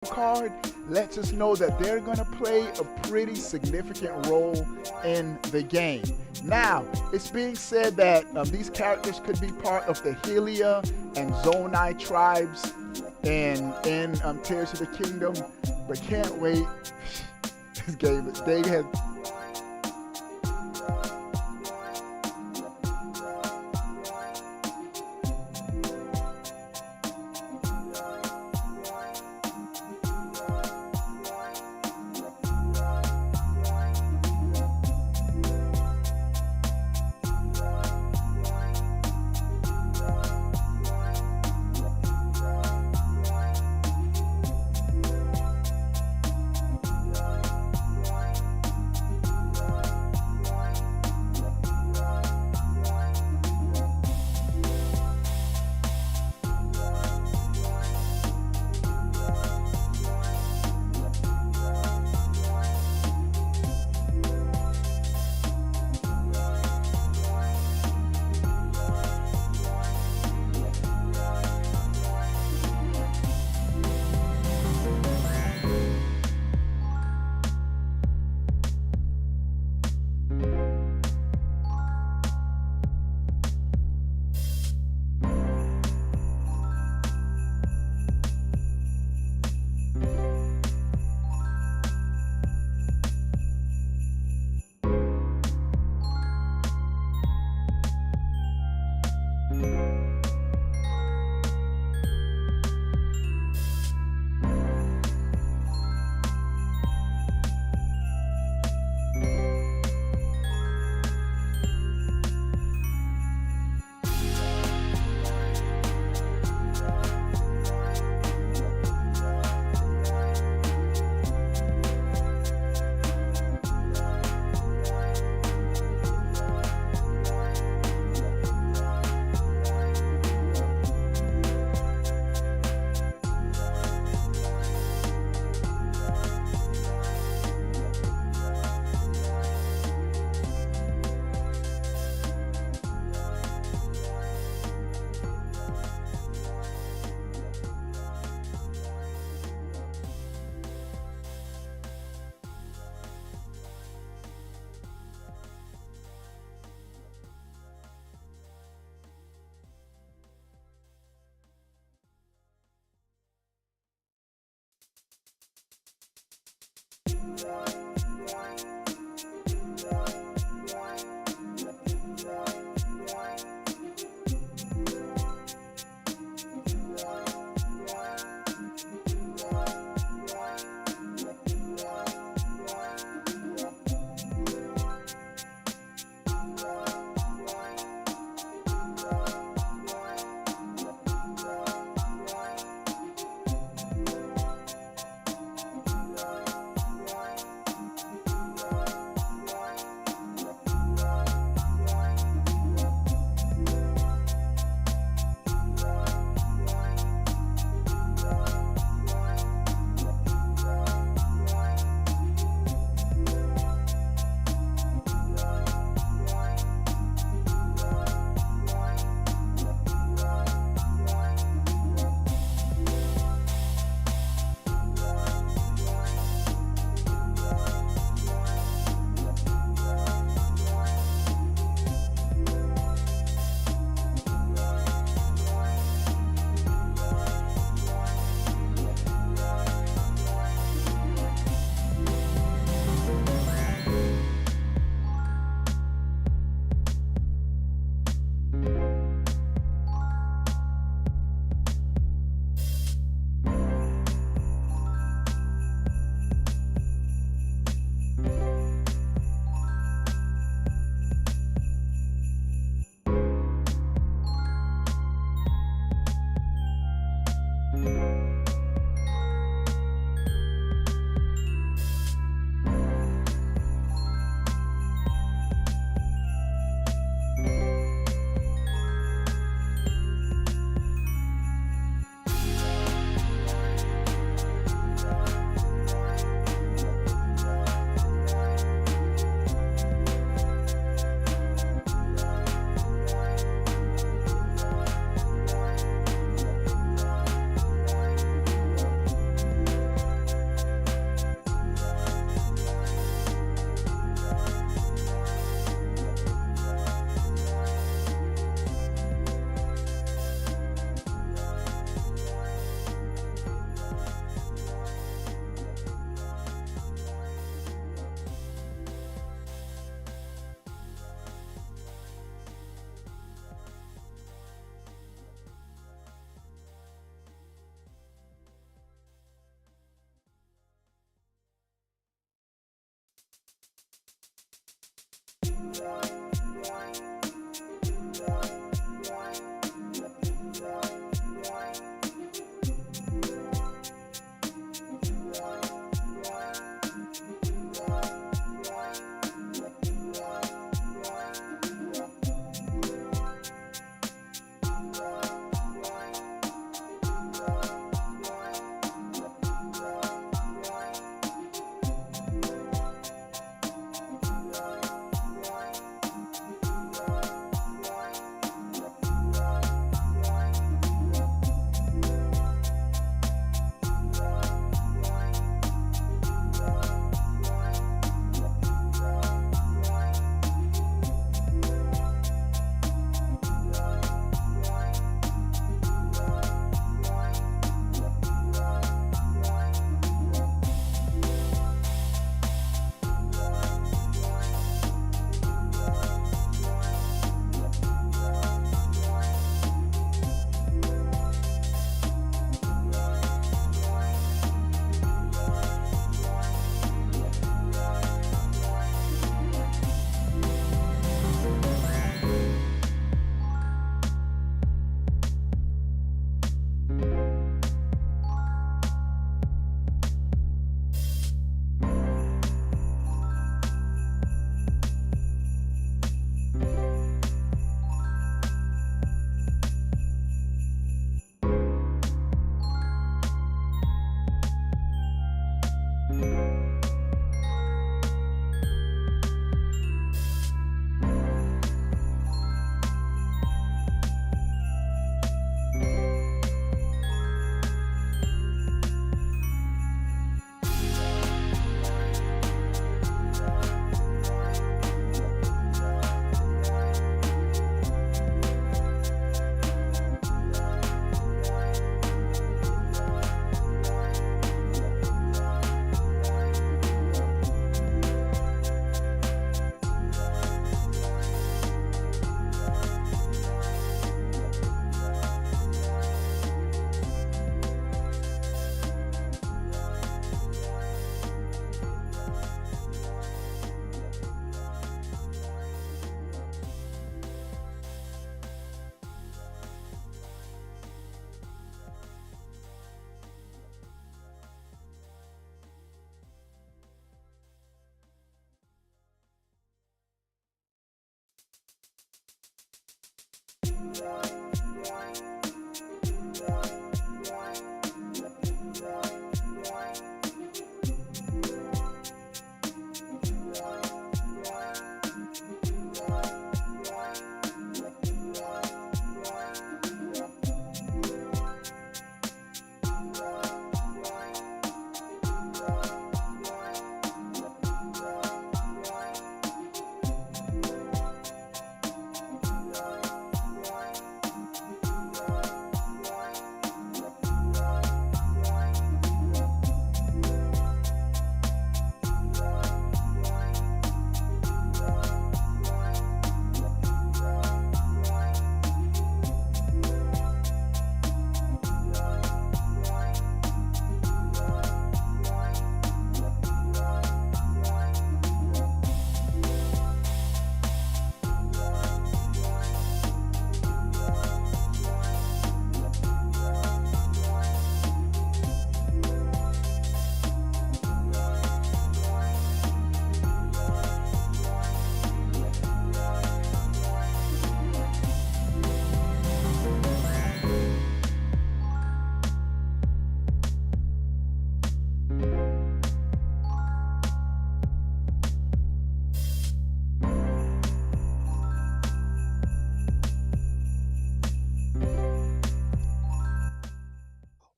card lets us know that they're going to play a pretty significant role in the game. Now, it's being said that these characters could be part of the Hylia and Zonai tribes in Tears of the Kingdom, but can't wait. This game, they have.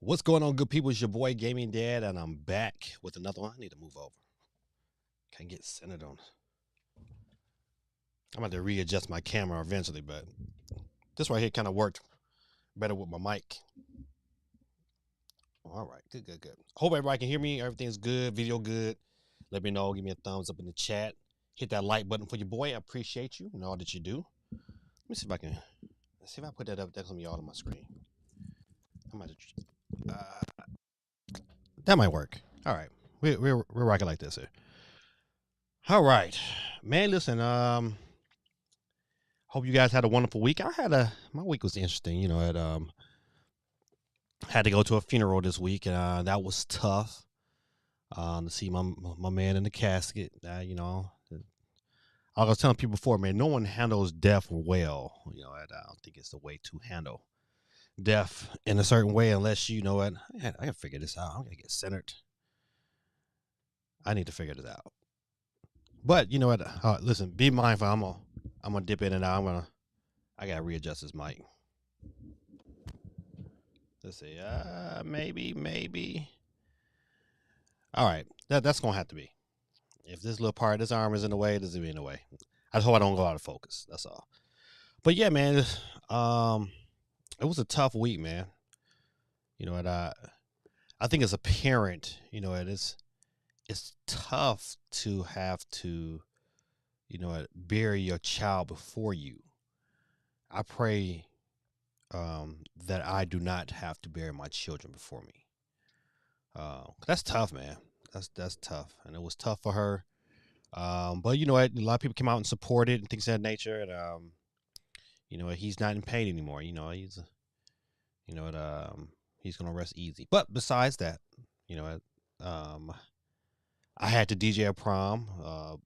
What's going on, good people? It's your boy Gaming Dad, and I'm back with another one. I need to move over. Can't get centered on. I'm about to readjust my camera eventually, but this right here kind of worked better with my mic. All right, good. Hope everybody can hear me. Everything's good, video good. Let me know. Give me a thumbs up in the chat. Hit that like button for your boy. I appreciate you and all that you do. Let me see if I can. Let's see if I put that up. That's gonna be all on my screen. I might. That might work. All right, we're rocking like this here. All right, man. Listen, hope you guys had a wonderful week. My week was interesting. You know, had to go to a funeral this week, and that was tough. To see my man in the casket. You know, I was telling people before, man, no one handles death well. You know, I don't think it's the way to handle death in a certain way, unless you know what. I gotta figure this out. I'm gonna get centered. I need to figure this out. But you know what? Listen, be mindful. I'm gonna dip in and out. I gotta readjust this mic. Let's see. Maybe. All right, that's gonna have to be. If this little part of this arm is in the way, it doesn't be in the way. I just hope I don't go out of focus. That's all. But yeah, man, it was a tough week, man. You know, and I think as a parent, you know, it's tough to have to, you know, bury your child before you. I pray that I do not have to bury my children before me. That's tough, man. That's tough, and it was tough for her. But you know what? A lot of people came out and supported and things of that nature, and you know, he's not in pain anymore. You know, he's gonna rest easy. But besides that, you know, I had to DJ a prom.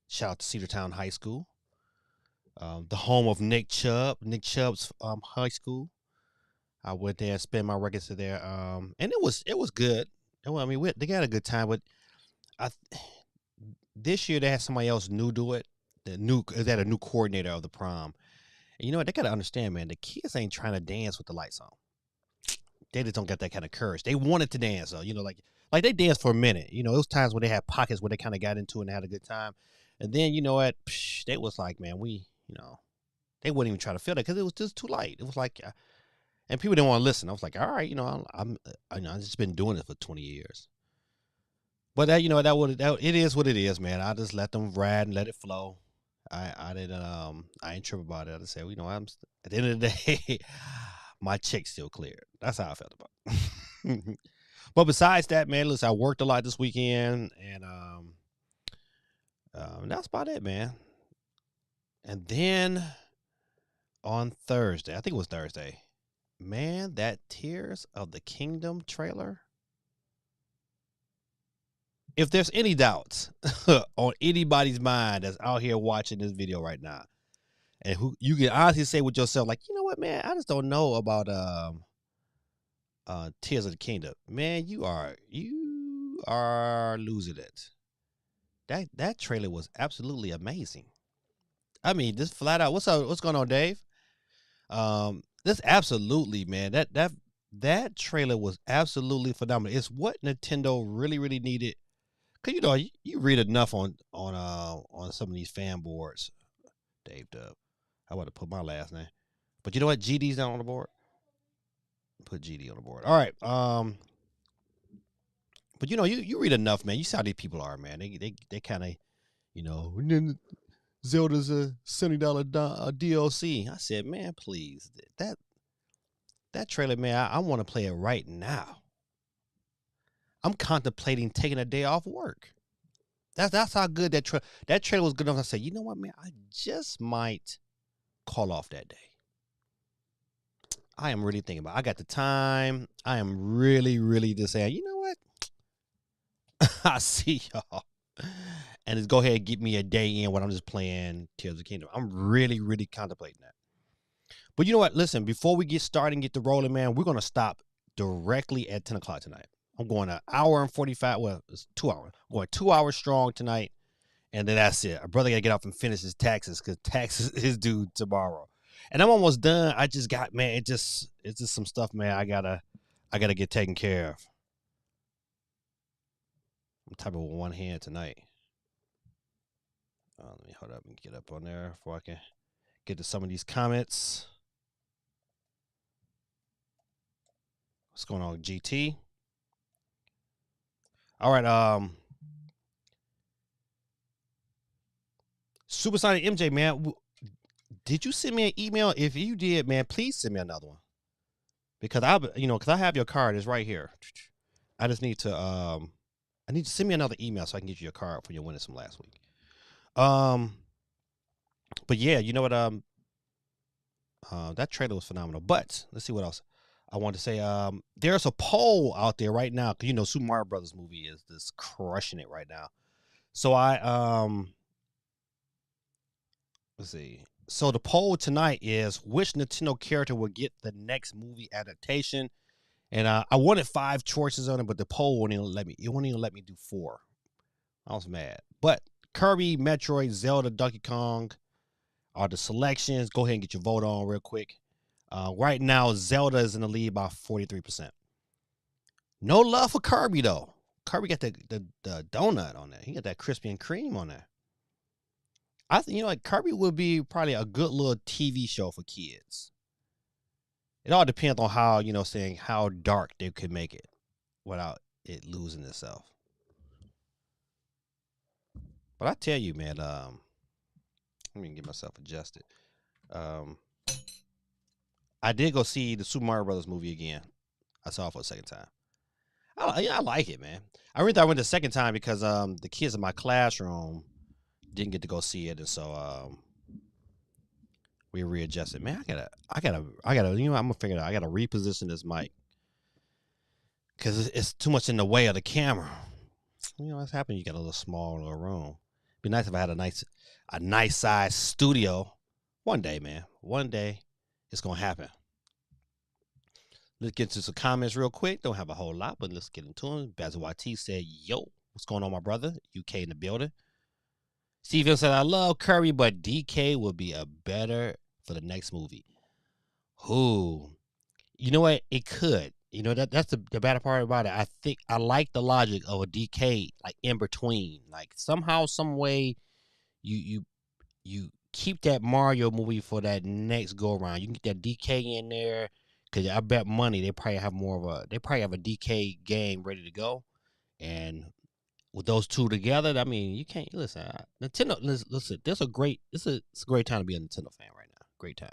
Shout out to Cedartown High School, the home of Nick Chubb's high school. I went there and spent my records there, and it was good. I mean, they got a good time, but this year they had somebody else new do it. They had a new coordinator of the prom, and you know what? They gotta understand, man. The kids ain't trying to dance with the lights on. They just don't get that kind of courage. They wanted to dance, though. You know, like they danced for a minute. You know, it was times where they had pockets where they kind of got into it and had a good time, and then you know what? They was like, man, they wouldn't even try to feel that because it was just too light. It was like. And people didn't want to listen. I was like, all right, you know, I've just been doing it for 20 years. But that, you know, it is what it is, man. I just let them ride and let it flow. I ain't tripping about it. I just say, you know, at the end of the day, my check's still cleared. That's how I felt about it. But besides that, man, listen, I worked a lot this weekend, and that's about it, man. And then on Thursday, I think it was Thursday. Man, that Tears of the Kingdom trailer. If there's any doubts on anybody's mind that's out here watching this video right now, and who you can honestly say with yourself, like, you know what, man, I just don't know about Tears of the Kingdom. Man, you are losing it. That trailer was absolutely amazing. I mean, just flat out. What's up? What's going on, Dave? This absolutely, man. That trailer was absolutely phenomenal. It's what Nintendo really needed. Cause you know you read enough on some of these fan boards. Dave Dub. I want to put my last name, but you know what? GD's not on the board. Put GD on the board. All right. But you know you read enough, man. You see how these people are, man. They kind of, you know. Zelda's a $70 DLC. I said, man, please, that trailer, man, I want to play it right now. I'm contemplating taking a day off work. That's how good that trailer was good enough. I said, you know what, man, I just might call off that day. I am really thinking about it. I got the time. I am really just saying, you know what? I see y'all. And just go ahead and get me a day in when I'm just playing Tears of the Kingdom. I'm really contemplating that. But you know what? Listen, before we get started and get the rolling, man, we're going to stop directly at 10 o'clock tonight. I'm going an hour and 45. Well, it's 2 hours. I'm going 2 hours strong tonight. And then that's it. Our brother got to get off and finish his taxes because taxes is due tomorrow. And I'm almost done. I just got, man, it's just some stuff, man. I got I gotta get taken care of. I'm typing with one hand tonight. Let me hold up and get up on there before I can get to some of these comments. What's going on, GT? All right, Supersonic MJ, man, did you send me an email? If you did, man, please send me another one because I have your card. It's right here. I just need to I need to send me another email so I can get you your card for your winnings from last week. But yeah, you know what? That trailer was phenomenal. But let's see what else I want to say. There's a poll out there right now because Super Mario Brothers movie is just crushing it right now. So let's see. So the poll tonight is which Nintendo character will get the next movie adaptation, and I wanted 5 choices on it, but the poll wouldn't even let me. It wouldn't even let me do 4. I was mad. But Kirby, Metroid, Zelda, Donkey Kong are the selections. Go ahead and get your vote on real quick. Right now, Zelda is in the lead by 43%. No love for Kirby though. Kirby got the donut on there. He got that crispy and cream on there. I think like Kirby would be probably a good little TV show for kids. It all depends on how how dark they could make it without it losing itself. But I tell you, man, let me get myself adjusted. I did go see the Super Mario Brothers movie again. I saw it for a second time. I like it, man. I went the second time because the kids in my classroom didn't get to go see it, and so we readjusted. Man, I gotta. I'm gonna figure it out. I gotta reposition this mic because it's too much in the way of the camera. What's happening? You got a little smaller room. Be nice if I had a nice size studio. One day, man. One day, it's gonna happen. Let's get to some comments real quick. Don't have a whole lot, but let's get into them. Basil YT said, "Yo, what's going on, my brother? UK in the building." Steven said, "I love Kirby, but DK will be a better for the next movie." Who? You know what? It could. That's the better part about it. I think I like the logic of a DK like in between. Like somehow, some way, you keep that Mario movie for that next go around. You can get that DK in there because I bet money they probably have a DK game ready to go, and with those two together, I mean, you can't listen. Nintendo, listen. It's a great time to be a Nintendo fan right now. Great time.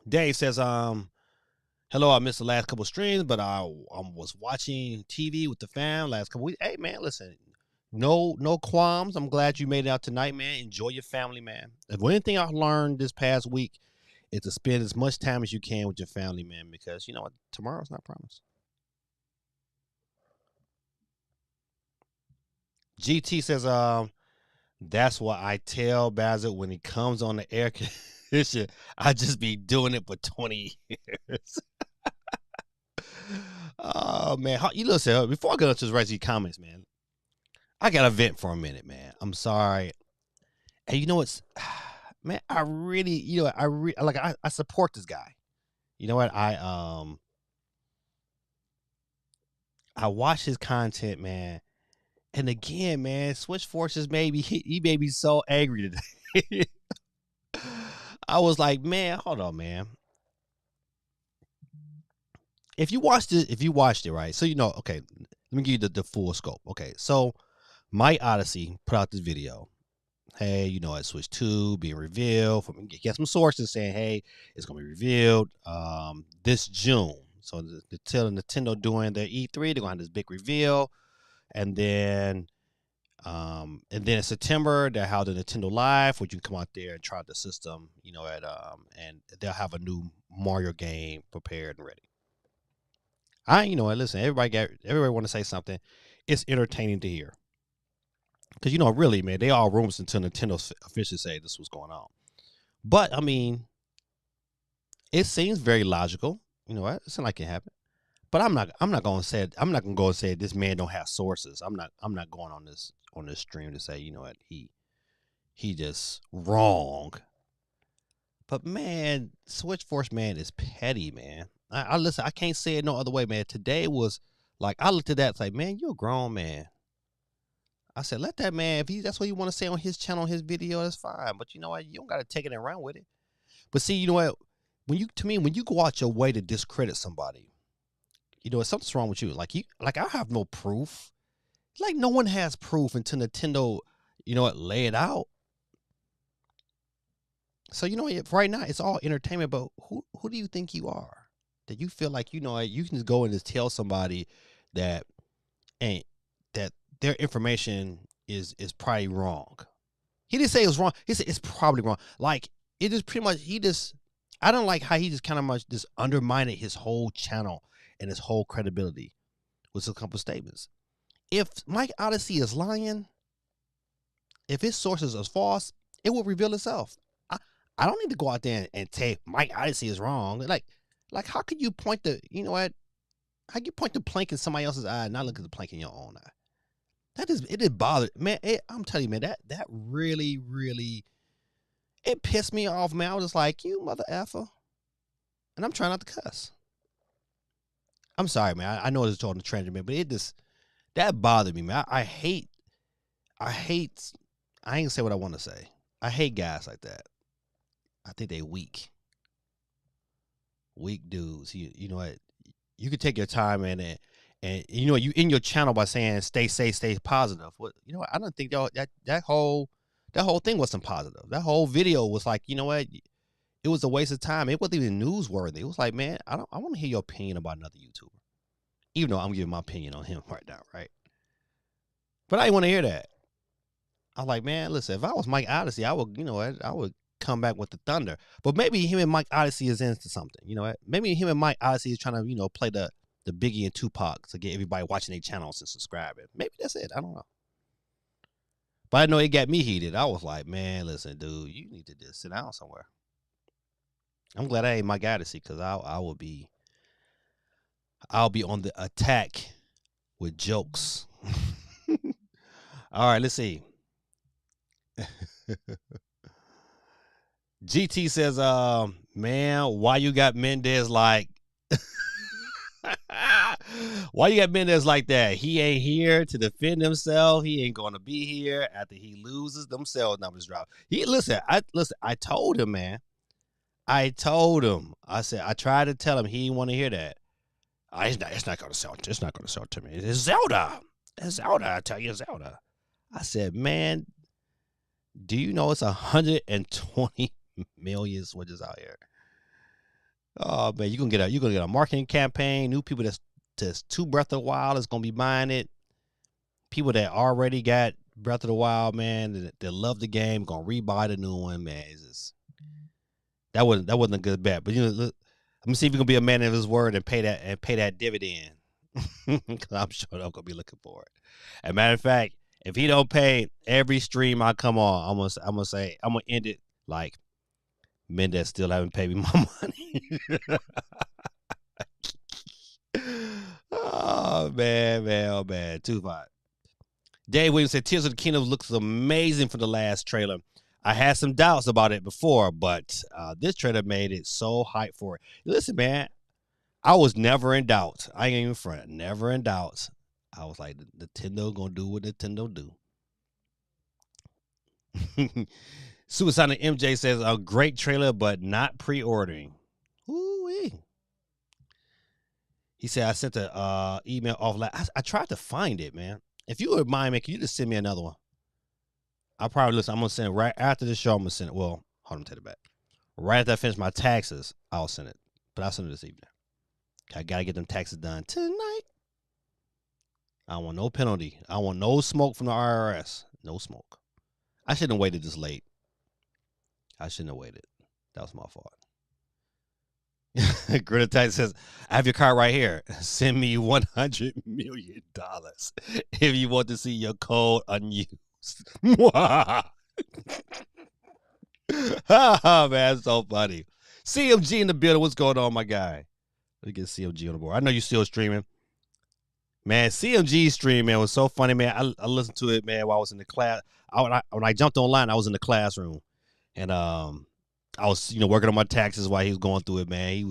Dave says, hello, I missed the last couple streams, but I was watching TV with the fam last couple weeks. Hey, man, listen, no qualms. I'm glad you made it out tonight, man. Enjoy your family, man. If anything I learned this past week is to spend as much time as you can with your family, man, because you know what? Tomorrow's not promised. GT says, that's what I tell Basil when he comes on the air conditioner. I just be doing it for 20 years. Oh man, you listen. Before I go to these comments, man, I got to vent for a minute, man. I'm sorry. And you know what's, man, I really, I support this guy. You know what? I watch his content, man. And again, man, Switch Forces he made me so angry today. I was like, man, hold on, man. If you watched it, right? So okay, let me give you the full scope. Okay, so My Odyssey put out this video. Hey, at Switch 2 being revealed. Get some sources saying, hey, it's gonna be revealed this June. So Nintendo doing their E3, they're gonna have this big reveal, and then in September they'll have the Nintendo Live, which you can come out there and try the system, and they'll have a new Mario game prepared and ready. Listen, everybody want to say something. It's entertaining to hear. Because, really, man, they all rumors until Nintendo officially say this was going on. But, I mean, it seems very logical. You know what? It seems like it happened. But I'm not going to go and say this man don't have sources. I'm not going on this stream to say, you know what, he just wrong. But man, Switch Force man is petty, man. I listen. I can't say it no other way, man. Today was like I looked at that, it's like, man, you're a grown man. I said, let that man. If that's what you want to say on his channel, his video, that's fine. But you know what? You don't got to take it and run with it. But see, you know what? When you go out your way to discredit somebody, you know, something's wrong with you. Like I have no proof. Like no one has proof until Nintendo, you know what, lay it out. So you know, right now it's all entertainment. But who do you think you are that you feel like you know you can just go and just tell somebody that ain't that their information is probably wrong. He didn't say it was wrong. He said it's probably wrong. Like it is pretty much. I don't like how he just kind of much just undermined his whole channel and his whole credibility with a couple statements. If Mike Odyssey is lying, if his sources are false, it will reveal itself. I don't need to go out there and say Mike Odyssey is wrong. Like how could you point the, you know what? How can you point the plank in somebody else's eye and not look at the plank in your own eye? It did bother, man. I'm telling you, man, that really, really, it pissed me off, man. I was just like, you mother effer. And I'm trying not to cuss. I'm sorry, man. I know it's on the trend, man, but that bothered me, man. I hate, I ain't gonna say what I want to say. I hate guys like that. I think they weak dudes. You know what? You could take your time and you know you in your channel by saying stay safe, stay positive. What you know what? I don't think that whole thing wasn't positive. That whole video was like, you know what? It was a waste of time. It wasn't even newsworthy. It was like, man, I want to hear your opinion about another YouTuber. Even though I'm giving my opinion on him right now, right? But I didn't want to hear that. I was like, man, listen, if I was Mike Odyssey, I would, you know what, I would come back with the thunder. But maybe him and Mike Odyssey is into something, you know what? Maybe him and Mike Odyssey is trying to, you know, play the Biggie and Tupac to get everybody watching their channels and subscribing. Maybe that's it. I don't know. But I know it got me heated. I was like, man, listen, dude, you need to just sit down somewhere. I'm glad I ain't Mike Odyssey because I'll be on the attack with jokes. All right, let's see. GT says, man, why you got Mendez like why you got Mendez like that? He ain't here to defend himself. He ain't gonna be here after he loses. Them sales numbers drop. I told him, man. I told him. I said I tried to tell him he didn't want to hear that. It's not gonna sell. It's not gonna sell to me. It's Zelda. It's Zelda. I tell you, Zelda. I said, man, do you know it's 120 million switches out here? Oh man, you're gonna get a marketing campaign. New people that's two Breath of the Wild is gonna be buying it. People that already got Breath of the Wild, man, that love the game, gonna rebuy the new one, man. It's just, that wasn't a good bet. But you know, look, I'm gonna see if you're gonna be a man of his word and pay that dividend. Because I'm sure I'm gonna be looking for it. As a matter of fact, if he don't pay every stream I come on, I'm gonna end it like Mendez still haven't paid me my money. Oh man, 2-5. Dave Williams said Tears of the Kingdom looks amazing for the last trailer. I had some doubts about it before, but this trailer made it so hype for it. Listen, man, I was never in doubt. I ain't even front. Never in doubt. I was like, Nintendo gonna do what Nintendo do. Suicide MJ says a great trailer, but not pre-ordering. Ooh-wee. He said I sent the email off. I tried to find it, man. If you would mind, man, can you just send me another one? I'll probably listen. I'm gonna send it right after the show. I'm gonna send it. Well, hold on, take it back. Right after I finish my taxes, I'll send it. But I'll send it this evening. I gotta get them taxes done tonight. I don't want no penalty. I want no smoke from the IRS. No smoke. I shouldn't have waited this late. I shouldn't have waited. That was my fault. Greta Tight says, I have your card right here. Send me $100 million if you want to see your code unused. Oh, man, it's so funny. CMG in the building. What's going on, my guy? Let me get CMG on the board. I know you're still streaming. Man, CMG stream, man, was so funny, man. I listened to it, man, while I was in the class. When I jumped online, I was in the classroom. And I was, working on my taxes while he was going through it, man. He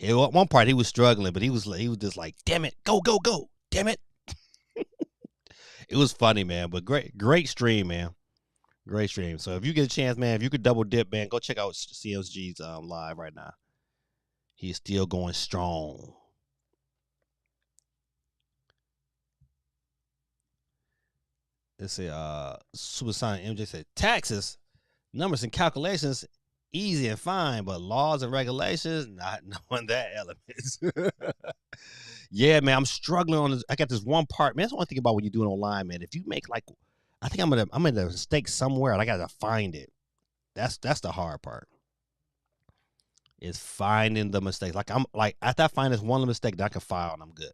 At one part he was struggling, but he was just like, damn it, go, go, go, damn it. It was funny, man. But great stream, man. Great stream. So if you get a chance, man, if you could double dip, man, go check out CSG's live right now. He's still going strong. Let's see, Supersonic MJ said, taxes, numbers and calculations, easy and fine, but laws and regulations, not knowing that elements. Yeah, man, I'm struggling on this. I got this one part, man. That's one thing about when you're doing online, man. If you make like, I think I'm in a mistake somewhere, and I gotta find it. That's the hard part. Is finding the mistakes. Like I'm like after I find this one mistake that I can file, and I'm good.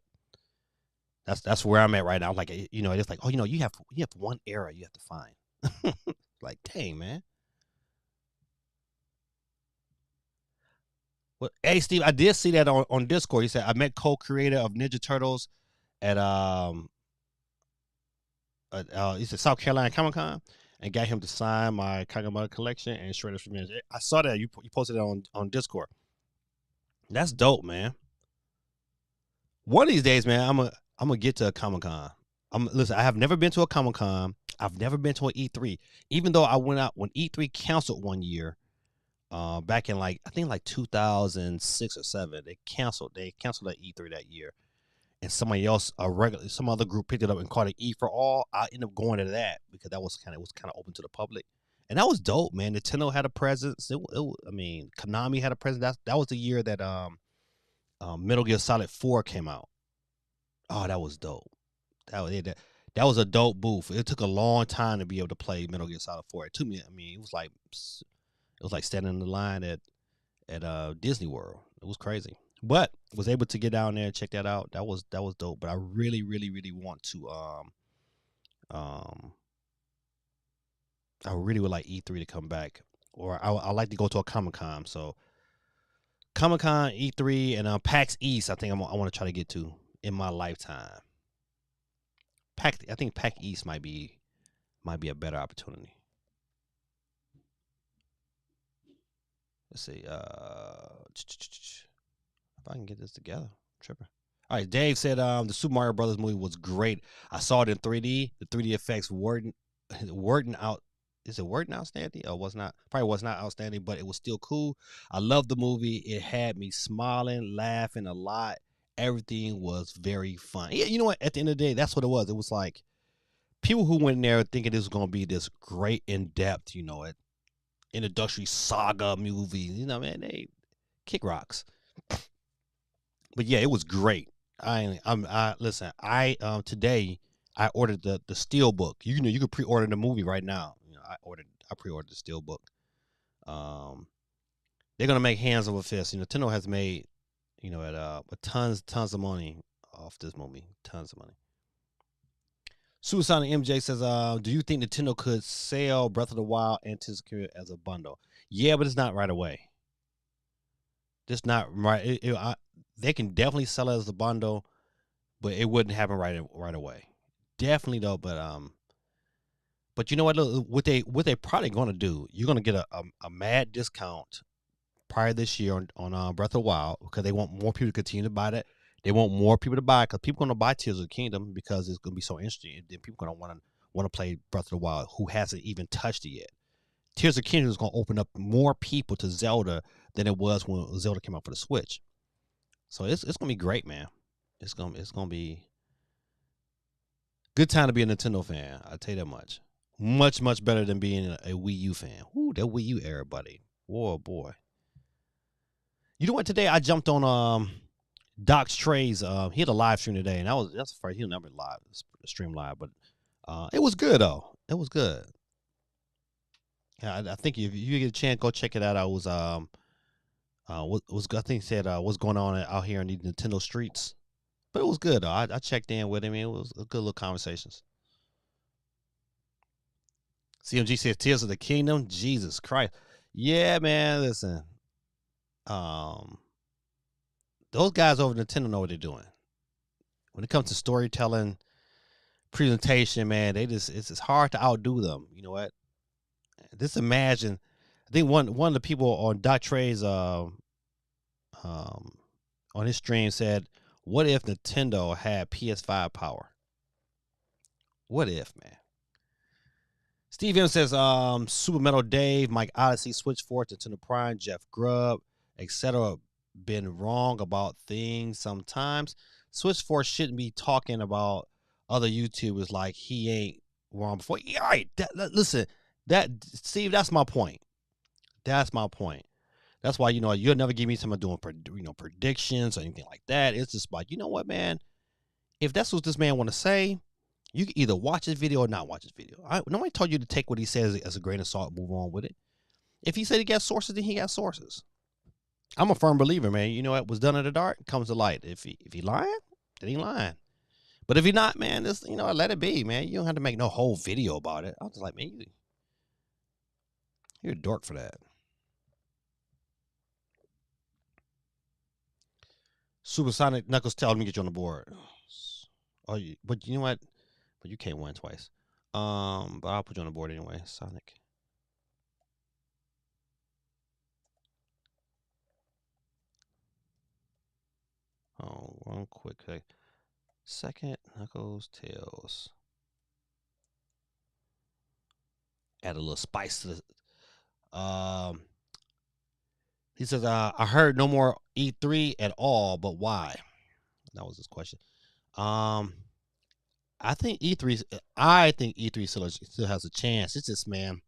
That's where I'm at right now. Like it's like, oh, you have one error you have to find. Like, dang, man. Well, hey, Steve, I did see that on Discord. He said I met co-creator of Ninja Turtles at he said South Carolina Comic Con and got him to sign my Kagamata collection and Shredder's Revenge. I saw that you posted it on Discord. That's dope, man. One of these days, man, I'm gonna get to a Comic Con. Listen, I have never been to a Comic Con. I've never been to an E3. Even though I went out when E3 canceled one year, back in I think 2006 or 7. They canceled that E3 that year. And somebody else, some other group picked it up and called it E for All. I ended up going to that because that was kind of open to the public, and that was dope, man. Nintendo had a presence. I mean, Konami had a presence. That was the year that Metal Gear Solid 4 came out. Oh, that was dope. That was a dope booth. It took a long time to be able to play Metal Gear Solid 4. It took me. I mean, it was like standing in the line at Disney World. It was crazy. But was able to get down there and check that out. That was dope. But I really, really, really want to I really would like E3 to come back, or I like to go to a Comic Con. So Comic Con, E3, and PAX East. I think I want to try to get to in my lifetime. I think PAX East might be a better opportunity. Let's see. If I can get this together, I'm tripping. All right, Dave said the Super Mario Brothers movie was great. I saw it in 3D. The 3D effects weren't out. Is it weren't outstanding? Or was not? Probably was not outstanding, but it was still cool. I loved the movie. It had me smiling, laughing a lot. Everything was very fun. Yeah, you know what? At the end of the day, that's what it was. It was like people who went in there thinking this was going to be this great in-depth, introductory saga movie. Man, they kick rocks. But yeah, it was great. Listen. Today I ordered the Steelbook. You could pre-order the movie right now. I pre-ordered the Steelbook. They're gonna make hands over fist. Nintendo has made, tons of money off this movie. Tons of money. Suicide MJ says, do you think Nintendo could sell Breath of the Wild and Tears of the Kingdom as a bundle? Yeah, but it's not right away. Just not right. They can definitely sell it as a bundle, but it wouldn't happen right away. Definitely though, but you know what? Look, what they probably going to do? You're going to get a mad discount prior this year on Breath of the Wild because they want more people to continue to buy that. They want more people to buy because people are going to buy Tears of the Kingdom because it's going to be so interesting. And then people are going to want to play Breath of the Wild who hasn't even touched it yet. Tears of the Kingdom is going to open up more people to Zelda than it was when Zelda came out for the Switch. So it's going to be great, man. It's going to be good time to be a Nintendo fan. I'll tell you that much. Much, much better than being a Wii U fan. Ooh, that Wii U era, buddy. Whoa, boy. You know what? Today I jumped on Doc Trey's. He had a live stream today, and that's the first. He never stream live, but it was good though. It was good. Yeah, I think if you get a chance, go check it out. I was I think he said what's going on out here in the Nintendo streets, but it was good though. I checked in with him. It was a good little conversations. CMG says Tears of the Kingdom. Jesus Christ. Yeah, man. Listen. Those guys over Nintendo know what they're doing. When it comes to storytelling, presentation, man, it's hard to outdo them. You know what? Just imagine. I think one of the people on Doc Trey's on his stream said, "What if Nintendo had PS5 power? What if, man?" Steve M says, Super Metal Dave, Mike Odyssey, Switch Force, Nintendo Prime, Jeff Grubb, etc. been wrong about things sometimes. Switch Force shouldn't be talking about other YouTubers like he ain't wrong before. Yeah, all right. Listen, Steve, that's my point. That's my point. That's why, you'll never give me someone doing predictions or anything like that. It's just like, you know what, man? If that's what this man want to say, you can either watch his video or not watch his video. Nobody told you to take what he says as a grain of salt and move on with it. If he said he got sources, then he got sources. I'm a firm believer, man. You know what was done in the dark comes to light. If he lying, then he lying. But if he not, man, just let it be, man. You don't have to make no whole video about it. I was just like, man, you're a dork for that. Supersonic Knuckles telling me to get you on the board. Oh, but you know what? But you can't win twice. But I'll put you on the board anyway, Sonic. Oh, one quick second. Knuckles, Tails. Add a little spice to the. He says, I heard no more E3 at all, but why? That was his question. I think E3 still has a chance. It's just, man,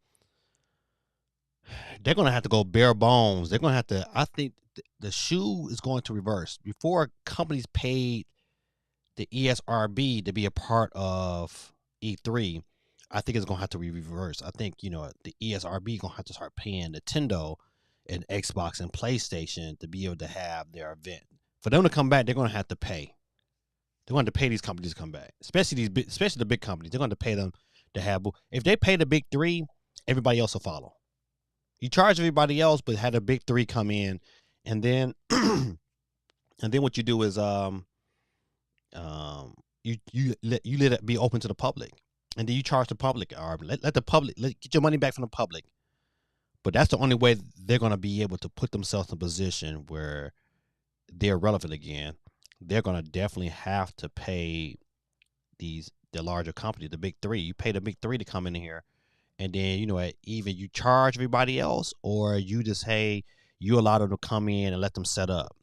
they're gonna have to go bare bones. They're gonna have to. I think the shoe is going to reverse. Before companies paid the ESRB to be a part of E3, I think it's gonna have to be reversed. I think the ESRB gonna have to start paying Nintendo and Xbox and PlayStation to be able to have their event. For them to come back, they're gonna have to pay. They're going to pay these companies to come back, especially the big companies. They're going to pay them to have. If they pay the big three, everybody else will follow. You charge everybody else, but have the big three come in, and then what you do is you let it be open to the public, and then you charge the public or let the public get your money back from the public. But that's the only way they're going to be able to put themselves in a position where they're relevant again. They're going to definitely have to pay the larger company, the big three. You pay the big three to come in here, and then either you charge everybody else, or you just you allow them to come in and let them set up.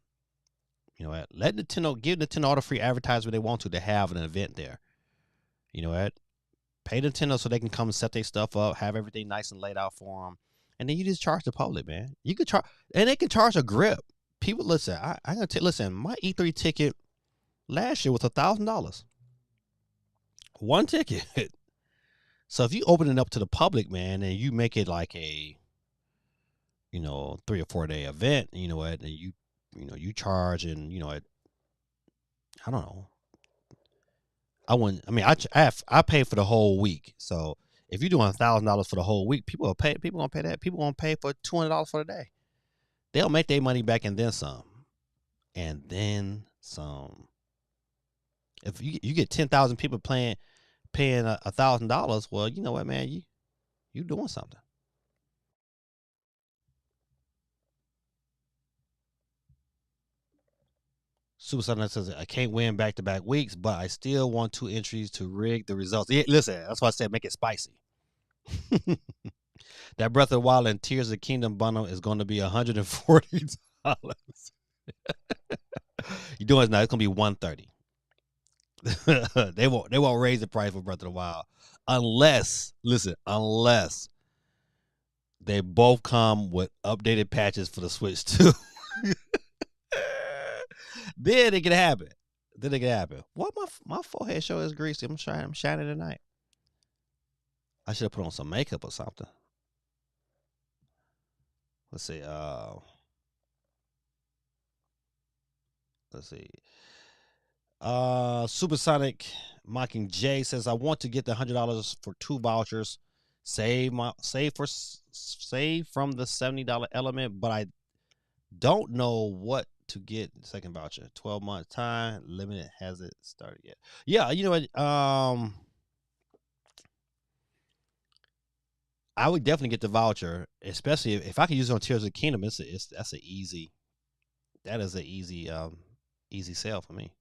Let Nintendo give Nintendo all the free advertisement they want to have an event there. Pay Nintendo so they can come and set their stuff up, have everything nice and laid out for them, and then you just charge the public, man. You could charge, and they can charge a grip. People, listen. I'm gonna listen. My E3 ticket last year was $1,000. One ticket. So if you open it up to the public, man, and you make it like a 3 or 4 day event, and you charge, and I don't know. I wouldn't. I mean, I pay for the whole week. So if you're doing $1,000 for the whole week, people will pay. People gonna pay that. People gonna pay for $200 for the day. They'll make their money back and then some. And then some. If you get 10,000 people paying $1,000, well, you know what, man, you doing something. Suicide says, I can't win back-to-back weeks, but I still want 2 entries to rig the results. Yeah, listen, that's why I said make it spicy. That Breath of the Wild and Tears of the Kingdom bundle is going to be $140. You doing it now? It's going to be $130. They won't raise the price for Breath of the Wild unless they both come with updated patches for the Switch too. Then it can happen. What, my forehead show is greasy. I'm shining tonight. I should have put on some makeup or something. Let's see. Supersonic Mocking J says, I want to get the $100 for 2 vouchers. Save from the $70 element, but I don't know what to get the second voucher. 12 months time limited hasn't started yet. Yeah, you know what? I would definitely get the voucher, especially if I could use it on Tears of the Kingdom. That is an easy Easy sell for me.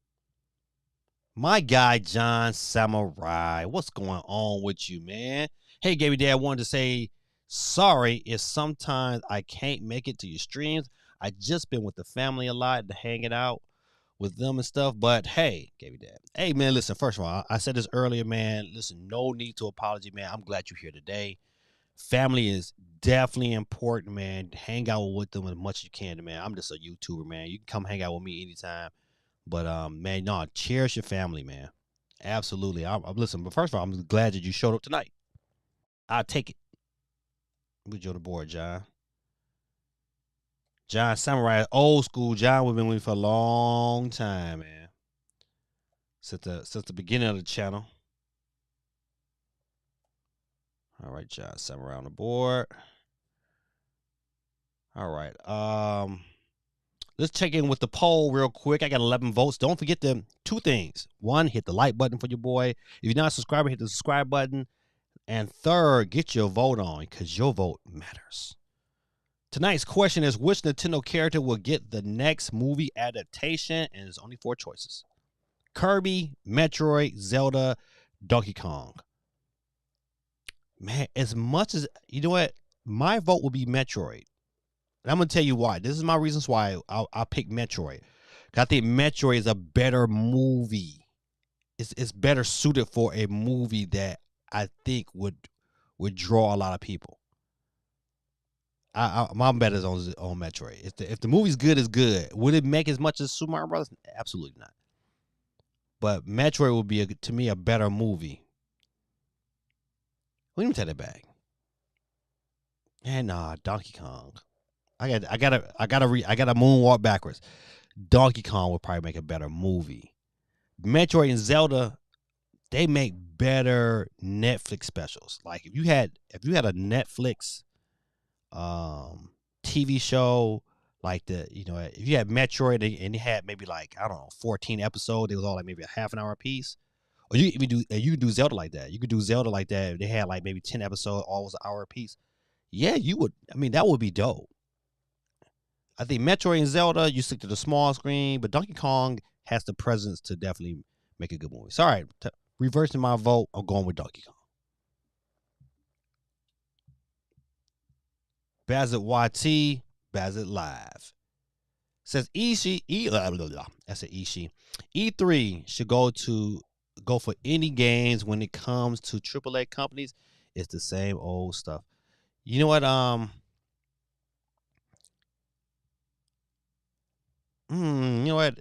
My guy John Samurai, what's going on with you, man? Hey, Gabby Dad, wanted to say sorry if sometimes I can't make it to your streams. I just been with the family a lot, hanging out with them and stuff. But hey, Gabby Dad, hey man, listen. First of all, I said this earlier, man. Listen, no need to apology, man. I'm glad you're here today. Family is definitely important, man. Hang out with them as much as you can, man. I'm just a YouTuber, man. You can come hang out with me anytime. But man, no, cherish your family, man. Absolutely. I'm listen. But first of all, I'm glad that you showed up tonight. I'll take it. Put you on the board, John. John Samurai, old school. John, we've been with you for a long time, man. Since the beginning of the channel. All right, John Samurai on the board. All right. Let's check in with the poll real quick. I got 11 votes. Don't forget the two things. One, hit the like button for your boy. If you're not a subscriber, hit the subscribe button. And third, get your vote on because your vote matters. Tonight's question is, which Nintendo character will get the next movie adaptation? And there's only 4 choices. Kirby, Metroid, Zelda, Donkey Kong. Man, as much as, you know what? My vote will be Metroid. And I'm going to tell you why. This is my reasons why I'll pick Metroid. I think Metroid is a better movie. It's better suited for a movie that I think would draw a lot of people. My bet is on Metroid. If the movie's good, it's good. Would it make as much as Super Mario Brothers? Absolutely not. But Metroid would be to me a better movie. Let me take that back. And Donkey Kong. I gotta moonwalk backwards. Donkey Kong would probably make a better movie. Metroid and Zelda, they make better Netflix specials. Like if you had a Netflix TV show, like if you had Metroid and it had maybe like, I don't know, 14 episodes, it was all like maybe a half an hour a piece. Or you could do Zelda like that. You could do Zelda like that. If they had like maybe 10 episodes, all was an hour a piece. Yeah, you would. I mean, that would be dope. I think Metroid and Zelda, you stick to the small screen, but Donkey Kong has the presence to definitely make a good movie. So, all right, reversing my vote, I'm going with Donkey Kong. Bazit YT, Bazit Live. Says that's an Ishii. E3 should go for any games when it comes to AAA companies. It's the same old stuff. You know what? You know what?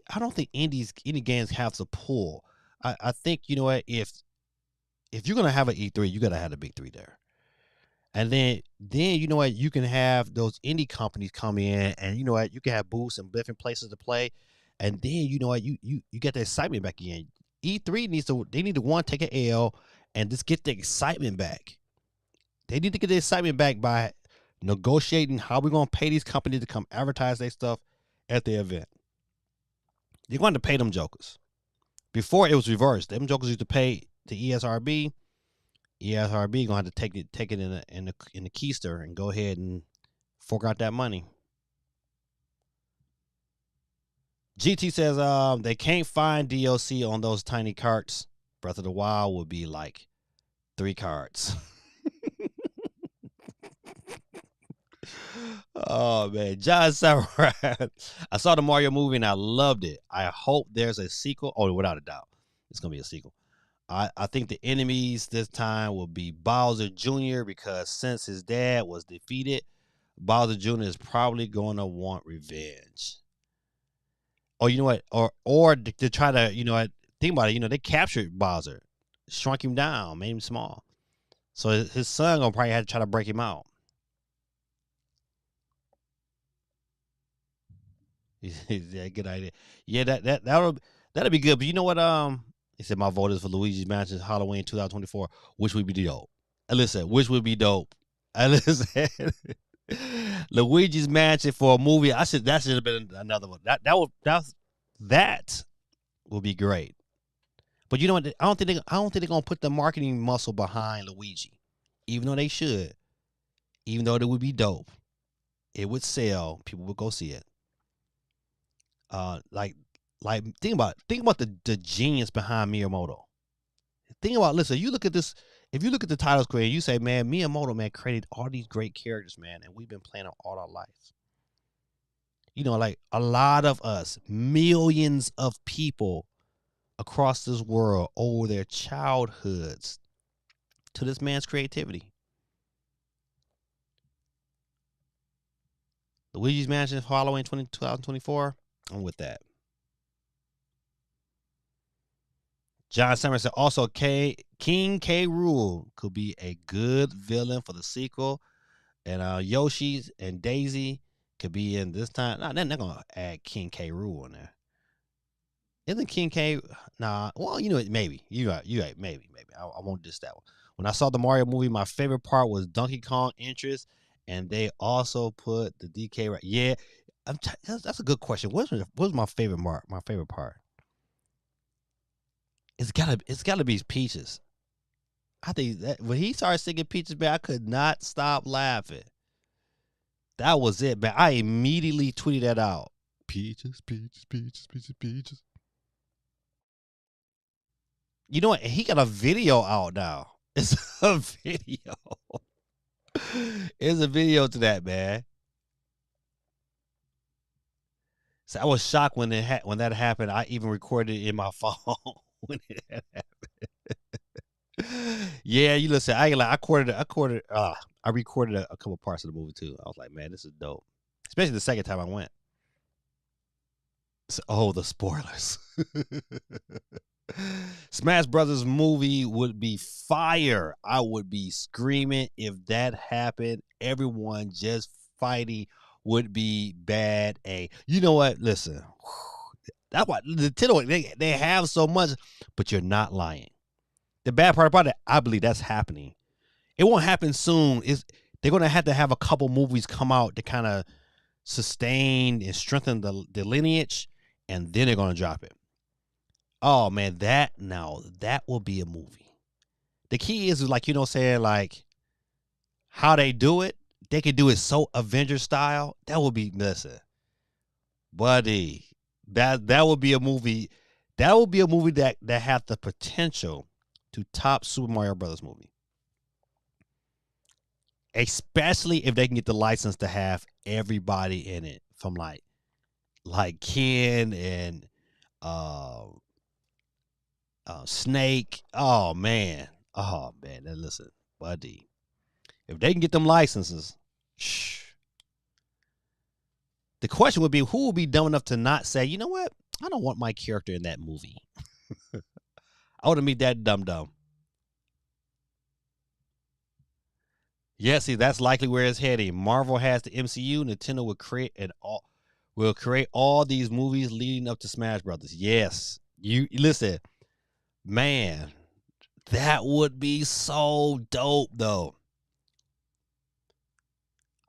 I don't think indie games have to pull. I think, you know what, if you're gonna have an E3, you gotta have the big 3 there. And then you know what, you can have those indie companies come in, and you know what, you can have booths and different places to play, and then you know what, you get the excitement back again. E3 need to one, take an L and just get the excitement back. They need to get the excitement back by negotiating how we're gonna pay these companies to come advertise their stuff at the event. They're going to pay them jokers. Before it was reversed. Them jokers used to pay the ESRB. ESRB gonna have to take it in the keister and go ahead and fork out that money. GT says they can't find DLC on those tiny carts. Breath of the Wild would be like 3 cards. Oh man, John Samurai. I saw the Mario movie and I loved it. I hope there's a sequel. Oh, without a doubt, it's gonna be a sequel. I think the enemies this time will be Bowser Jr. because since his dad was defeated, Bowser Jr. is probably going to want revenge. Or you know what? Or to try to, you know what? Think about it. You know, they captured Bowser, shrunk him down, made him small. So his son gonna probably have to try to break him out. Yeah, good idea. Yeah, that'll be good. But you know what? He said my vote is for Luigi's Mansion Halloween 2024, which would be dope. Listen, which would be dope. Listen, Luigi's Mansion for a movie. That should have been another one. That would be great. But you know what? I don't think they're gonna put the marketing muscle behind Luigi, even though they should. Even though it would be dope, it would sell. People would go see it. Like Like think about the genius behind Miyamoto. Think about, listen, you look at this, if you look at the title screen, you say, man, Miyamoto, man, created all these great characters, man, and we've been playing them all our lives. You know, like a lot of us, millions of people across this world owe their childhoods to this man's creativity. Luigi's Mansion Halloween 2024, I'm with that. John Summers said also King K. Rool could be a good villain for the sequel. And Yoshi and Daisy could be in this time. Nah, they're not gonna add King K. Rool in there. Isn't King K? Nah. Well, you know what? Maybe you right. Maybe. I won't diss that one. When I saw the Mario movie, my favorite part was Donkey Kong entrance, and they also put the DK right. Yeah, that's a good question. What's my favorite part? My favorite part. It's gotta be Peaches. I think that when he started singing Peaches, man, I could not stop laughing. That was it, man. I immediately tweeted that out. Peaches, peaches, peaches, peaches, peaches. You know what? He got a video out now. It's a video. It's a video to that, man. So I was shocked when when that happened. I even recorded it in my phone when it happened. Yeah, you listen. I recorded a couple parts of the movie too. I was like, man, this is dope. Especially the second time I went. Oh, the spoilers. Smash Brothers movie would be fire. I would be screaming if that happened. Everyone just fighting would be bad. You know what? Listen, that's why Nintendo, they have so much, but you're not lying. The bad part about it, I believe that's happening. It won't happen soon. They're gonna have to have a couple movies come out to kind of sustain and strengthen the lineage, and then they're gonna drop it. Oh man, that will be a movie. The key is like, you know, saying like how they do it. They could do it so Avengers style. That would be, listen, buddy. That would be a movie. That would be a movie that had the potential to top Super Mario Brothers movie. Especially if they can get the license to have everybody in it, from like Ken and Snake. Oh man. Listen, buddy. If they can get them licenses, the question would be, who will be dumb enough to not say, you know what? I don't want my character in that movie. I wouldn't be that dumb. Yeah, see, that's likely where it's heading. Marvel has the MCU. Nintendo will create all these movies leading up to Smash Brothers. Yes, you listen, man. That would be so dope, though.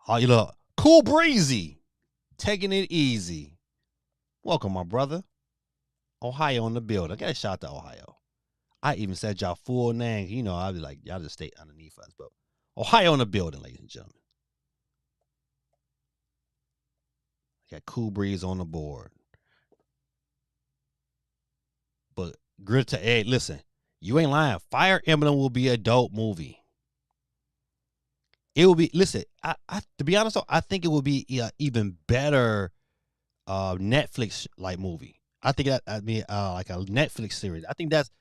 Oh, you look cool, breezy, taking it easy. Welcome, my brother. Ohio in the building. I got a shout out to Ohio. I even said y'all full name. You know, I'd be like, y'all just stay underneath us, but Ohio in the building, ladies and gentlemen. Got Cool Breeze on the board. But Grita, hey, listen, you ain't lying. Fire Emblem will be a dope movie. It will be, listen, I to be honest, I think it will be even better Netflix like movie. I think like a Netflix series. I think that's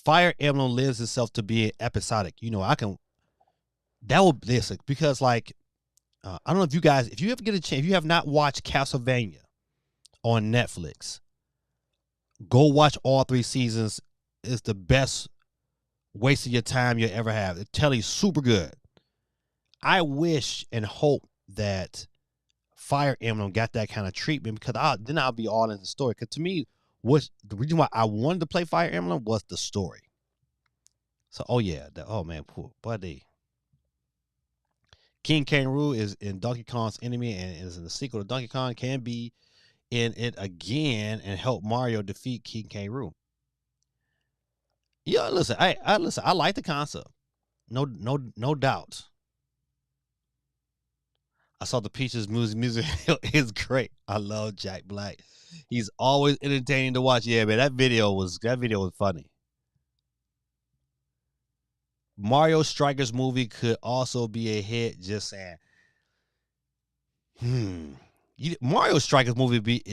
Fire Emblem lends itself to being episodic. You know, that will, listen, because like I don't know if you guys, if you ever get a chance, if you have not watched Castlevania on Netflix, go watch all 3 seasons. It's the best waste of your time you ever have. It's telling you super good. I wish and hope that Fire Emblem got that kind of treatment, because then I'll be all in the story. Because to me, the reason why I wanted to play Fire Emblem was the story. So, oh man, poor buddy. King K. Rool is in Donkey Kong's Enemy and is in the sequel to Donkey Kong, can be in it again and help Mario defeat King K. Rool. Yeah, listen, I like the concept. No doubt. I saw the Peaches music is great. I love Jack Black. He's always entertaining to watch. Yeah, man, that video was funny. Mario Strikers movie could also be a hit. Just saying. Hmm. Mario Strikers movie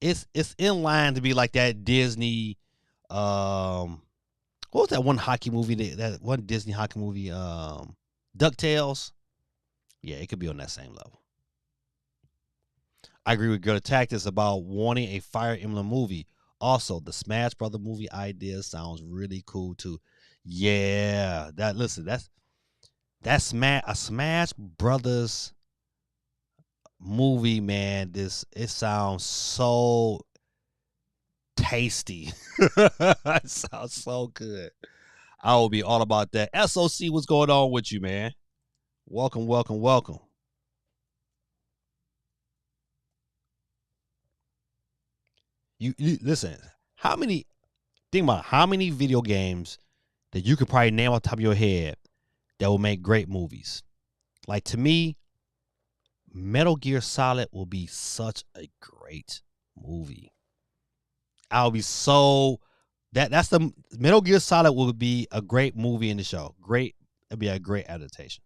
it's in line to be like that Disney. What was that one hockey movie? That one Disney hockey movie. DuckTales. Yeah, it could be on that same level. I agree with Girl Tactics about wanting a Fire Emblem movie. Also, the Smash Brother movie idea sounds really cool too. Yeah, that's Smash Brothers movie, man. It sounds so tasty. It sounds so good. I will be all about that. SOC, what's going on with you, man? Welcome, welcome, welcome. You listen. How many? Think about how many video games that you could probably name off the top of your head that will make great movies. Like to me, Metal Gear Solid will be such a great movie. I'll be so that's the Metal Gear Solid will be a great movie in the show. Great, it'll be a great adaptation.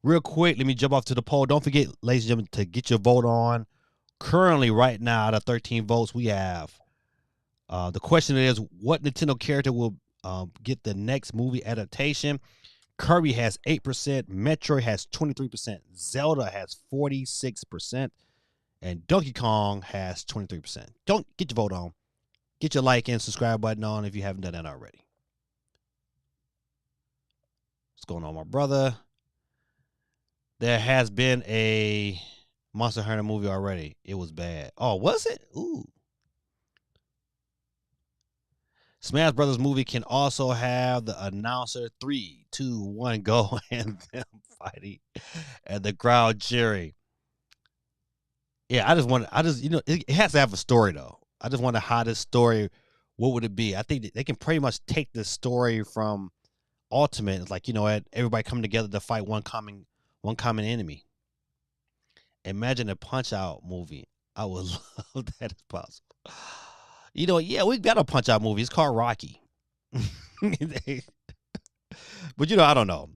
Real quick, let me jump off to the poll. Don't forget, ladies and gentlemen, to get your vote on. Currently, right now, out of 13 votes, we have the question is, what Nintendo character will get the next movie adaptation? Kirby has 8%, Metroid has 23%, Zelda has 46%, and Donkey Kong has 23%. Don't get your vote on. Get your like and subscribe button on if you haven't done that already. What's going on, my brother? There has been a Monster Hunter movie already. It was bad. Oh, was it? Ooh. Smash Brothers movie can also have the announcer 3, 2, 1 go and them fighting and the crowd cheering. Yeah, it has to have a story though. I just wonder how this story, what would it be? I think they can pretty much take this story from Ultimate. It's like, everybody coming together to fight one common enemy. Imagine a Punch Out movie. I would love that if possible. Yeah, we got a Punch Out movie. It's called Rocky. But I don't know.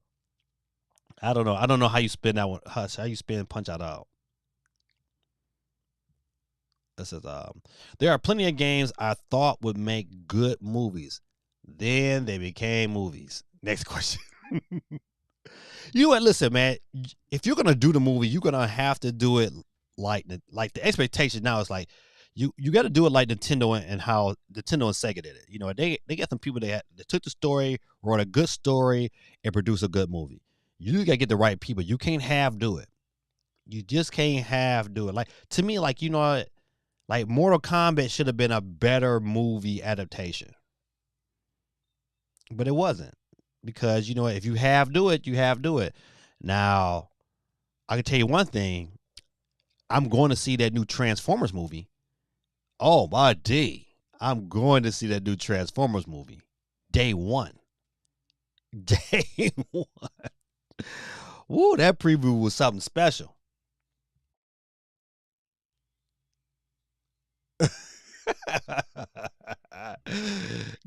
I don't know how you spin that one. How you spin Punch Out. This is there are plenty of games I thought would make good movies. Then they became movies. Next question. You know what? Listen, man. If you're gonna do the movie, you're gonna have to do it like the expectation now is like you got to do it like Nintendo and how Nintendo and Sega did it. They got some people that took the story, wrote a good story, and produced a good movie. You got to get the right people. You can't half do it. You just can't half do it. Like to me, like like Mortal Kombat should have been a better movie adaptation, but it wasn't because if you have do it, you have do it. Now, I can tell you one thing. I'm going to see that new Transformers movie. Oh my D. I'm going to see that new Transformers movie. Day one. Day one. Woo, that preview was something special.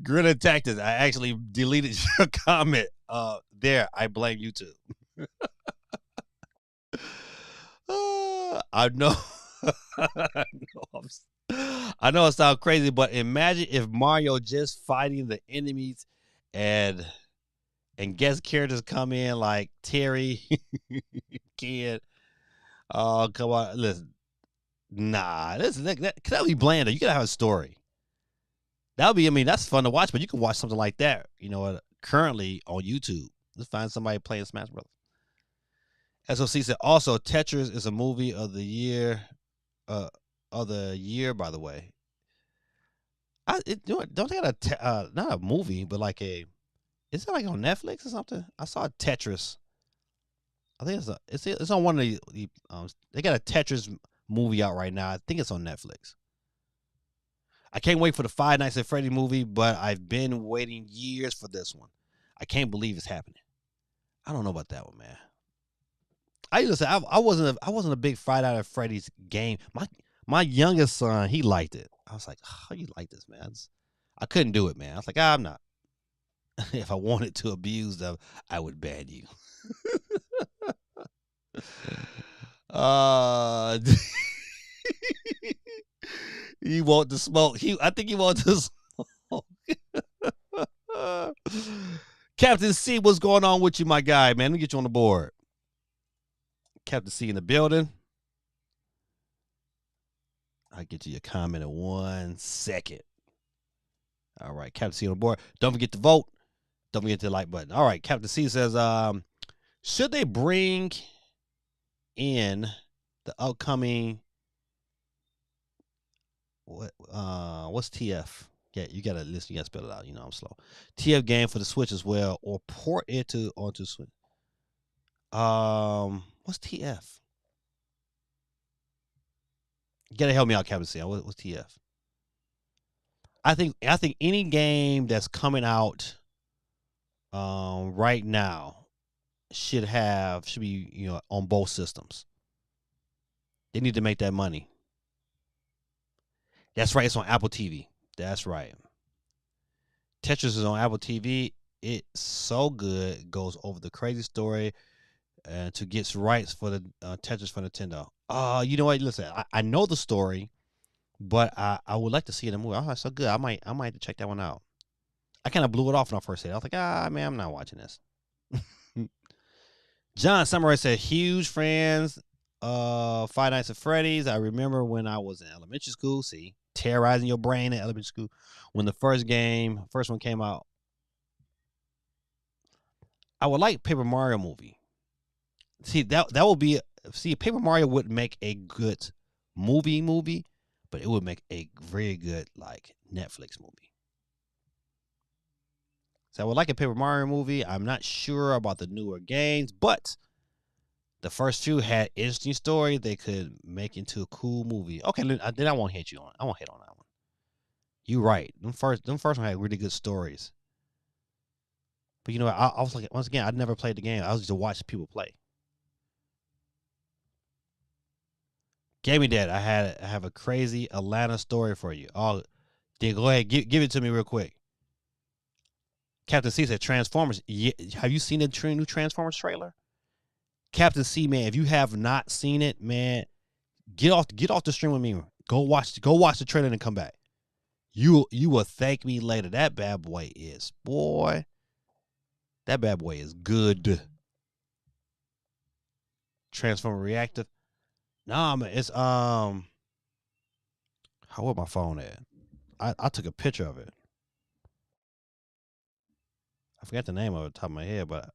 Grinning Tactics. I actually deleted your comment. There, I blame YouTube. I know. I know it sounds crazy, but imagine if Mario just fighting the enemies and guest characters come in like Terry, Kid. Oh, come on. Listen. Nah, that'll be bland. You gotta have a story. That's fun to watch, but you can watch something like that, currently on YouTube. Let's find somebody playing Smash Brothers. SOC said also Tetris is a movie of the year, by the way. Don't they got not a movie, but like is it like on Netflix or something? I saw Tetris. I think it's on one of the they got a Tetris movie out right now. I think it's on Netflix. I can't wait for the Five Nights at Freddy movie, but I've been waiting years for this one. I can't believe it's happening. I don't know about that one, man. I wasn't a big Friday Night at Freddy's game. My youngest son, he liked it. I was like, how you like this, man? I couldn't do it, man. I was like, I'm not. If I wanted to abuse them, I would ban you. uh he want to smoke. I think he wants to smoke. Captain C, what's going on with you, my guy, man? Let me get you on the board. Captain C in the building. I'll get you your comment in 1 second. All right, Captain C on the board. Don't forget to vote. Don't forget the like button. All right, Captain C says, should they bring in the upcoming what's TF? Yeah, you gotta listen. You gotta spell it out. You know I'm slow. TF game for the Switch as well, or port it onto Switch. What's TF? You gotta help me out, Captain C. What's TF? I think any game that's coming out right now should be on both systems. They need to make that money. That's right. It's on Apple TV. That's right. Tetris is on Apple TV. It's so good. It goes over the crazy story to get rights for the Tetris for Nintendo. You know what? Listen, I know the story, but I would like to see it in a movie. Oh, it's so good. I might have to check that one out. I kind of blew it off when I first said it. I was like, man, I'm not watching this. John Samurai said, huge fans of Five Nights at Freddy's. I remember when I was in elementary school. See, terrorizing your brain in elementary school. When the first one came out. I would like Paper Mario movie. See, that would be, Paper Mario would make a good movie, but it would make a very good, like, Netflix movie. So I would like a Paper Mario movie. I'm not sure about the newer games, but the first two had interesting stories they could make into a cool movie. Okay, then I won't hit you on it. I won't hit on that one. You're right. Them first one had really good stories. But you know, I was like, once again, I'd never played the game. I was just to watch people play. Gave me that. I have a crazy Atlanta story for you. Oh, go ahead, give it to me real quick. Captain C said Transformers. Yeah, have you seen the new Transformers trailer? Captain C, man, if you have not seen it, man, get off the stream with me. Go watch the trailer and come back. You will thank me later. That bad boy is good. Transformer reactive. Nah, man, it's how was my phone at? I took a picture of it. I forgot the name of it top of my head, but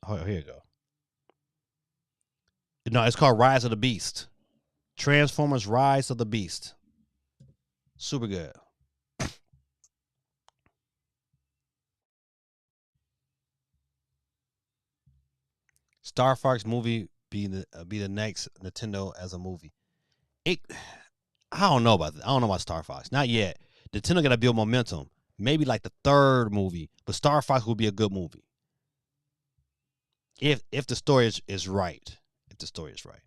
oh, here you go. No, it's called Rise of the Beast. Transformers Rise of the Beast. Super good. Star Fox movie be the next Nintendo as a movie. I don't know about that. I don't know about Star Fox. Not yet. Nintendo got to build momentum. Maybe like the third movie, but Star Fox will be a good movie if the story is right. If the story is right.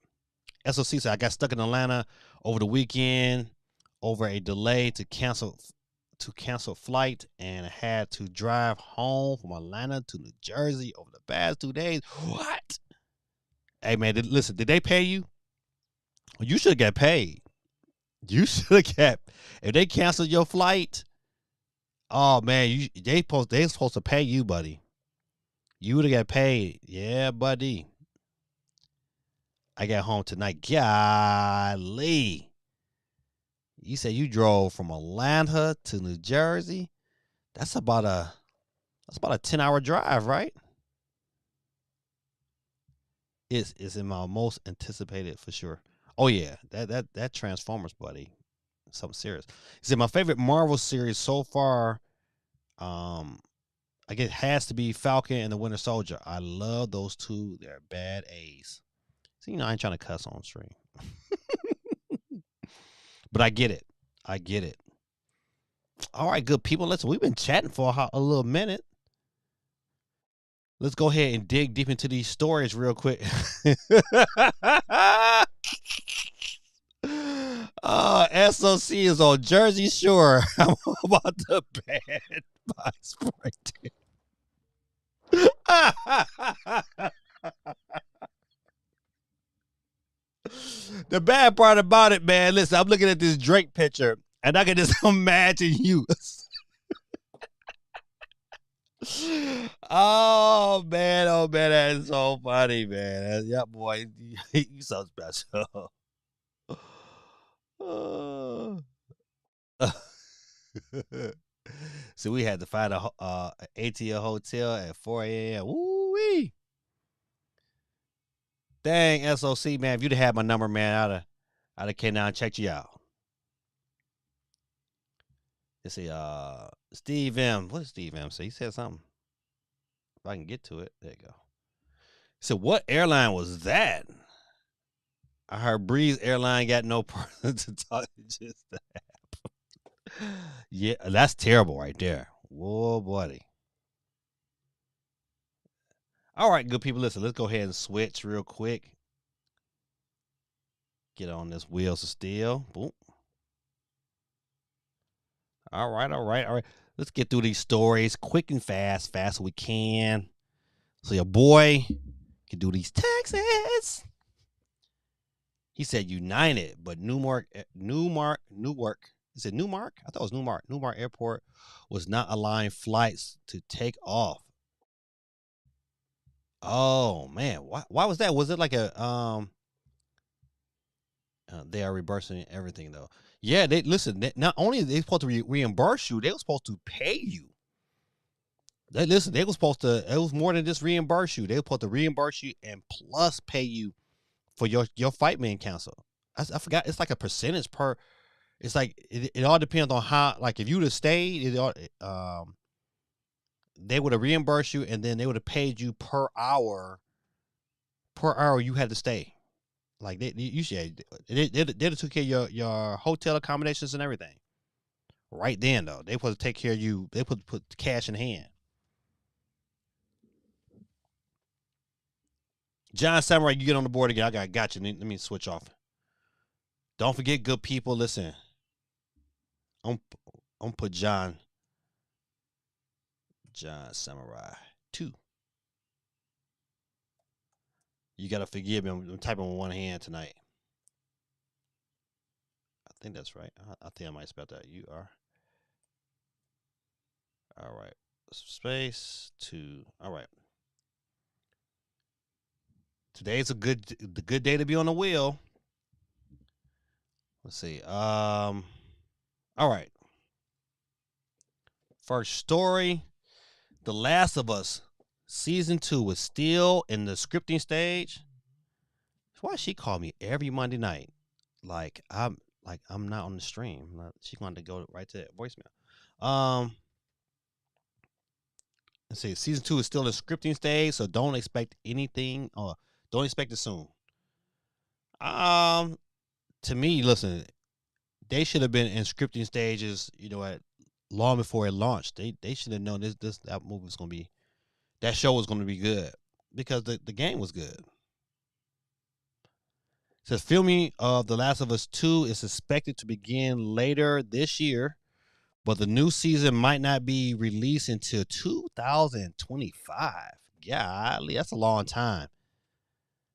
SOC said I got stuck in Atlanta over the weekend over a delay to cancel flight and had to drive home from Atlanta to New Jersey over the past 2 days. What? Hey man, listen, did they pay you? You should have got paid. You should have got, if they canceled your flight, oh man, they supposed to pay you, buddy. You would have got paid. Yeah, buddy. I got home tonight. Golly. You said you drove from Atlanta to New Jersey. That's about a 10-hour drive, right? It's in my most anticipated for sure. Oh yeah, that Transformers, buddy. Something serious. He said my favorite Marvel series so far, I guess has to be Falcon and the Winter Soldier. I love those two. They're bad A's. So I ain't trying to cuss on stream. But I get it. I get it. All right, good people. Listen, we've been chatting for a little minute. Let's go ahead and dig deep into these stories real quick. SOC is on Jersey Shore. I'm about to ban by Springdale. The bad part about it, man, listen, I'm looking at this Drake picture, and I can just imagine you. Oh man, that is so funny, man. Yeah, boy, you so special. So we had to find a ATL hotel at 4 a.m. Woo wee! Dang, SOC man, if you'd have had my number, man, I'd have came down and checked you out. Let's see, Steve M. What did Steve M say? He said something. If I can get to it, there you go. So what airline was that? I heard Breeze Airline got no person to talk to just that. Yeah, that's terrible right there. Whoa, buddy. All right, good people. Listen, let's go ahead and switch real quick. Get on this wheels of steel. Boom. All right. Let's get through these stories quick and fast as we can. So your boy can do these taxes. He said United, but Newark. Is it Newmark? I thought it was Newmark. Newmark Airport was not allowing flights to take off. Oh man, why was that? Was it like a they are reimbursing everything though. Yeah, they listen. Not only are they supposed to reimburse you, they were supposed to pay you. They were supposed to. It was more than just reimburse you. They were supposed to reimburse you and plus pay you for your flight being canceled. I forgot. It's like a percentage per. It's like it all depends on how. Like if you would have stayed, they would have reimbursed you, and then they would have paid you per hour. Per hour you had to stay. Like they took care of your hotel accommodations and everything. Right then though, they supposed to take care of you. They put cash in hand. John Samurai, you get on the board again. I got you. Let me switch off. Don't forget, good people. Listen, I'm put John Samurai 2. You gotta forgive me. I'm typing with one hand tonight. I think that's right. I think I might spell that. You are. All right. Space 2. All right. Today's the good day to be on the wheel. Let's see. All right. First story. The Last of Us season 2 is still in the scripting stage. That's why she called me every Monday night. Like I'm not on the stream. She wanted to go right to that voicemail. Let's see. Season 2 is still in the scripting stage, so don't expect anything. Don't expect it soon. To me, listen, they should have been in scripting stages. You know, long before it launched. They should have known that movie was gonna be, that show was gonna be good because the game was good. It says filming of The Last of Us 2 is expected to begin later this year, but the new season might not be released until 2025. Golly, that's a long time.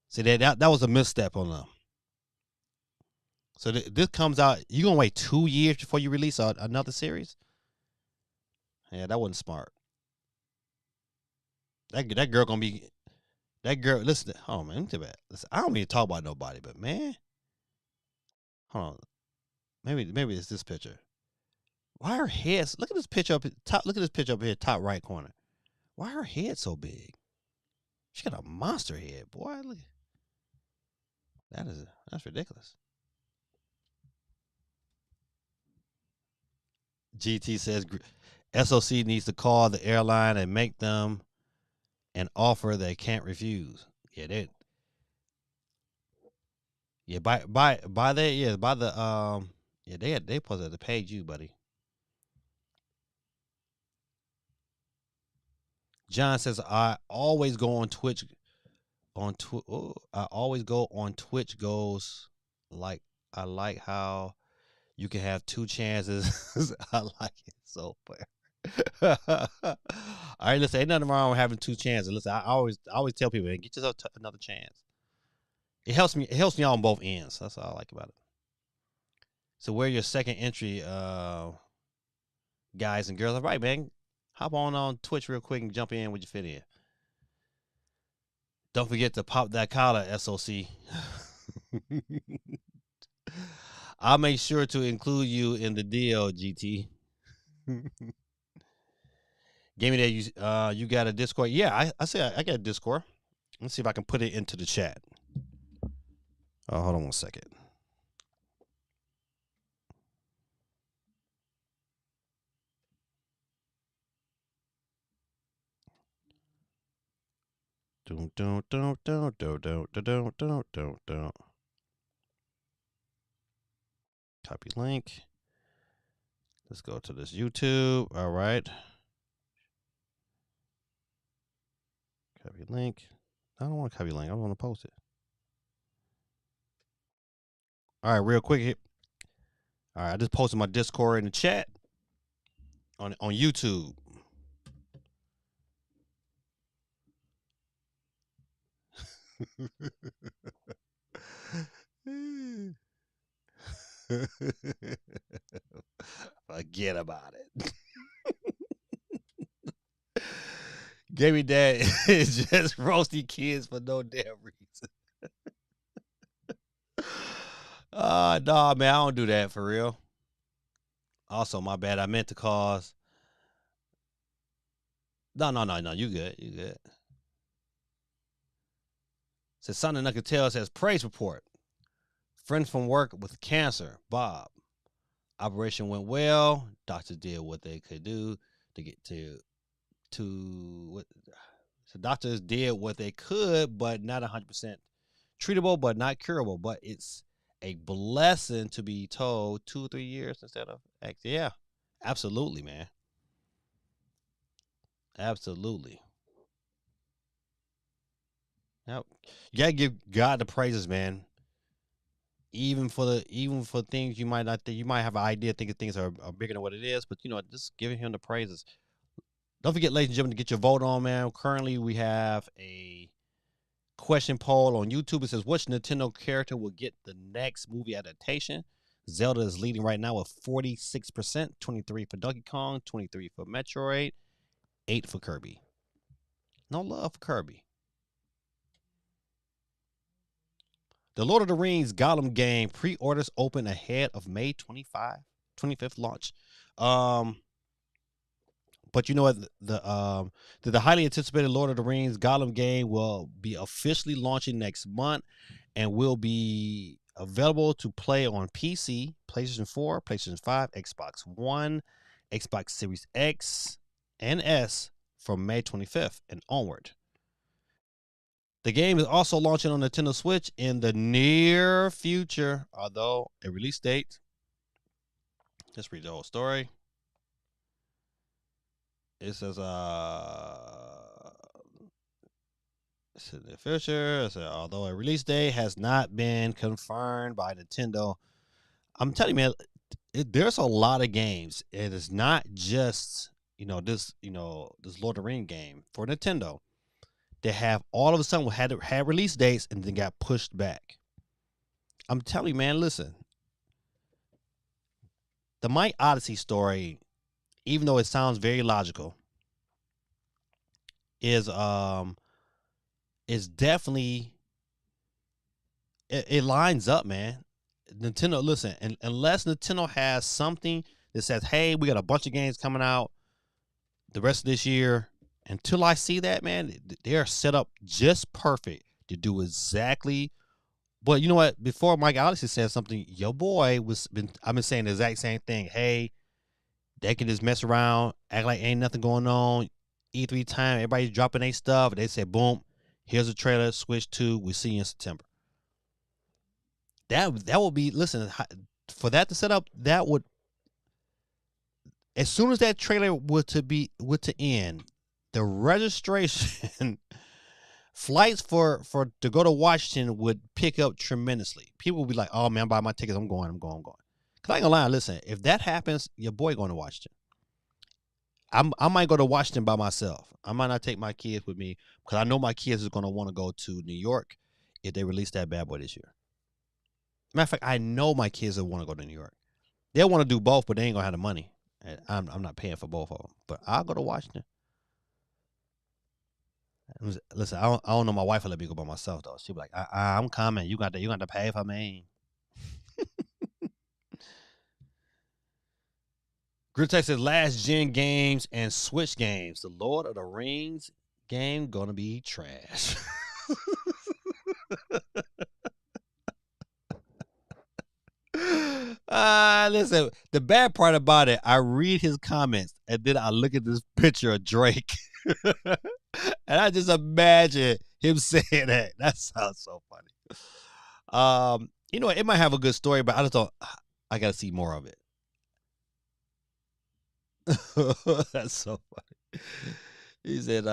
See, that was a misstep on them. So this comes out. You gonna wait 2 years before you release another series? Yeah, that wasn't smart. That girl gonna be. That girl. Listen. Oh man, listen, I don't mean to talk about nobody, but man, hold on. Maybe it's this picture. Why her head? Look at this picture up top. Look at this picture up here, top right corner. Why her head so big? She got a monster head, boy. Look, that's ridiculous. GT says SOC needs to call the airline and make them an offer they can't refuse. Yeah, by the Yeah, they supposed to have paid you, buddy. John says I always go on Twitch I always go on Twitch goes like I like how you can have two chances. I like it so fair. All right, listen, ain't nothing wrong with having two chances. Listen, I always tell people, man, get yourself another chance. It helps me out on both ends. That's all I like about it. So where your second entry, guys and girls? All right, man. Hop on Twitch real quick and jump in when you fit in. Don't forget to pop that collar, SOC. I'll make sure to include you in the deal, GT. Give me that. You got a Discord? Yeah, I say I got a Discord. Let's see if I can put it into the chat. Oh, hold on one second. Copy link. Let's go to this YouTube. All right. Copy link. I don't want to copy link. I want to post it. All right, real quick. All right, I just posted my Discord in the chat on YouTube. Forget about it. Gary Dad is just roasting kids for no damn reason. Nah, man, I don't do that for real. Also, my bad. I meant to cause. No. You good. You good. Says Son I could tell says praise report. Friend from work with cancer, Bob. Operation went well. Doctors did what they could do to get to what. So doctors did what they could, but not 100% treatable, but not curable. But it's a blessing to be told 2 or 3 years instead of X. Yeah, absolutely, man. Absolutely. Now, you gotta give God the praises, man. Even for things you might not think, you might have an idea thinking things are bigger than what it is, but just giving him the praises. Don't forget, ladies and gentlemen, to get your vote on, man. Currently, we have a question poll on YouTube. It says, which Nintendo character will get the next movie adaptation? Zelda is leading right now with 46%, 23 for Donkey Kong, 23 for Metroid, 8 for Kirby. No love for Kirby. The Lord of the Rings Gollum game pre-orders open ahead of May 25th launch. But you know what? The highly anticipated Lord of the Rings Gollum game will be officially launching next month and will be available to play on PC, PlayStation 4, PlayStation 5, Xbox One, Xbox Series X, and S from May 25th and onward. The game is also launching on Nintendo Switch in the near future, although a release date. Let's read the whole story. It says, it's in the future. It says, although a release date has not been confirmed by Nintendo, I'm telling you, man, there's a lot of games. It is not just this Lord of the Rings game for Nintendo. They have all of a sudden had release dates and then got pushed back. I'm telling you, man, listen. The Mike Odyssey story, even though it sounds very logical, is definitely it lines up, man. Nintendo, listen, unless Nintendo has something that says, "Hey, we got a bunch of games coming out the rest of this year," until I see that, man, they are set up just perfect to do exactly. But you know what? Before Mike Odyssey said something, your boy I've been saying the exact same thing. Hey, they can just mess around, act like ain't nothing going on. E3 time, everybody's dropping their stuff. They say, boom, here's a trailer, switch to, we see you in September. That will be, listen, for that to set up, that would, as soon as that trailer would to end, the registration flights for to go to Washington would pick up tremendously. People would be like, "Oh man, I'm buying my tickets. I'm going. Cause I ain't gonna lie. Listen, if that happens, your boy going to Washington. I might go to Washington by myself. I might not take my kids with me because I know my kids is gonna want to go to New York if they release that bad boy this year. Matter of fact, I know my kids will want to go to New York. They'll want to do both, but they ain't gonna have the money. And I'm not paying for both of them. But I'll go to Washington. Listen, I don't know. My wife will let me go by myself though. She'll be like, I'm coming. You got to pay for me. Grit says last gen games and Switch games. The Lord of the Rings game gonna be trash. Listen, the bad part about it, I read his comments and then I look at this picture of Drake. And I just imagine him saying that. That sounds so funny. You know, it might have a good story, but I just don't. I gotta see more of it. That's so funny. He said,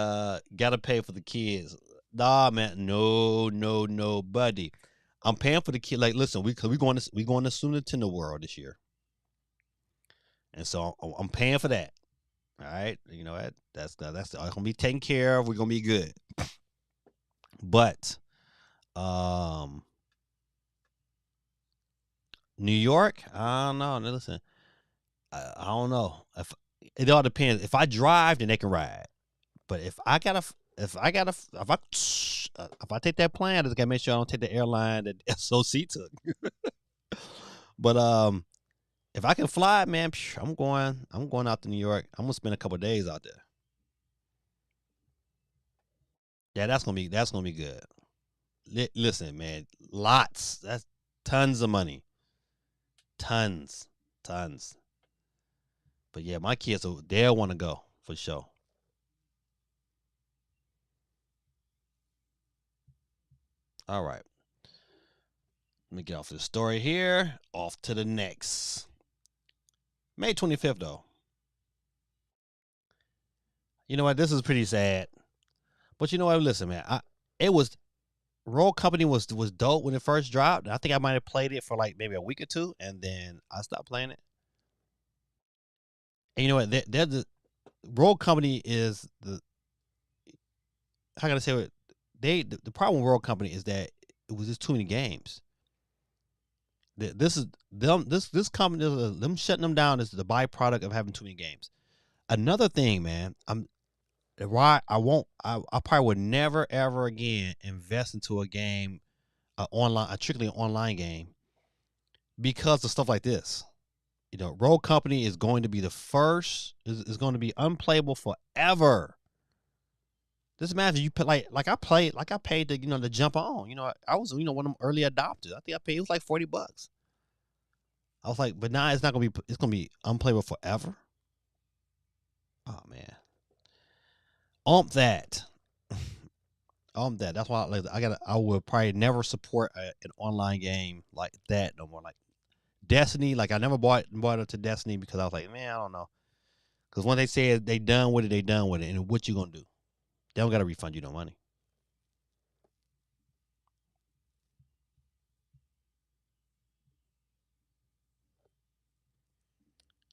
gotta pay for the kids. Nah, man, no, buddy. I'm paying for the kid. Like, listen, we going to Super Nintendo World this year, and so I'm paying for that. All right, you know that's gonna be taken care of. We're gonna be good. But, New York, I don't know. Now, listen, I don't know. If it all depends. If I drive, then they can ride. But if I take that plane, I just gotta make sure I don't take the airline that SOC took. But if I can fly, man, I'm going out to New York. I'm gonna spend a couple of days out there. Yeah, that's gonna be good. Listen, man, lots. That's tons of money. Tons. But yeah, my kids they'll want to go for sure. All right. Let me get off this story here. Off to the next. May 25th, though. You know what? This is pretty sad. But you know what? Listen, man. It was Roll Company was dope when it first dropped. I think I might have played it for like maybe a week or two, and then I stopped playing it. And you know what? They're the Roll Company is the how can I say it? The problem with Roll Company is that it was just too many games. This is them. This company, them shutting them down is the byproduct of having too many games. Another thing, man, why I probably would never ever again invest into a game, a strictly an online game, because of stuff like this. You know, Roll Company is going to be the first is going to be unplayable forever. This imagine you put I paid to to jump on. You know, I was one of them early adopters. I think I paid it was like $40. I was like, but now it's not gonna be. It's gonna be unplayable forever. Oh man, that. That. That's why I would probably never support an online game like that no more. Like Destiny, like I never bought it to Destiny because I was like, man, I don't know. Because when they say they done with it, they done with it. And what you gonna do? They don't gotta refund you no money.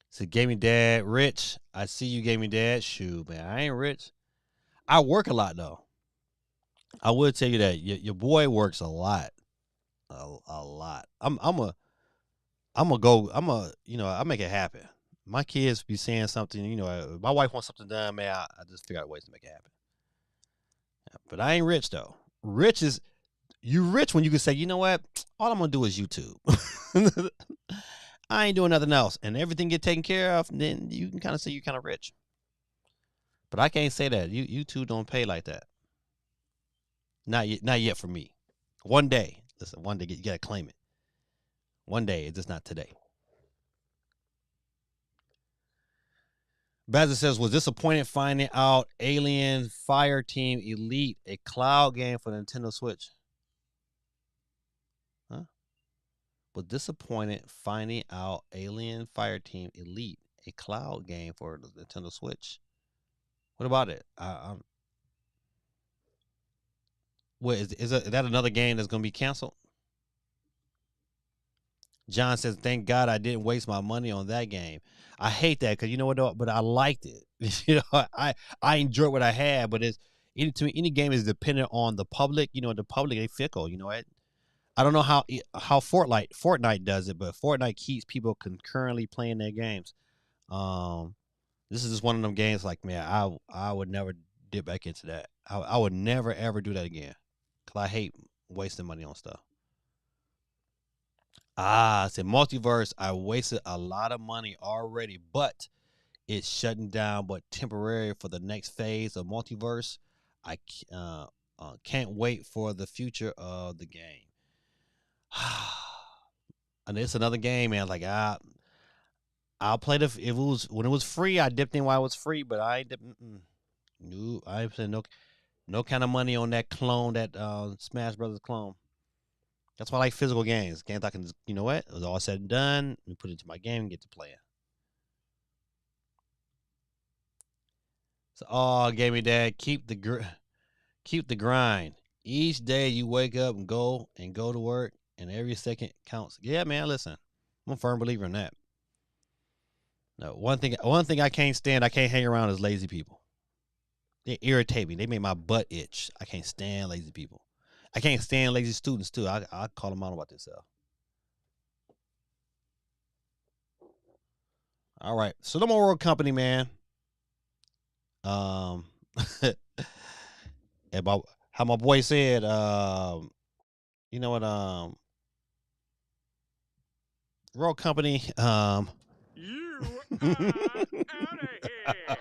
So gaming dad, rich. I see you, gaming dad. Shoot, man, I ain't rich. I work a lot though. I would tell you that your boy works a lot, a lot. I'm a go. I make it happen. My kids be saying something. If my wife wants something done, man. I just figure out ways to make it happen. Yeah, but I ain't rich though. Rich is you rich when you can say, you know what? All I'm gonna do is YouTube. I ain't doing nothing else, and everything get taken care of. And then you can kind of say you're kind of rich. But I can't say that. YouTube don't pay like that. Not yet for me. One day, listen. One day you gotta claim it. One day, it's just not today. Bazza says, was disappointed finding out Alien Fire Team Elite, a cloud game for Nintendo Switch. Huh? but disappointed finding out Alien Fireteam Elite, a cloud game for the Nintendo Switch. What about it? What is that another game that's going to be canceled? John says, "Thank God I didn't waste my money on that game." I hate that because you know what? Though? But I liked it. you know, I enjoyed what I had. But to me, any game is dependent on the public. You know, the public they fickle. You know, I don't know how Fortnite does it, but Fortnite keeps people concurrently playing their games. Um, this is just one of them games. Like, man, I would never dip back into that. I would never ever do that again because I hate wasting money on stuff. I said multiverse. I wasted a lot of money already, but it's shutting down, but temporary for the next phase of multiverse. Can't wait for the future of the game. And it's another game, man. Like I'll play if it was when it was free. I dipped in while it was free, but I dipped. No, I said no kind of money on that clone, that Smash Brothers clone. That's why I like physical games. Games I can, you know what? It was all said and done. Let me put it into my game and get to playing. So, oh, gave me that. Keep the grind. Each day you wake up and go to work, and every second counts. Yeah, man. Listen, I'm a firm believer in that. No, one thing I can't stand. I can't hang around is lazy people. They irritate me. They make my butt itch. I can't stand lazy people. I can't stand lazy students too. I call them out about this stuff. All right, so no more World Company, man. Um, about how my boy said, you know what, World Company, You are out of here.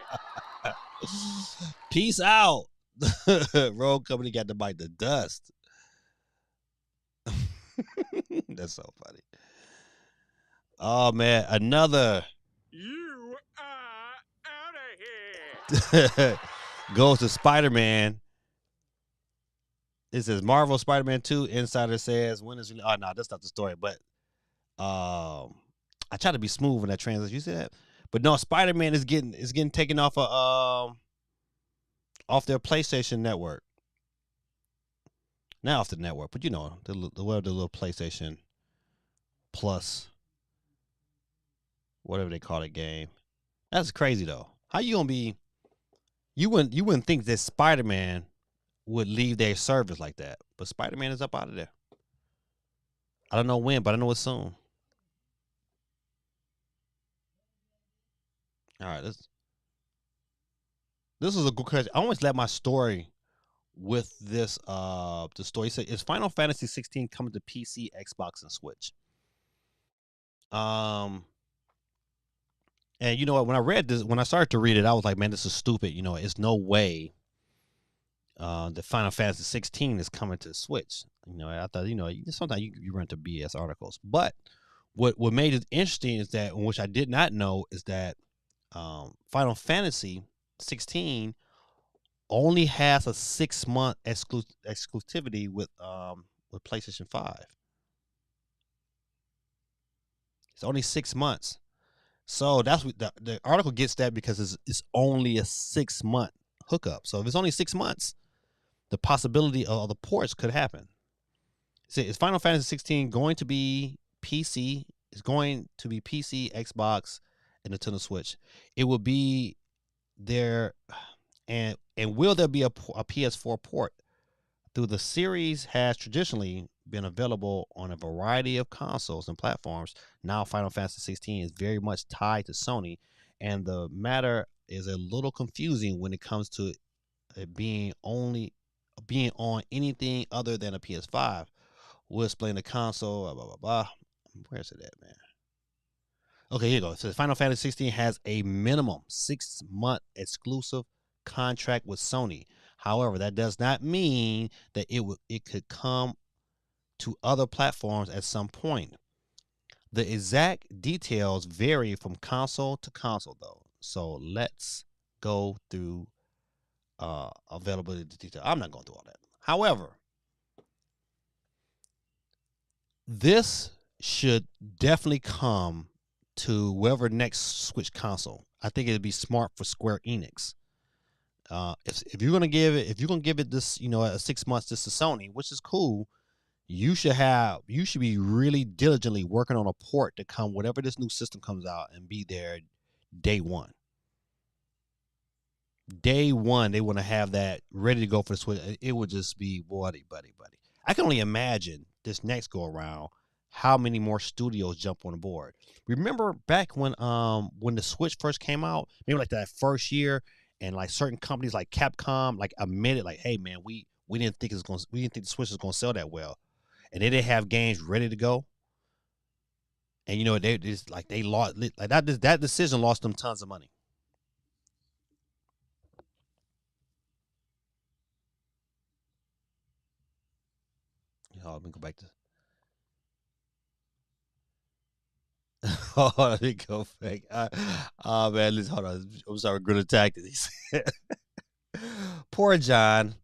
peace out. Road Company got to bite the dust. That's so funny. Oh man, another You are out of here. goes to Spider-Man. It says Marvel Spider-Man 2. Insider says when is oh no, that's not the story, but I try to be smooth in that translation. You see that? But no, Spider-Man is getting taken off their PlayStation network. Not off the network, but you know, the little PlayStation Plus, whatever they call it, game. That's crazy though. How you gonna be? You wouldn't think that Spider-Man would leave their service like that, but Spider-Man is up out of there. I don't know when, but I know it's soon. All right, this is a good question. I always let my story with this the story. Say, is Final Fantasy 16 coming to PC, Xbox, and Switch? Um, and you know what? When I read this, when I started to read it, I was like, man, this is stupid. You know, it's no way the Final Fantasy 16 is coming to Switch. You know, I thought, you know, sometimes you run to BS articles. But what made it interesting is that, which I did not know, is that Final Fantasy 16 only has a 6-month exclusivity with PlayStation 5. It's only 6 months. So that's what the article gets that because it's only a 6-month hookup. So if it's only 6 months, the possibility of the ports could happen. So is Final Fantasy 16 going to be PC? It's going to be PC, Xbox, and Nintendo Switch. It will be there, and will there be a PS4 port? Through the series has traditionally been available on a variety of consoles and platforms. Now Final Fantasy 16 is very much tied to Sony, and the matter is a little confusing when it comes to it being on anything other than a PS5. We'll explain the console, blah, blah, blah, blah. Where's it at, man? Okay, here you go. So Final Fantasy 16 has a minimum 6-month exclusive contract with Sony. However, that does not mean that it could come to other platforms at some point. The exact details vary from console to console, though. So let's go through availability detail. I'm not going through all that. However, this should definitely come to whoever next Switch console. I think it'd be smart for Square Enix. If you're gonna give it this, a 6 months just to Sony, which is cool, you should be really diligently working on a port to come whatever this new system comes out and be there day one. Day one, they want to have that ready to go for the Switch. It would just be buddy. I can only imagine this next go around how many more studios jump on the board. Remember back when the Switch first came out, maybe like that first year, and like certain companies like Capcom like admitted like, hey man, we didn't think the Switch was gonna sell that well, and they didn't have games ready to go. And they just like they lost like that decision lost them tons of money. Let me go back to. Oh, let me go back. Oh man, listen, hold on. I'm sorry, good attack. He said, "Poor John.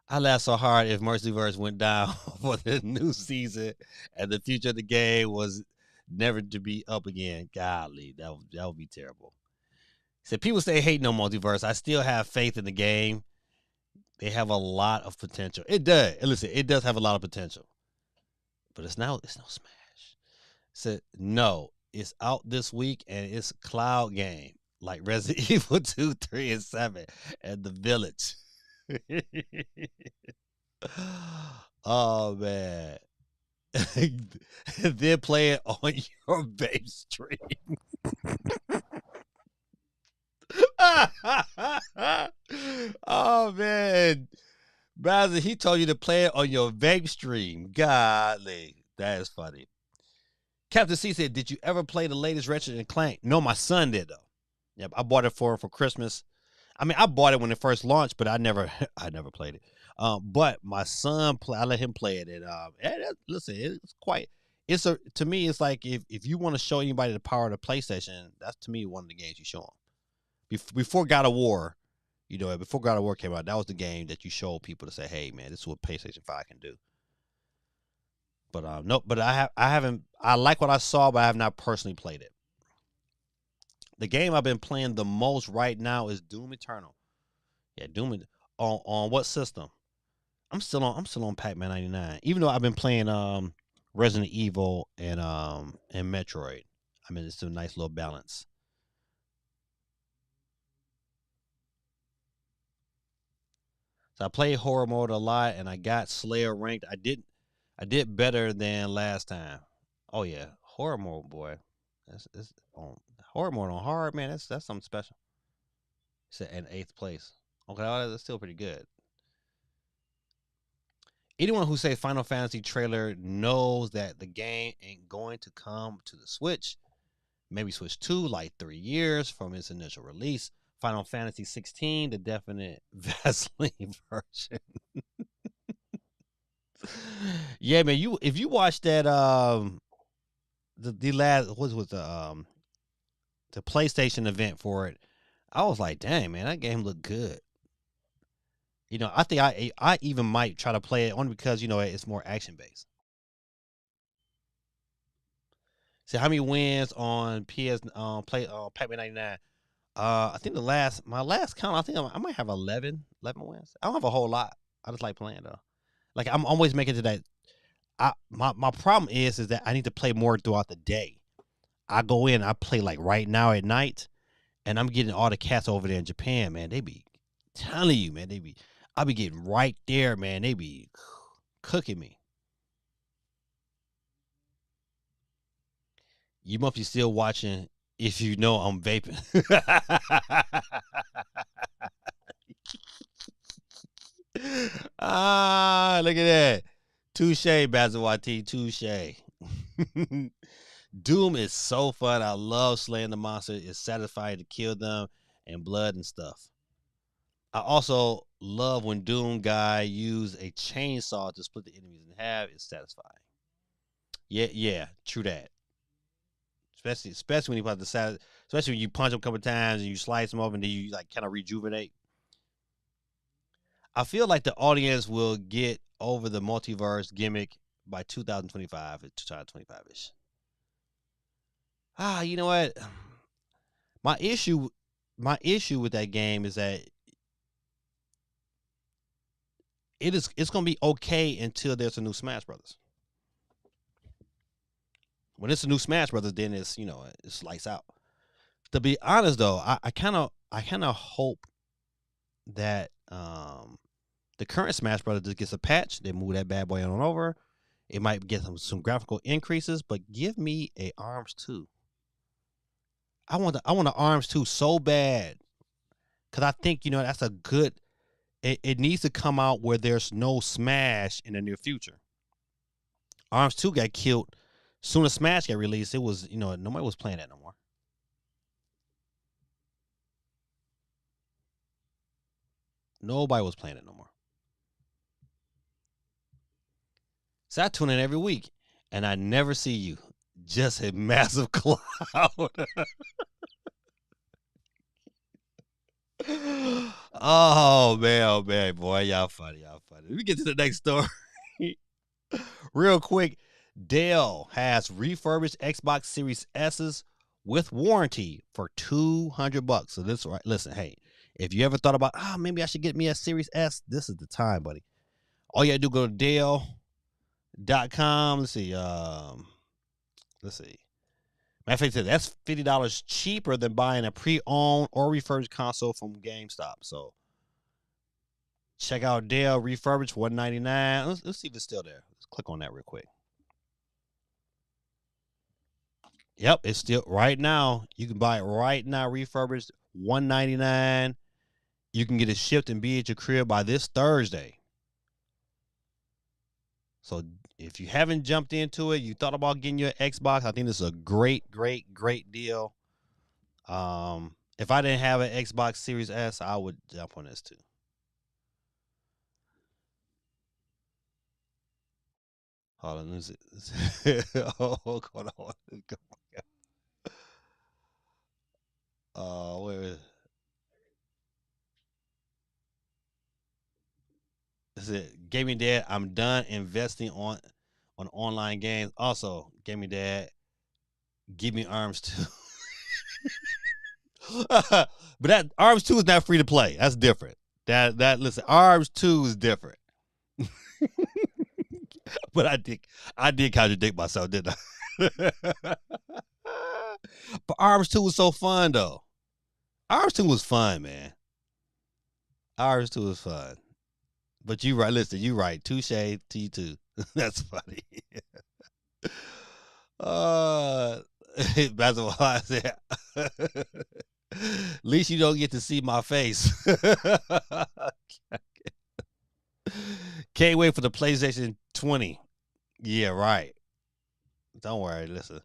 I laughed so hard if Mercyverse went down for the new season, and the future of the game was never to be up again. Golly, that would be terrible." He said, "People say hate no multiverse. I still have faith in the game. They have a lot of potential. It does. Listen, it does have a lot of potential, but it's no Smash." Said no, it's out this week and it's a cloud game like Resident Evil 2, 3, and 7 and The Village. Oh man. Then play it on your babe stream. Oh man. Bowser, he told you to play it on your vape stream. Golly. That is funny. Captain C said, "Did you ever play the latest Ratchet and Clank?" No, my son did though. Yep, I bought it for Christmas. I mean, I bought it when it first launched, but I never played it. But my son, I let him play it, and listen, it's quite. To me, it's like if you want to show anybody the power of the PlayStation, that's to me one of the games you show them. Before God of War, before God of War came out, that was the game that you showed people to say, "Hey, man, this is what PlayStation 5 can do." But no, but I haven't. I like what I saw, but I have not personally played it. The game I've been playing the most right now is Doom Eternal. Yeah, Doom on what system? I'm still on Pac-Man 99. Even though I've been playing Resident Evil and Metroid. I mean, it's a nice little balance. So I played horror mode a lot, and I got Slayer ranked. I did better than last time. Oh yeah, horror mode, boy. That's on horror mode on hard, man. That's something special. It's in 8th place. Okay, that's still pretty good. Anyone who says Final Fantasy trailer knows that the game ain't going to come to the Switch. Maybe Switch 2, like 3 years from its initial release. Final Fantasy 16, the definite Vaseline version. Yeah, man. If you watch that the last what was the PlayStation event for it, I was like, dang man, that game looked good. I think I even might try to play it only because it's more action based. See how many wins on PS play Pac-Man 99. I think my last count, I think I might have 11 wins. I don't have a whole lot. I just like playing though. Like I'm always making to that. My problem is that I need to play more throughout the day. I go in, I play like right now at night, and I'm getting all the cats over there in Japan, man. They be telling you, man. I be getting right there, man. They be cooking me. You must be still watching if you know I'm vaping. Look at that. Touche, Bazawati. Touche. Doom is so fun. I love slaying the monster. It's satisfying to kill them and blood and stuff. I also love when Doom guy use a chainsaw to split the enemies in half. It's satisfying. Yeah, true that. Especially when you put especially when you punch them a couple times and you slice them off and then you like kind of rejuvenate. I feel like the audience will get over the multiverse gimmick by 2025 ish. You know what? My issue, my issue with that game is that it's gonna be okay until there's a new Smash Brothers. When it's a new Smash Brothers, then it's it's lights out. To be honest though, I kind of hope that the current Smash Brothers just gets a patch. They move that bad boy on over. It might get some graphical increases, but give me a Arms 2. I want the Arms 2 so bad because I think that's a good. It needs to come out where there's no Smash in the near future. Arms 2 got killed soon as Smash got released. It was nobody was playing that no more. Nobody was playing it no more. So I tune in every week, and I never see you. Just a massive cloud. Oh man, boy, y'all funny, Let me get to the next story real quick. Dell has refurbished Xbox Series S's with warranty for $200. So this right. Listen, hey, if you ever thought about, maybe I should get me a Series S, this is the time, buddy. All you gotta do, go to Dell.com. Let's see. Matter of fact, that's $50 cheaper than buying a pre-owned or refurbished console from GameStop. So check out Dell refurbished $199. Let's see if it's still there. Let's click on that real quick. Yep, it's still right now. You can buy it right now, refurbished $199. You can get it shipped and be at your crib by this Thursday. So if you haven't jumped into it, you thought about getting your Xbox, I think this is a great deal. If I didn't have an Xbox Series S, I would jump on this too. Hold on, let me see. Oh, hold on. Wait, wait. This is it. Gaming Dad, I'm done investing on online games. Also, Gaming Dad, give me Arms 2. But that Arms 2 is not free to play. That's different. Listen, Arms 2 is different. But I did contradict myself, didn't I? But Arms 2 was so fun though. Arms 2 was fun, man. Arms 2 was fun. But you right, listen, you right. Touche T2. That's funny. That's what I said. At least you don't get to see my face. Can't wait for the PlayStation 20. Yeah, right. Don't worry. Listen,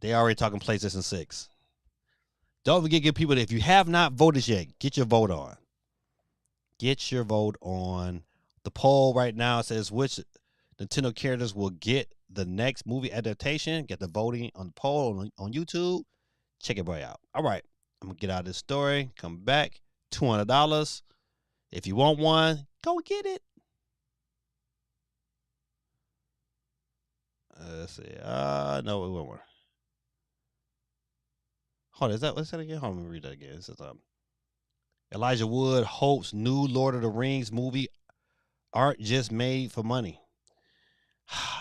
they already talking PlayStation 6. Don't forget, give people, if you have not voted yet, get your vote on. Get your vote on. The poll right now says which Nintendo characters will get the next movie adaptation. Get the voting on the poll on YouTube. Check it out. All right. I'm going to get out of this story. Come back. $200. If you want one, go get it. Let's see. No, we want one. Hold on, what's that again? Hold on, let me read that again. It says, Elijah Wood hopes new Lord of the Rings movie aren't just made for money.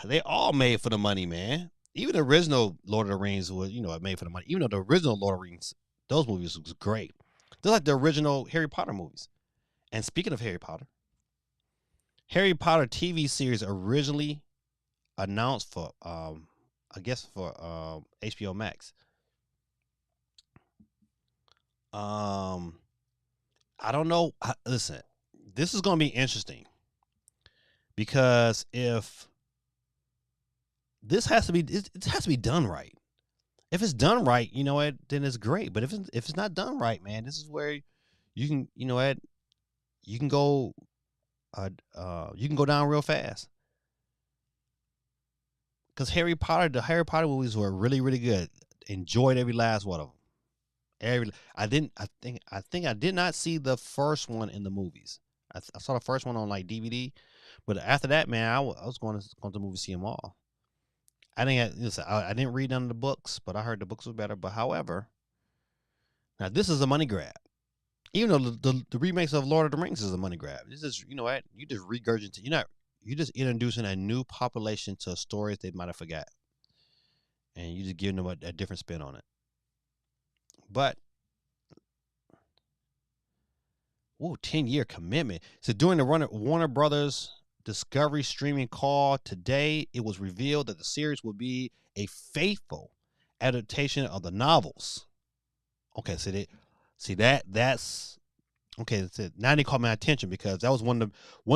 They all made for the money, man. Even the original Lord of the Rings was, made for the money. Even though the original Lord of the Rings, those movies was great. They're like the original Harry Potter movies. And speaking of Harry Potter TV series originally announced for, I guess for HBO Max. I don't know. Listen, this is going to be interesting because if this has to be, it has to be done right. If it's done right, you know what, then it's great. But if it's not done right, man, this is where you can, you can go, you can go down real fast. Because the Harry Potter movies were really, really good. Enjoyed every last one of them. I think I did not see the first one in the movies. I saw the first one on like DVD, but after that, man, I was going to the movie see them all. I didn't read none of the books, but I heard the books were better. But however, now this is a money grab. Even though the remakes of Lord of the Rings is a money grab. This is, you know what? You just regurgitate. You're just introducing a new population to stories they might have forgot, and you just giving them a different spin on it. But 10-year commitment. So during the Warner Brothers Discovery streaming call today, it was revealed that the series will be a faithful adaptation of the novels. Okay, that's okay. Now they caught my attention because that was one of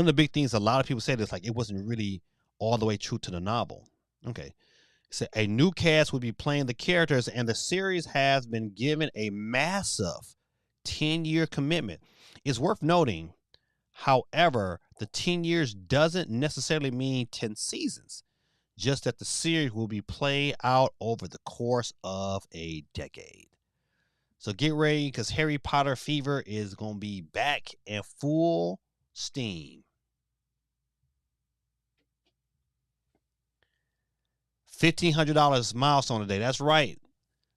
the big things a lot of people said is like it wasn't really all the way true to the novel. Okay. So a new cast will be playing the characters, and the series has been given a massive 10-year commitment. It's worth noting, however, the 10 years doesn't necessarily mean 10 seasons, just that the series will be played out over the course of a decade. So get ready because Harry Potter fever is going to be back in full steam. $1,500 milestone today. That's right.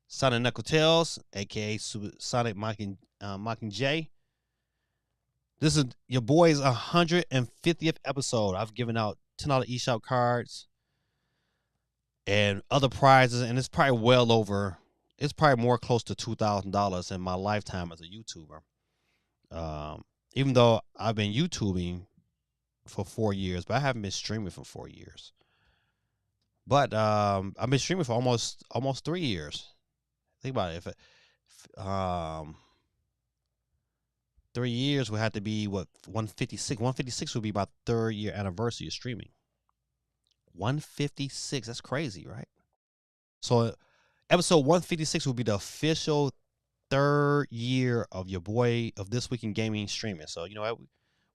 Sonic Knuckle Tales, aka Sonic Mockingjay. This is your boy's 150th episode. I've given out $10 eShop cards and other prizes, and it's probably well over. It's probably more close to $2,000 in my lifetime as a YouTuber. Even though I've been YouTubing for 4 years, but I haven't been streaming for 4 years. But I've been streaming for almost 3 years. Think about it. If 3 years would have to be what 156. 156 would be my 3rd year anniversary of streaming. 156. That's crazy, right? So episode 156 will be the official 3rd year of your boy of This Week in Gaming streaming. So you know what?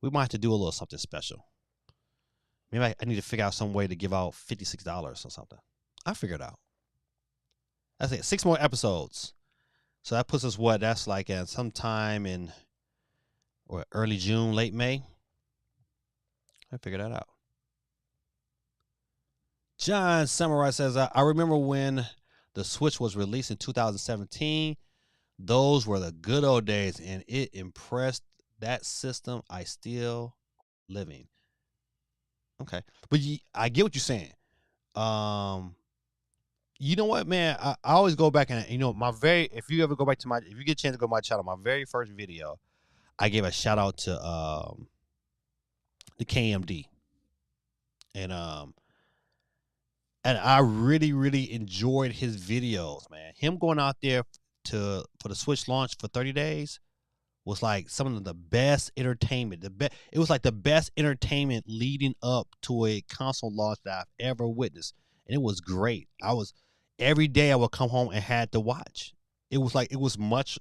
We might have to do a little something special. Maybe I need to figure out some way to give out $56 or something. I figure it out. That's it. 6 more episodes. So that puts us what? That's like at sometime in early June, late May. I figured that out. John Samurai says, I remember when the Switch was released in 2017. Those were the good old days, and it impressed that system. I still living. Okay. But I get what you're saying. You know what, man? I always go back and, if you ever go back to if you get a chance to go to my channel, my very first video, I gave a shout out to the KMD. And I really, really enjoyed his videos, man. Him going out there for the Switch launch for 30 days was like some of the best entertainment. It was like the best entertainment leading up to a console launch that I've ever witnessed. And it was great. Every day I would come home and had to watch. It was like much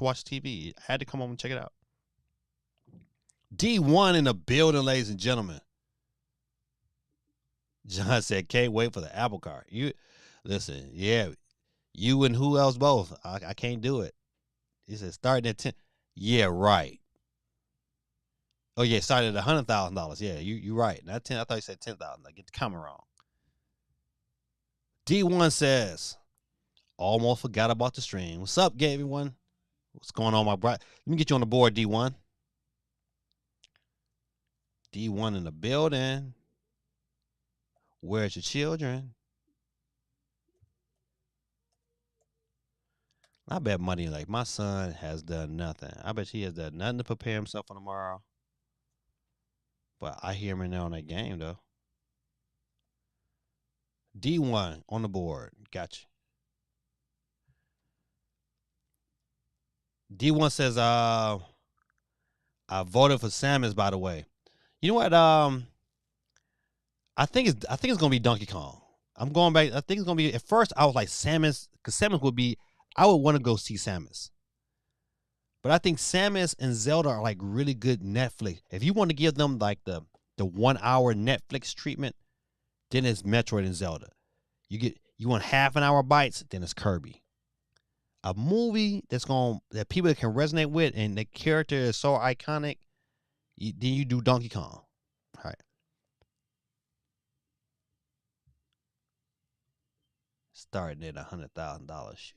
watch TV. I had to come home and check it out. D1 in the building, ladies and gentlemen. John said, can't wait for the Apple Card. You listen, yeah. You and who else both? I can't do it. He said, starting at 10. Yeah, right. Oh, yeah, started at $100,000. Yeah, you right. Not 10. I thought you said 10,000. I get the comment wrong. D1 says, almost forgot about the stream. What's up, everyone? What's going on, my brother? Let me get you on the board, D1. D1 in the building. Where's your children? I bet money like my son has done nothing. I bet he has done nothing to prepare himself for tomorrow. But I hear him in there on that game, though. D1 on the board. Gotcha. D1 says, I voted for Samus, by the way. You know what? I think it's gonna be Donkey Kong. I'm going back. I think it's gonna be. At first, I was like Samus, because Samus would be. I would want to go see Samus, but I think Samus and Zelda are like really good Netflix. If you want to give them like the 1 hour Netflix treatment, then it's Metroid and Zelda. You want half an hour bites, then it's Kirby. A movie that people can resonate with and the character is so iconic, then you do Donkey Kong. All right. starting at $100,000.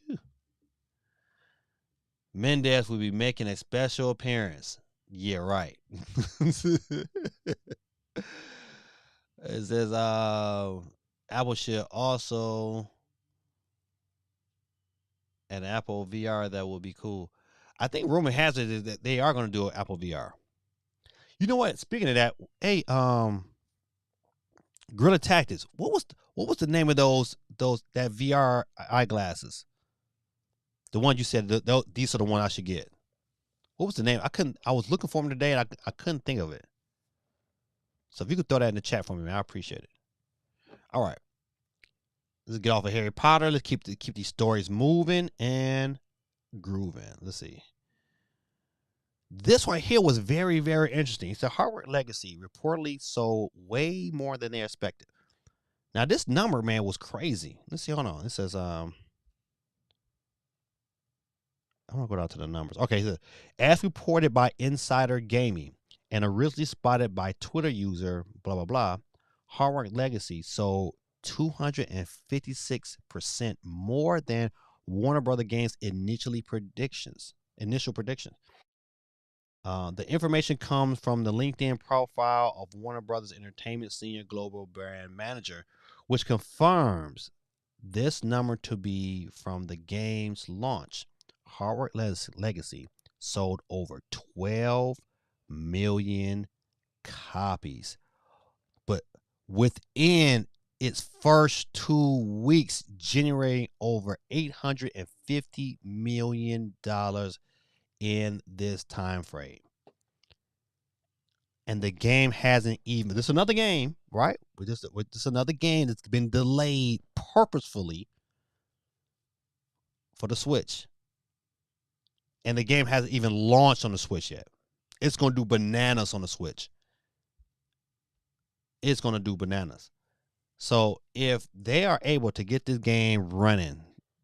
Mendez will be making a special appearance. Yeah, right. It says Apple should also an Apple VR that will be cool. I think rumor has it is that they are going to do an Apple VR. You know what? Speaking of that, hey, Gorilla Tactics. What was the name of those that VR eyeglasses? The one you said these are the one I should get. What was the name? I was looking for them today and I couldn't think of it. So if you could throw that in the chat for me, man, I appreciate it. All right. Let's get off of Harry Potter. Let's keep these stories moving and grooving. Let's see. This right here was very, very interesting. It's a Hardware Legacy reportedly sold way more than they expected. Now this number, man, was crazy. Let's see. Hold on. It says I'm gonna go down to the numbers. Okay, so as reported by Insider Gaming and originally spotted by Twitter user blah blah blah, Hardware Legacy sold 256% more than Warner Brother Games' initial predictions. The information comes from the LinkedIn profile of Warner Brothers Entertainment Senior Global Brand Manager, which confirms this number to be from the game's launch. Hardware Legacy sold over 12 million copies, but within its first 2 weeks, generating over $850 million in this time frame. And the game hasn't even, this is another game, right? This is another game that's been delayed purposefully for the Switch. And the game hasn't even launched on the Switch yet. It's going to do bananas on the Switch. It's going to do bananas. So if they are able to get this game running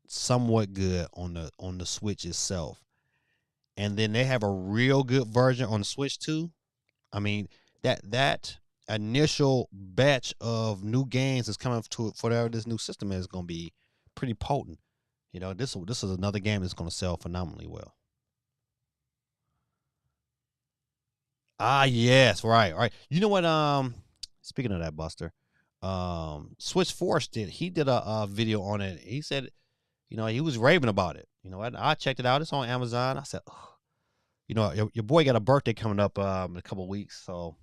somewhat good on the Switch itself, and then they have a real good version on the Switch too, I mean, that initial batch of new games that's coming to for whatever this new system is going to be pretty potent. You know, this is another game that's going to sell phenomenally well. Ah, yes, right. You know what? Speaking of that, Buster, Switch Force did a video on it. He said, you know, he was raving about it. You know, I checked it out. It's on Amazon. I said, oh, you know, your boy got a birthday coming up in a couple of weeks, so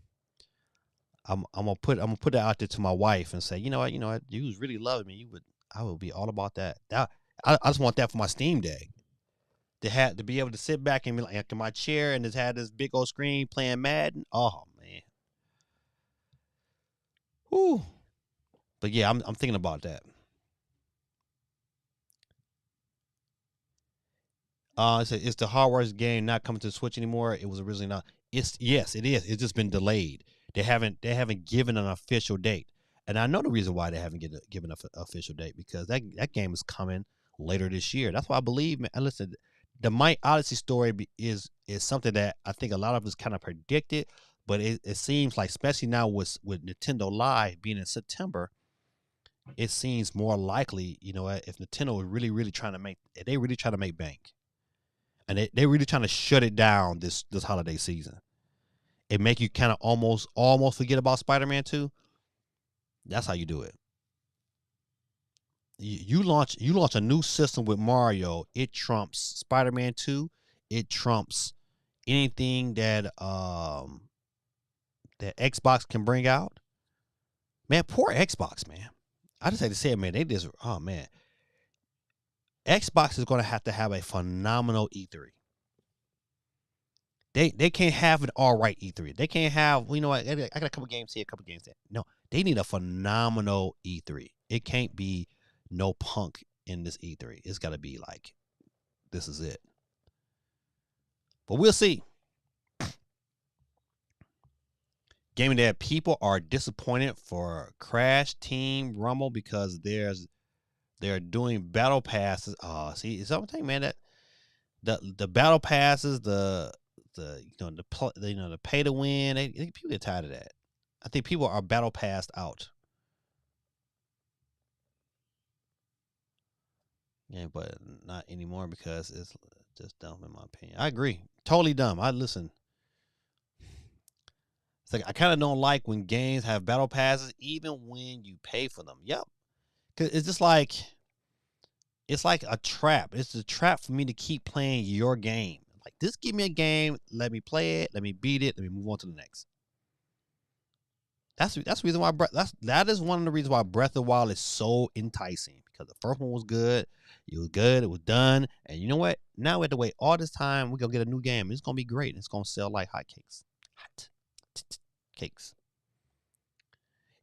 I'm gonna put that out there to my wife and say, you know what, you was really loving me. I would be all about that. I just want that for my Steam Day. To be able to sit back and be like in my chair and just have this big old screen playing Madden. Oh man. Whew. But yeah, I'm thinking about that. It's the hardware game not coming to the Switch anymore. It was originally not. Yes, it is. It's just been delayed. They haven't given an official date, and I know the reason why they haven't given an official date, because that game is coming later this year. That's why I believe, man. Listen, the Might Odyssey story is something that I think a lot of us kind of predicted, but it seems like, especially now with Nintendo Live being in September, it seems more likely, you know, if Nintendo is really trying to make bank, and they really trying to shut it down this holiday season. It make you kind of almost forget about Spider-Man 2. That's how you do it. You launch a new system with Mario, it trumps Spider-Man 2. It trumps anything that that Xbox can bring out. Man, poor Xbox, man. I just hate to say it, man. Oh man. Xbox is going to have a phenomenal E3. They can't have an all right E3. They can't have, you know what, I got a couple games here, a couple games there. No, they need a phenomenal E3. It can't be no punk in this E3. It's got to be like, this is it. But we'll see. Gaming that people are disappointed for Crash Team Rumble because they're doing battle passes. See, something, man, that the battle passes, the pay to win. People get tired of that. I think people are battle passed out. Yeah, but not anymore because it's just dumb in my opinion. I agree. Totally dumb. I listen. It's like I kind of don't like when games have battle passes, even when you pay for them. Yep, cause it's just like it's like a trap. It's a trap for me to keep playing your game. Like, just give me a game, let me play it, let me beat it, let me move on to the next. That's the reason why that is one of the reasons why Breath of the Wild is so enticing, because the first one was good, it was done, and you know what? Now we have to wait all this time. We're gonna get a new game. It's gonna be great. It's gonna sell like hotcakes. Hot cakes.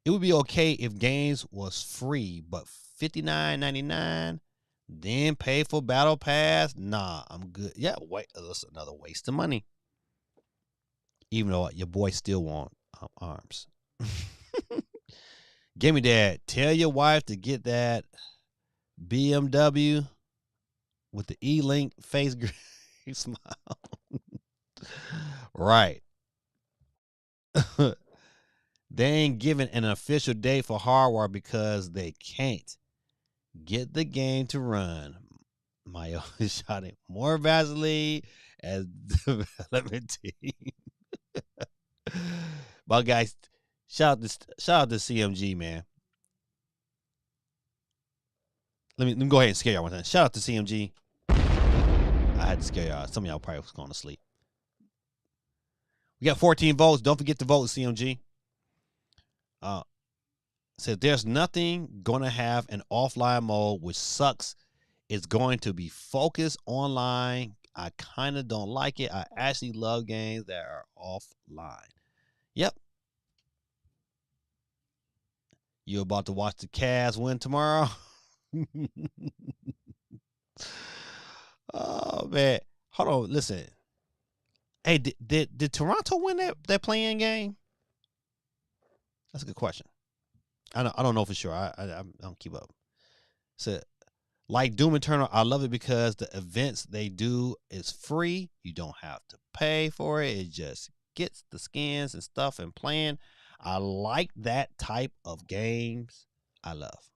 It would be okay if games was free, but $59.99, then pay for Battle Pass. Nah, I'm good. Yeah, wait, that's another waste of money. Even though your boy still want arms. Give me that. Tell your wife to get that BMW with the E-Link face smile. Right. They ain't giving an official date for hardware because they can't get the game to run. Mayo shot it more Vaseline as development team. But guys, shout out to CMG, man. Let me go ahead and scare y'all one time. Shout out to CMG. I had to scare y'all. Some of y'all probably was going to sleep. We got 14 votes. Don't forget to vote, CMG. Said there's nothing going to have an offline mode, which sucks. It's going to be focused online. I kind of don't like it. I actually love games that are offline. Yep. You about to watch the Cavs win tomorrow? Oh man, hold on. Listen, hey, did Toronto win that playing game? That's a good question. I don't know for sure. I don't keep up. So, like Doom Eternal, I love it because the events they do is free. You don't have to pay for it. It just gets the skins and stuff and playing. I like that type of games. I love.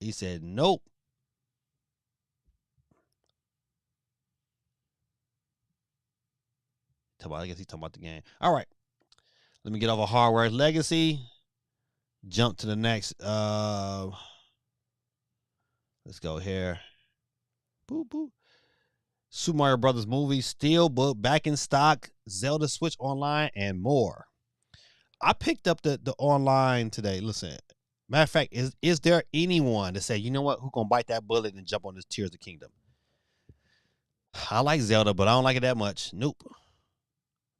He said, nope. I guess he's talking about the game. All right. Let me get off of Hardware Legacy. Jump to the next. Let's go here. Boop, boop. Super Mario Brothers movie, Steelbook, back in stock, Zelda Switch Online, and more. I picked up the online today. Listen, matter of fact, is there anyone to say, you know what, who gonna bite that bullet and jump on this Tears of the Kingdom? I like Zelda, but I don't like it that much. Nope.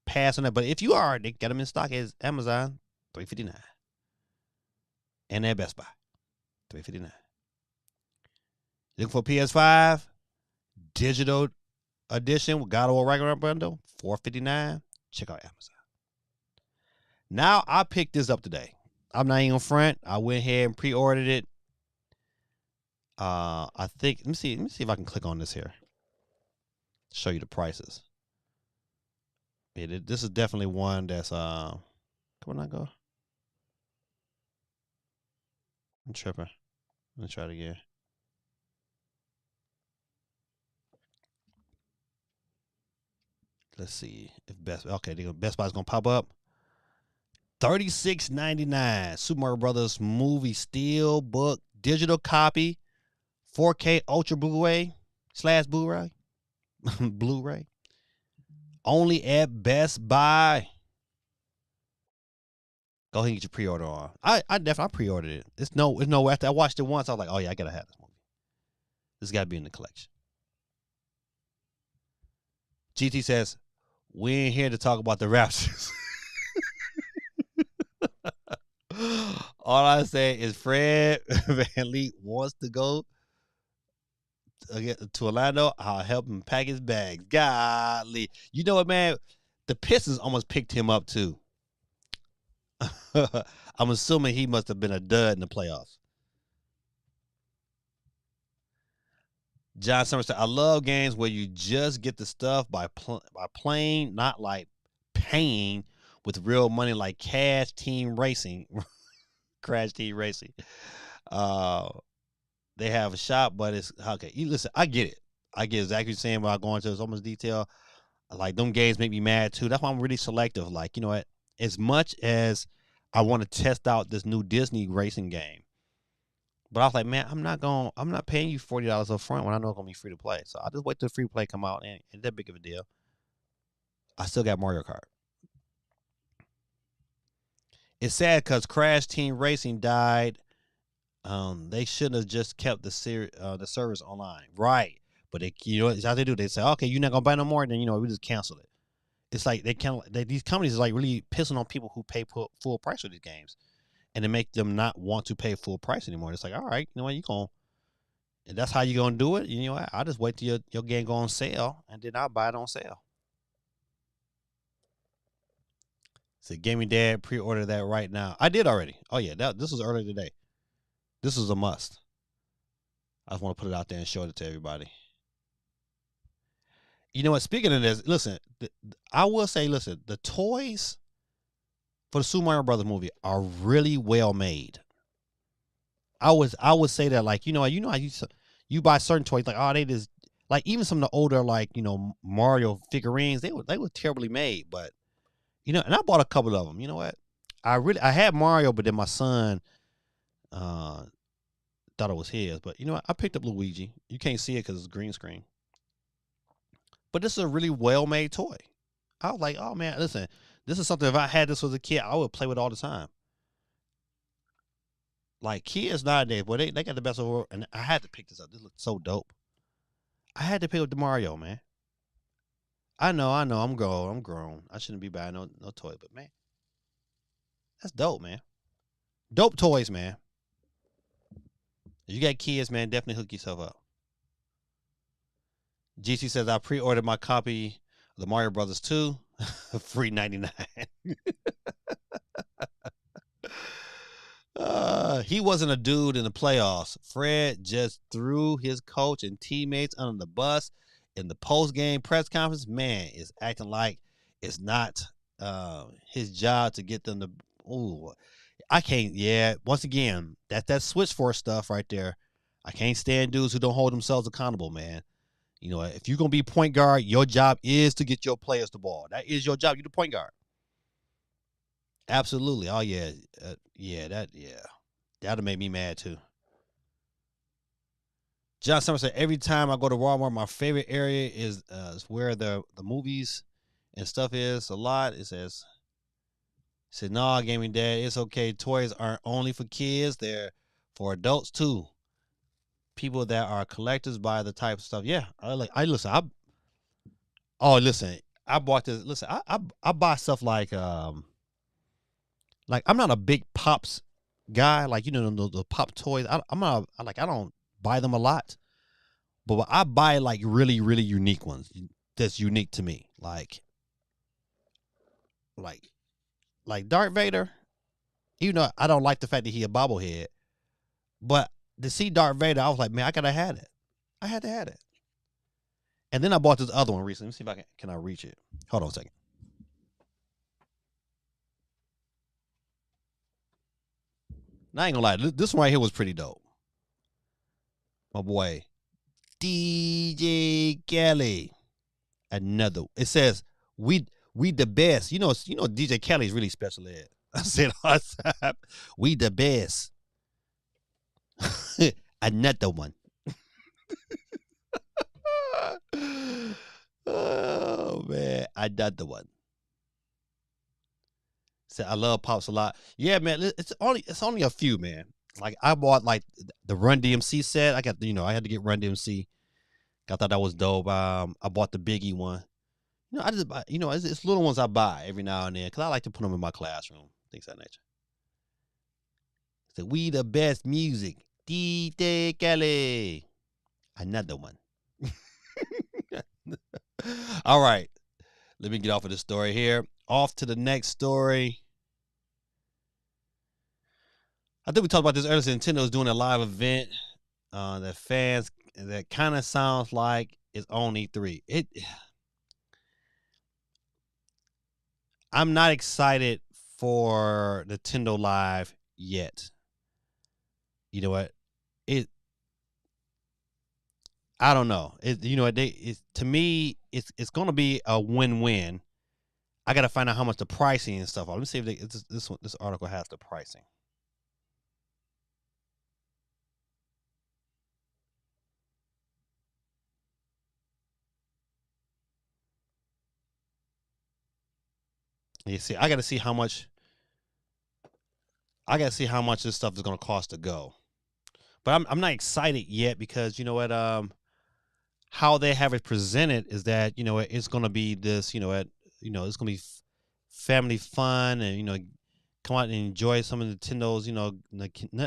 Pass on that. But if you are, they got them in stock as Amazon, $359, and at Best Buy, $359. Looking for PS5 digital edition with God of War Ragnarok bundle, $459. Check out Amazon. Now I picked this up today. I'm not even front. I went ahead and pre-ordered it. I think let me see if I can click on this here. Show you the prices. This is definitely one that's come on, I go. I'm tripping. Let me try it again. Let's see if Best Buy's gonna pop up. $36.99. Super Mario Brothers movie Steelbook digital copy, 4K Ultra Blu-ray / Blu-ray, Blu-ray. Only at Best Buy. Go ahead and get your pre-order on. I definitely pre-ordered it. It's no after I watched it once, I was like, oh yeah, I gotta have this movie. This gotta be in the collection. GT says, we ain't here to talk about the Raptors. All I say is Fred VanVleet wants to go to Orlando. I'll help him pack his bags. Golly. You know what, man? The Pistons almost picked him up, too. I'm assuming he must have been a dud in the playoffs. John Summers said, I love games where you just get the stuff by playing, not like paying with real money like Cash Team Racing. Crash Team Racing. uh, they have a shop, but it's okay. You listen, I get it. I get exactly what you're saying without going into so much detail. Like them games make me mad too. That's why I'm really selective. Like, you know what? As much as I want to test out this new Disney racing game, but I was like, man, I'm not paying you $40 up front when I know it's gonna be free to play. So I'll just wait till free to play come out, and it's that big of a deal. I still got Mario Kart. It's sad because Crash Team Racing died. They shouldn't have just kept the service online, right? But they, you know, it's how they do. They say, okay, you're not gonna buy no more, then we just cancel it. It's like these companies is like really pissing on people who pay full price for these games, and it make them not want to pay full price anymore. It's like, all right, you know what, and that's how you gonna do it. You know what? I'll just wait till your game go on sale, and then I'll buy it on sale. So, Gaming Dad, pre-order that right now. I did already. Oh yeah, this was earlier today. This is a must. I just want to put it out there and show it to everybody. You know what? Speaking of this, listen, I will say, listen, the toys for the Super Mario Brothers movie are really well made. I would say that, like, you know how you buy certain toys, like, oh, they just, like, even some of the older, like, Mario figurines, they were terribly made, but and I bought a couple of them. You know what? I had Mario, but then my son thought it was his. But you know what? I picked up Luigi. You can't see it because it's green screen. But this is a really well made toy. I was like, oh man, listen, this is something, if I had this as a kid, I would play with all the time. Like, kids nowadays, boy, they got the best of the world. And I had to pick this up. This looks so dope. I had to pick up the Mario, man. I know, I'm grown. I shouldn't be buying no toy, but man, that's dope, man. Dope toys, man. If you got kids, man, definitely hook yourself up. GC says, I pre-ordered my copy of the Mario Brothers 2, free 99. He wasn't a dude in the playoffs. Fred just threw his coach and teammates under the bus in the post-game press conference. Man is acting like it's not his job to get them to. Ooh, I can't. Yeah, once again, that switch force stuff right there. I can't stand dudes who don't hold themselves accountable, man. If you're gonna be point guard, your job is to get your players the ball. That is your job. You're the point guard. Absolutely. Oh yeah, that'll make me mad too. John Summer said, every time I go to Walmart, my favorite area is where the movies and stuff is a lot. It said, nah, Gaming Dad, it's okay. Toys aren't only for kids, they're for adults too. People that are collectors buy the type of stuff. Yeah, listen. Listen, I bought this. Listen, I buy stuff like I'm not a big Pops guy. Like, the Pop toys. I'm not like, I don't buy them a lot, but I buy like really really unique ones that's unique to me. Like Darth Vader. Even though I don't like the fact that he a bobblehead, but to see Darth Vader, I was like, man, I gotta have it. I had to have it. And then I bought this other one recently. Let me see if can I reach it. Hold on a second. Now, I ain't gonna lie, this one right here was pretty dope. My boy, DJ Kelly. Another. It says, we the best. DJ Kelly is really special ed. I said, we the best. Another one. Oh man, another one. Said, I love Pops a lot. Yeah, man, it's only a few, man. Like, I bought like the Run DMC set. I had to get Run DMC. I thought that was dope. I bought the Biggie one. I just buy, it's little ones I buy every now and then because I like to put them in my classroom, things of that nature. So, we the best music. DJ Kelly. Another one. All right. Let me get off of this story here. Off to the next story. I think we talked about this earlier. Nintendo is doing a live event that kind of sounds like it's on E3. I'm not excited for Nintendo Live yet. you know what? It I don't know. To me, it's going to be a win-win. I got to find out how much the pricing and stuff are. Let me see if this article has the pricing. You see, I got to see how much. I got to see how much this stuff is going to cost to go. But I'm not excited yet because you know what? How they have it presented is that it's going to be this. It's going to be family fun and come out and enjoy some of Nintendo's.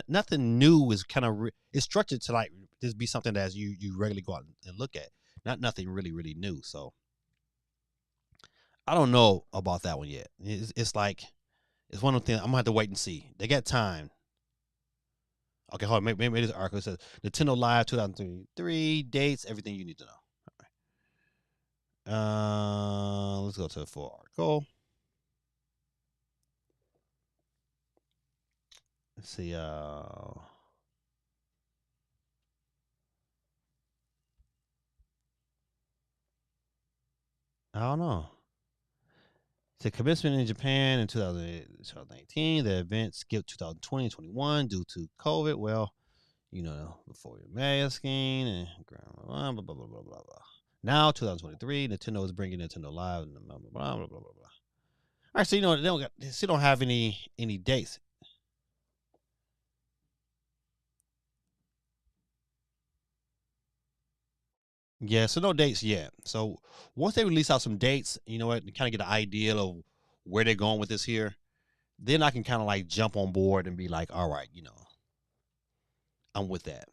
Nothing new is kind of it's structured to like just be something that you regularly go out and look at. Not nothing really new. So I don't know about that one yet. It's like it's one of the things I'm gonna have to wait and see. They got time. Okay, hold on. Maybe this article says Nintendo Live 2023 dates, everything you need to know. All right. Let's go to the full article. Let's see. I don't know. The commencement in Japan in 2018. The event skipped 2020 and 21 due to COVID. Well, before you're masking and blah, blah, blah, blah, blah, blah. Now, 2023, Nintendo is bringing Nintendo Live and blah, blah, blah, blah, blah, blah. All right, so they still don't have any dates. Yeah, so no dates yet. So once they release out some dates, you know what, and kind of get an idea of where they're going with this here, then I can kind of like jump on board and be like, all right, I'm with that.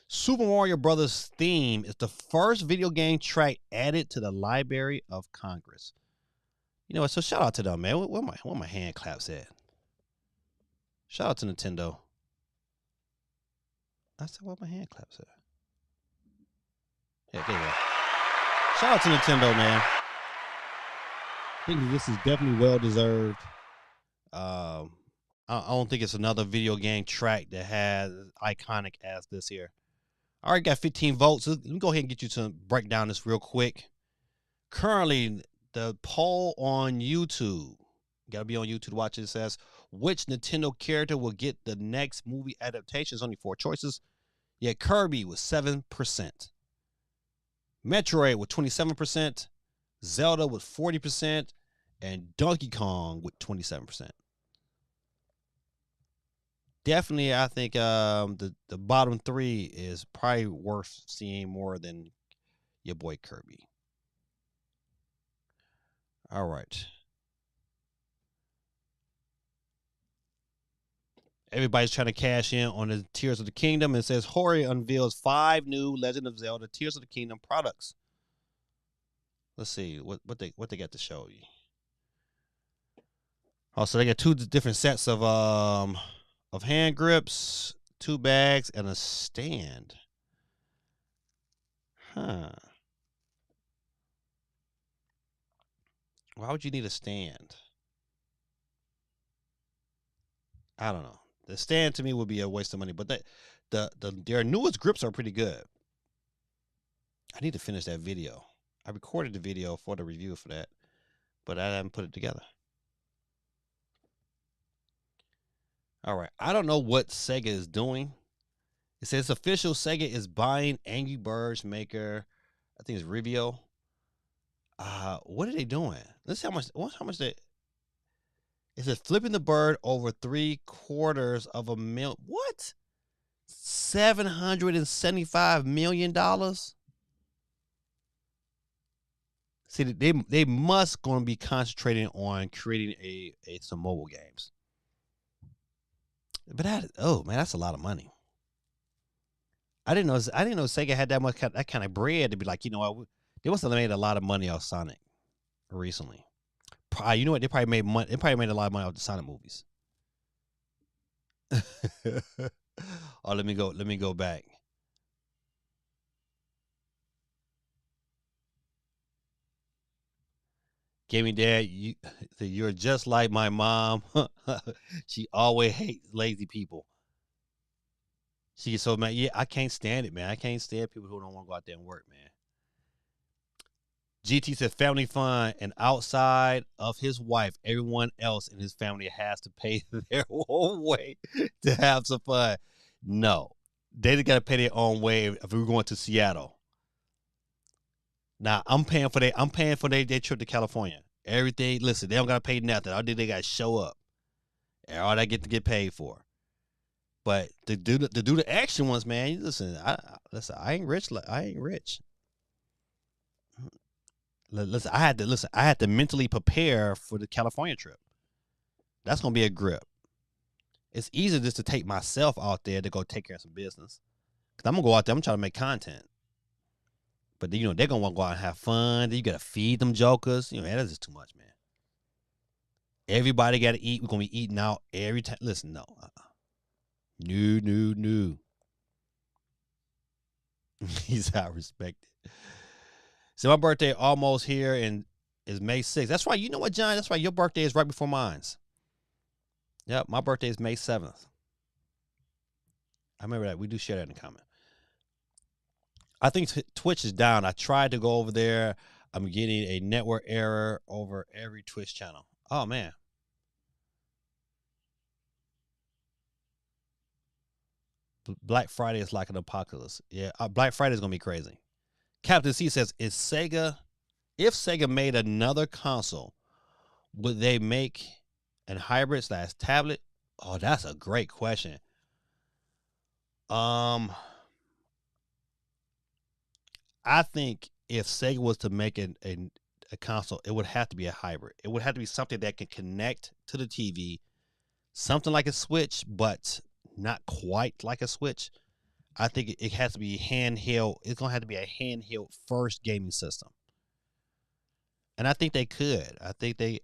Super Mario Brothers theme is the first video game track added to the Library of Congress. So shout out to them, man. Where my hand claps at? Shout out to Nintendo. I said, where my hand claps at? Yeah, there you go. Shout out to Nintendo, man. I think this is definitely well deserved. I don't think it's another video game track that has iconic as this here. I already got 15 votes. Let me go ahead and get you to break down this real quick. Currently, the poll on YouTube, you gotta be on YouTube to watch it, says which Nintendo character will get the next movie adaptation. There's only 4 choices. Yet Kirby with 7%. Metroid with 27%. Zelda with 40%. And Donkey Kong with 27%. Definitely, I think the bottom 3 is probably worth seeing more than your boy Kirby. All right. Everybody's trying to cash in on the Tears of the Kingdom. It says Hori unveils 5 new Legend of Zelda Tears of the Kingdom products. Let's see what they got to show you. Oh, so they got 2 different sets of hand grips, 2 bags, and a stand. Huh. Why would you need a stand? I don't know. The stand to me would be a waste of money, but their newest grips are pretty good. I need to finish that video. I recorded the video for the review for that, but I haven't put it together. All right. I don't know what Sega is doing. It says official Sega is buying Angry Birds maker. I think it's Rivio. What are they doing? Let's see how much they. It says flipping the bird over $750 million. What? $775 million. See, they must going to be concentrating on creating some mobile games. But that's a lot of money. I didn't know Sega had that kind of bread to be like, they must have made a lot of money off Sonic recently. You know what? They probably made money. They probably made a lot of money off the Sonic movies. Oh, let me go back. Gaming Dad, you're just like my mom. She always hates lazy people. She gets so mad. Yeah, I can't stand it, man. I can't stand people who don't want to go out there and work, man. GT said family fun, and outside of his wife, everyone else in his family has to pay their own way to have some fun. No, they just got to pay their own way if we're going to Seattle. Now I'm paying for their trip to California. Everything. Listen, they don't got to pay nothing. All they got to show up, and all they get paid for. But to do the action ones, man. Listen, I ain't rich. I ain't rich. Listen, I had to mentally prepare for the California trip. That's gonna be a grip. It's easy just to take myself out there to go take care of some business. Cause I'm gonna go out there. I'm trying to make content. But they're gonna want to go out and have fun. Then you gotta feed them jokers. Man, that's just too much, man. Everybody gotta eat. We're gonna be eating out every time. Listen, no, no. He's out respected. So my birthday almost here and is May 6th. That's right. You know what, John? That's right. Your birthday is right before mine's. Yep, my birthday is May 7th. I remember that. We do share that in common. I think Twitch is down. I tried to go over there. I'm getting a network error over every Twitch channel. Oh, man. Black Friday is like an apocalypse. Yeah, Black Friday is going to be crazy. Captain C says, if Sega made another console, would they make a hybrid / tablet? Oh, that's a great question. I think if Sega was to make a console, it would have to be a hybrid. It would have to be something that can connect to the TV, something like a Switch, but not quite like a Switch. I think it has to be handheld. It's going to have to be a handheld first gaming system. And I think they could. I think they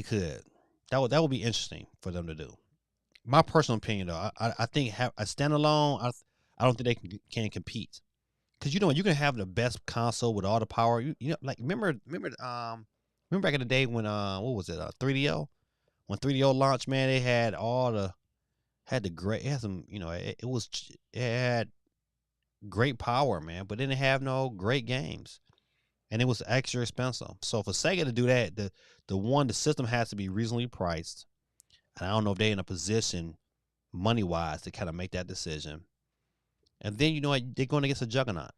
could. That would be interesting for them to do. My personal opinion, though, I think have a standalone. I don't think they can compete. Because you can have the best console with all the power. Like remember back in the day when what was it 3DO? When 3DO launched, man, they had it had some, it had great power, man, but didn't have no great games. And it was extra expensive. So for Sega to do that, the system has to be reasonably priced. And I don't know if they're in a position money wise to kind of make that decision. And then they're going against a juggernaut.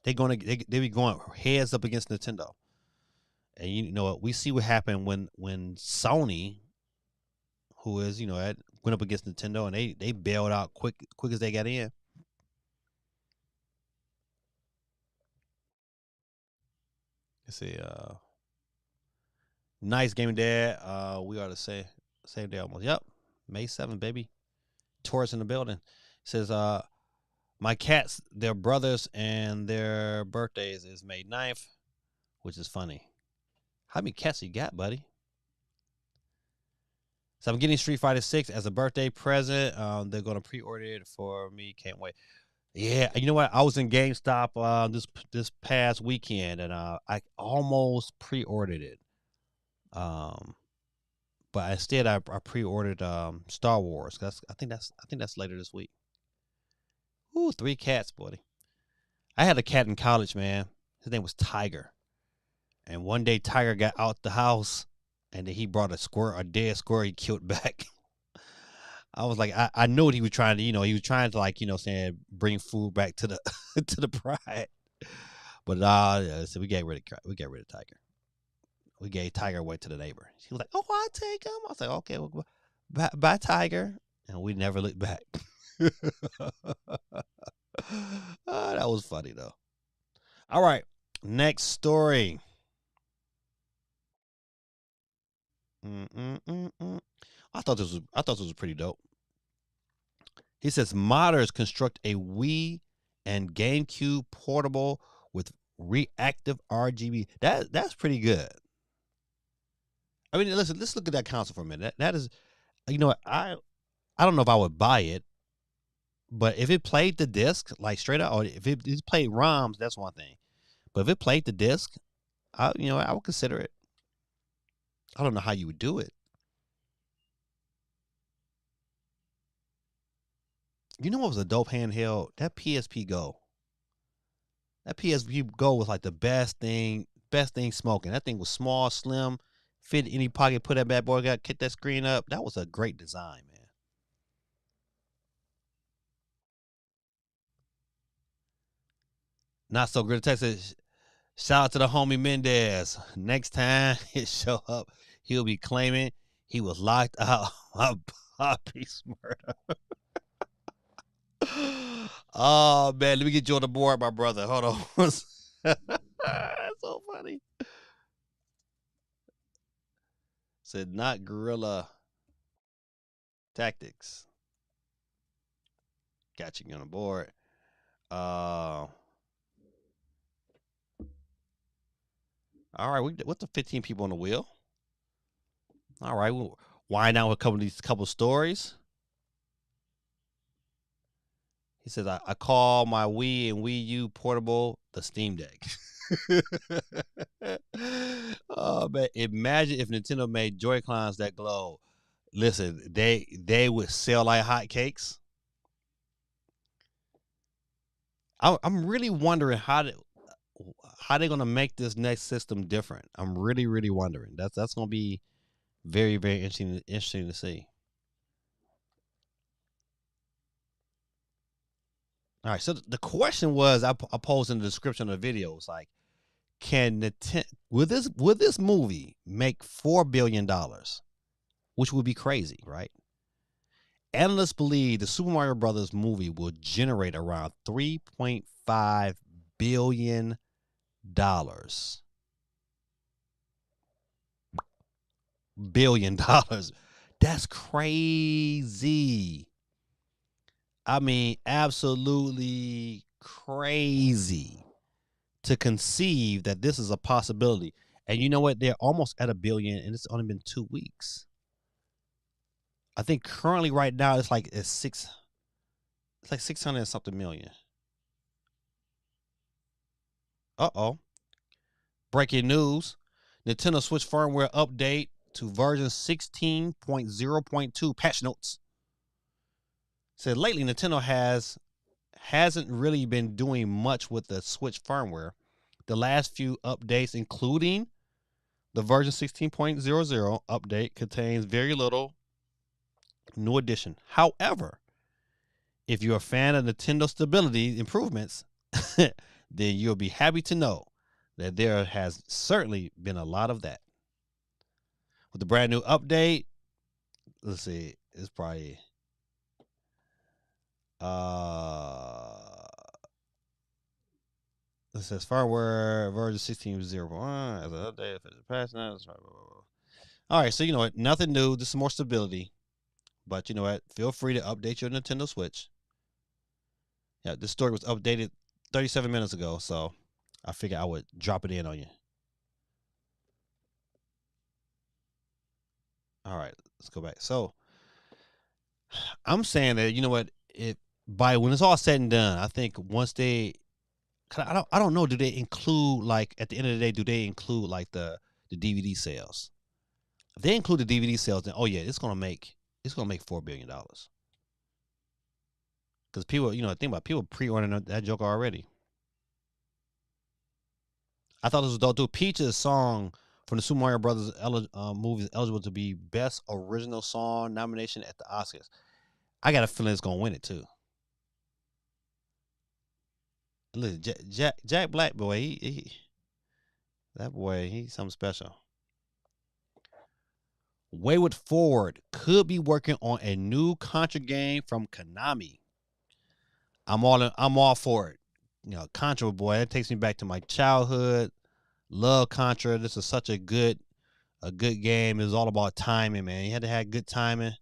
They be going heads up against Nintendo. And you know what? We see what happened when Sony, who is, went up against Nintendo, and they bailed out quick as they got in. Let's see. Nice gaming dad. We are the same day almost. Yep. May 7th, baby. Taurus in the building. Says, my cats, their brothers, and their birthdays is May 9th, which is funny. How many cats you got, buddy? So I'm getting Street Fighter 6 as a birthday present. They're going to pre-order it for me. Can't wait. Yeah, you know what? I was in GameStop this past weekend, and I almost pre-ordered it. But instead I pre-ordered Star Wars. I think that's later this week. Ooh, 3 cats, buddy. I had a cat in college, man. His name was Tiger. And one day Tiger got out the house, and then he brought a dead squirrel he killed back. I was like, I knew what he was trying to, he was trying to like, bring food back to the to the pride. But so we got rid of Tiger. We gave Tiger away to the neighbor. She was like, "Oh, I'll take him." I was like, "Okay, well, bye, Tiger," and we never looked back. That was funny though. All right, next story. I thought this was pretty dope. He says modders construct a Wii and GameCube portable with reactive RGB. That's pretty good. I mean, listen, let's look at that console for a minute. That is, I don't know if I would buy it, but if it played the disc like straight out, or if it played ROMs, that's one thing. But if it played the disc, I would consider it. I don't know how you would do it. You know what was a dope handheld? That PSP Go. That PSP Go was like the best thing smoking. That thing was small, slim, fit in any pocket. Put that bad boy, got kick that screen up. That was a great design, man. Not so good. Texas. Shout out to the homie Mendez. Next time he show up, he'll be claiming he was locked out by Poppy Smurda. Oh man, let me get you on the board, my brother. Hold on. That's so funny. Said not guerrilla tactics. Got you on the board. All right, what's the 15 people on the wheel? All right, we'll wind down with couple stories. He says, I call my Wii and Wii U portable the Steam Deck. Oh man, imagine if Nintendo made Joy-Cons that glow. Listen, they would sell like hotcakes. I'm really wondering how they're gonna make this next system different. I'm really wondering. That's gonna be very interesting to see. All right, so the question was I posed in the description of the video. It's like, can Nintendo will this movie make $4 billion, which would be crazy, right? Analysts believe the Super Mario Brothers movie will generate around $3.5 billion. Billion dollars. That's crazy. I mean, absolutely crazy to conceive that this is a possibility. And you know what? They're almost at $1 billion, and it's only been 2 weeks. I think currently right now it's like 600 and something million. Uh-oh. Breaking news. Nintendo Switch firmware update to version 16.0.2 patch notes. Said lately Nintendo hasn't really been doing much with the Switch firmware. The last few updates, including the version 16.00 update, contains very little new addition. However, if you're a fan of Nintendo stability improvements, then you'll be happy to know that there has certainly been a lot of that. With the brand new update, let's see, it's probably it says firmware version 16.0.1 as an update for the past now. All right, so you know what? Nothing new. Just some more stability. But you know what? Feel free to update your Nintendo Switch. Yeah, this story was updated 37 minutes ago, so I figured I would drop it in on you. All right, let's go back. So I'm saying that you know what? By when it's all said and done, I think once they, I don't know. Do they include like at the end of the day? Do they include like the DVD sales? If they include the DVD sales, then oh yeah, it's gonna make $4 billion. Because people, think about it, people pre-ordering that joke already. I thought this was dope too. Peach's song from the Super Mario Brothers movie is eligible to be Best Original Song nomination at the Oscars. I got a feeling it's gonna win it too. Listen, Jack Black boy, he's something special. Wayward Forward could be working on a new Contra game from Konami. I'm all for it. Contra boy, that takes me back to my childhood. Love Contra. This is such a good game. It was all about timing, man. You had to have good timing.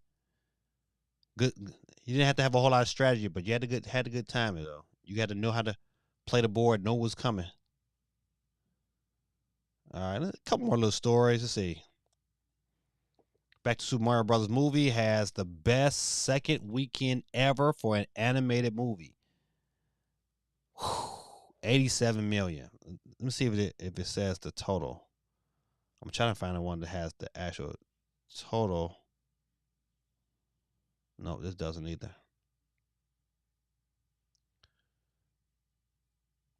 Good. You didn't have to have a whole lot of strategy, but you had a good timing though. You had to know how to play the board, know what's coming. All right, a couple more little stories. Let's see. Back to Super Mario Brothers movie has the best second weekend ever for an animated movie. 87 million. Let me see if it says the total. I'm trying to find the one that has the actual total. No, this doesn't either.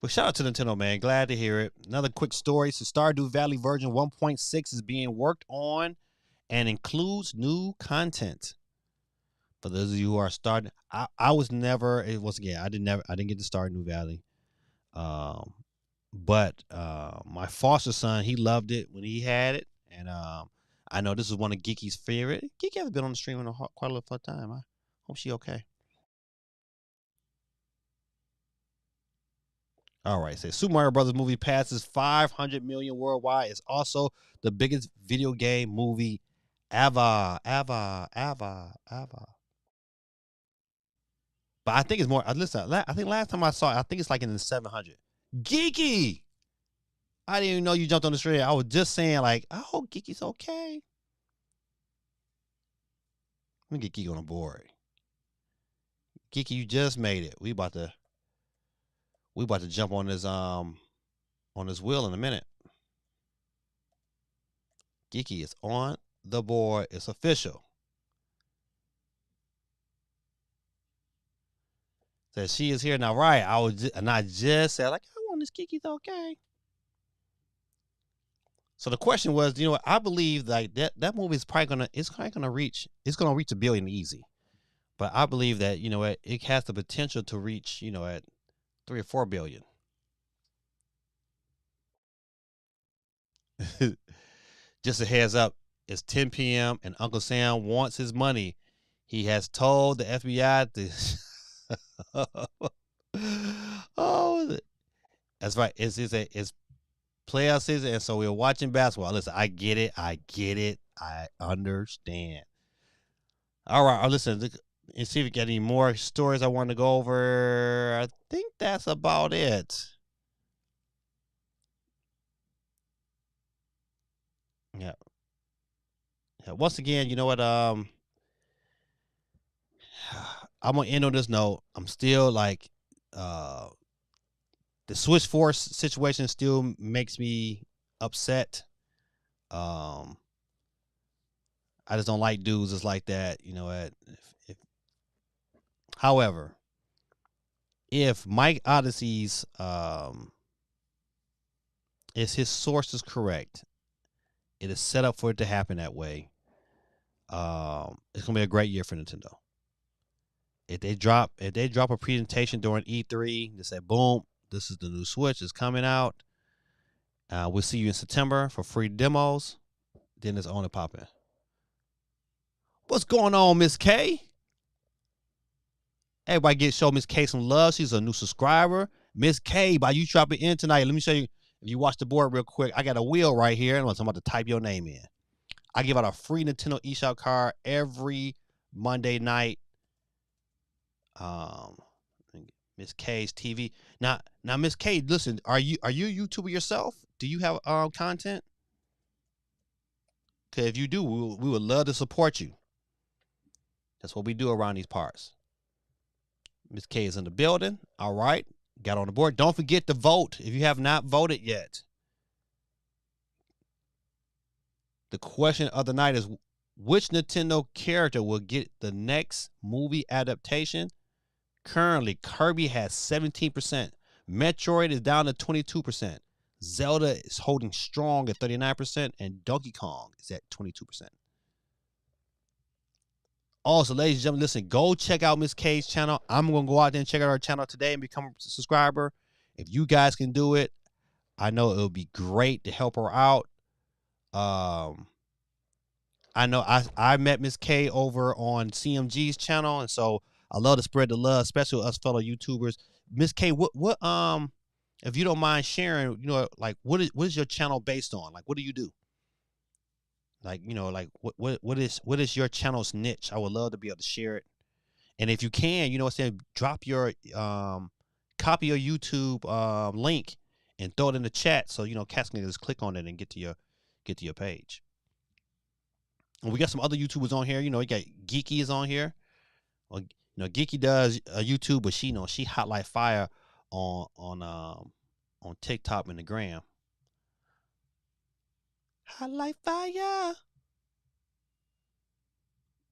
But shout out to Nintendo, man. Glad to hear it. Another quick story. So Stardew Valley version 1.6 is being worked on and includes new content. For those of you who are starting, I was never. It was again. I didn't get to start New Valley. Um, but my foster son, he loved it when he had it, and I know this is one of Geeky's favorite. Geeky has been on the stream in quite a little time. I hope she okay. All right, say Super Mario Brothers movie passes 500 million worldwide. It's also the biggest video game movie ever. But I think it's more. Listen, I think last time I saw it, I think it's like in the 700. Geeky, I didn't even know you jumped on the stream. I was just saying, like, I hope Geeky's okay. Let me get Geeky on the board. Geeky, you just made it. We about to jump on this wheel in a minute. Geeky is on the board. It's official. Says she is here now. Right. I just said, like, I want this Geeky's okay. So the question was, you know what? I believe like that movie is probably gonna reach $1 billion easy. But I believe that, you know what, it has the potential to reach, you know, at 3 or 4 billion. Just a heads up, it's 10 p.m. and Uncle Sam wants his money. He has told the FBI to oh, that's right. It's playoff season, and so we're watching basketball. Listen, I get it. I understand. All right, listen, and see if we get any more stories I want to go over. I think that's about it. Yeah. Yeah. Once again, you know what? I'm gonna end on this note. I'm still like, the Switch Force situation still makes me upset. Um, I just don't like dudes just like that. You know what? However, if Mike Odyssey's is his source is correct, it is set up for it to happen that way. It's gonna be a great year for Nintendo. If they drop a presentation during E3, they say, boom, this is the new Switch, it's coming out. We'll see you in September for free demos. Then it's on and popping. What's going on, Miss K? Everybody show Miss K some love. She's a new subscriber. Miss K, by you dropping in tonight, let me show you. If you watch the board real quick, I got a wheel right here, and I'm about to type your name in. I give out a free Nintendo eShop card every Monday night. Miss K's TV. Now, Miss K, listen, are you a YouTuber yourself? Do you have content? Because if you do, we would love to support you. That's what we do around these parts. Miss K is in the building. All right. Got on the board. Don't forget to vote if you have not voted yet. The question of the night is, which Nintendo character will get the next movie adaptation? Currently, Kirby has 17%. Metroid is down to 22%. Zelda is holding strong at 39%. And Donkey Kong is at 22%. Also, ladies and gentlemen, listen, go check out Miss K's channel. I'm going to go out there and check out her channel today and become a subscriber. If you guys can do it, I know it'll be great to help her out. I know I met Miss K over on CMG's channel, and so I love to spread the love, especially us fellow YouTubers. Miss K, what if you don't mind sharing, you know, like what is your channel based on? Like, what do you do? Like, you know, like what is your channel's niche? I would love to be able to share it. And if you can, you know what I'm saying, drop your copy your YouTube link and throw it in the chat so you know cats can just click on it and get to your page. And we got some other YouTubers on here. You know, we got Geeky is on here. Well, you know, Geeky does YouTube, but she hot like fire on TikTok and the gram. Hot like fire.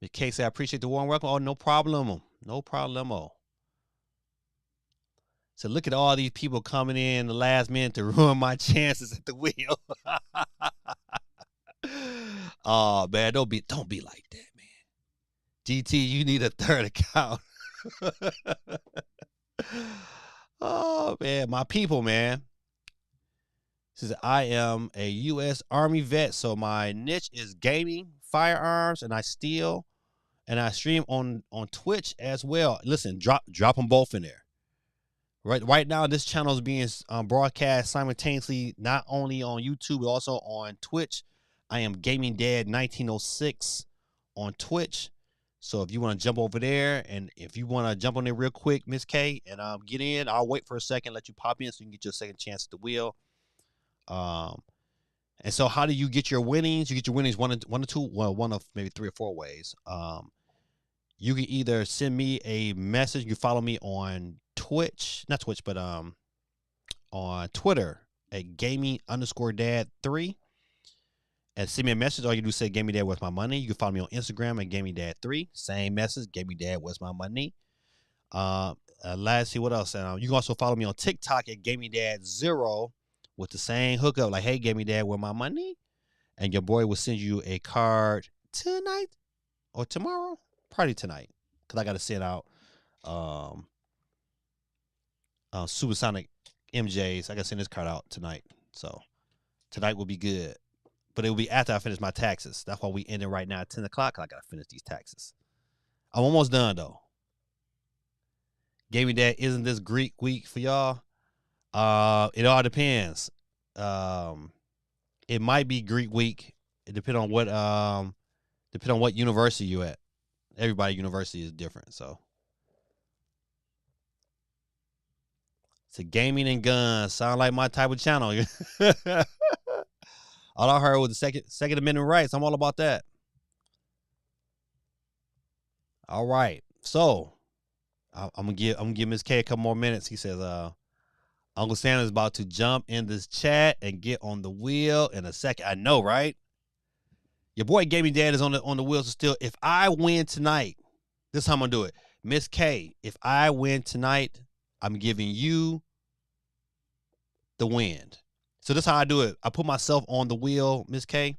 The case, I appreciate the warm welcome. Oh, no problem. No problemo. So look at all these people coming in the last minute to ruin my chances at the wheel. Oh man, don't be like that, man. GT, you need a third account. Oh man, my people, man. Says I am a U.S. Army vet, so my niche is gaming, firearms, and I steal and I stream on Twitch as well. Listen, drop them both in there. Right now, this channel is being broadcast simultaneously, not only on YouTube, but also on Twitch. I am Gaming Dad 1906 on Twitch. So if you want to jump over there, and if you want to jump on there real quick, Miss K, and get in, I'll wait for a second, let you pop in so you can get your second chance at the wheel. And so how do you get your winnings? You get your winnings one or two, well, one of maybe 3 or 4 ways. You can either send me a message. You follow me on Twitch, not Twitch, but on Twitter at gaming_dad3, and send me a message. All you do is say "Gaming Dad, where's my money?" You can follow me on Instagram at gamingdad3. Same message, "Gaming Dad, where's my money?" Let's see what else. You can also follow me on TikTok at gamingdad0 with the same hookup, like, "Hey, Gaming Dad, where's my money?" And your boy will send you a card tonight or tomorrow. Probably tonight, because I got to send out Supersonic MJs. I got to send this card out tonight. So tonight will be good. But it will be after I finish my taxes. That's why we ending right now at 10 o'clock. I got to finish these taxes. I'm almost done, though. Gaming Dad, isn't this Greek week for y'all? It all depends. It might be Greek week. It depends on what university you at. Everybody university is different, so. It's a gaming and guns. Sound like my type of channel. All I heard was the Second Amendment rights. I'm all about that. All right. So I'm gonna give Ms. K a couple more minutes. He says, Uncle Santa is about to jump in this chat and get on the wheel in a second. I know, right? Your boy Gaming Dad is on the wheels still. If I win tonight, this is how I'm gonna do it. Miss K, if I win tonight, I'm giving you the win. So this is how I do it. I put myself on the wheel, Miss K,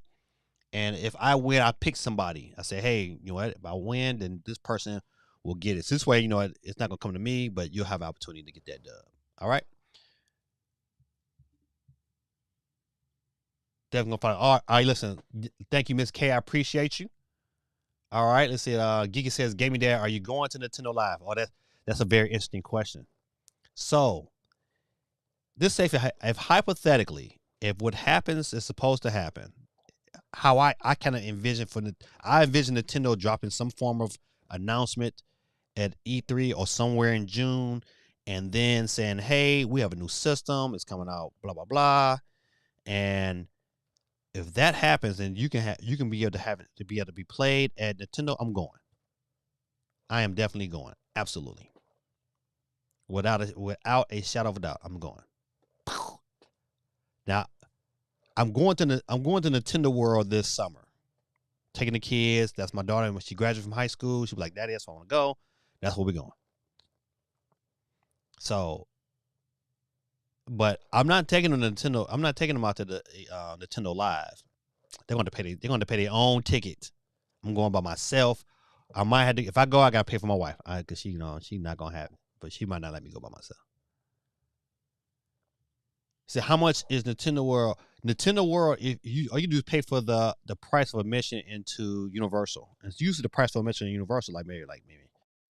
and if I win, I pick somebody. I say, hey, you know what? If I win, then this person will get it. So this way, it's not gonna come to me, but you'll have an opportunity to get that dub. All right. Definitely gonna find. All right, listen. Thank you, Miss K. I appreciate you. All right, let's see. Geeky says, "Gaming Dad, are you going to Nintendo Live?" Oh, that's a very interesting question. So, this safe if hypothetically, if what happens is supposed to happen, how I kind of envision I envision Nintendo dropping some form of announcement at E3 or somewhere in June, and then saying, "Hey, we have a new system. It's coming out. Blah blah blah," and if that happens, then you can be able to have it to be able to be played at Nintendo. I'm going. I am definitely going. Absolutely. Without a shadow of a doubt, I'm going. Now, I'm going to Nintendo World this summer. Taking the kids. That's my daughter. When she graduates from high school, she'll be like, "Daddy, that's where I want to go." That's where we're going. So, but I'm not taking them to Nintendo. I'm not taking them out to the Nintendo Live. They're going to pay their own ticket. I'm going by myself. I might have to, if I go, I got to pay for my wife, because she's not going to have it, but she might not let me go by myself. So how much is Nintendo World? Nintendo World, all you do is pay for the price of admission into Universal. And it's usually the price of admission in Universal, maybe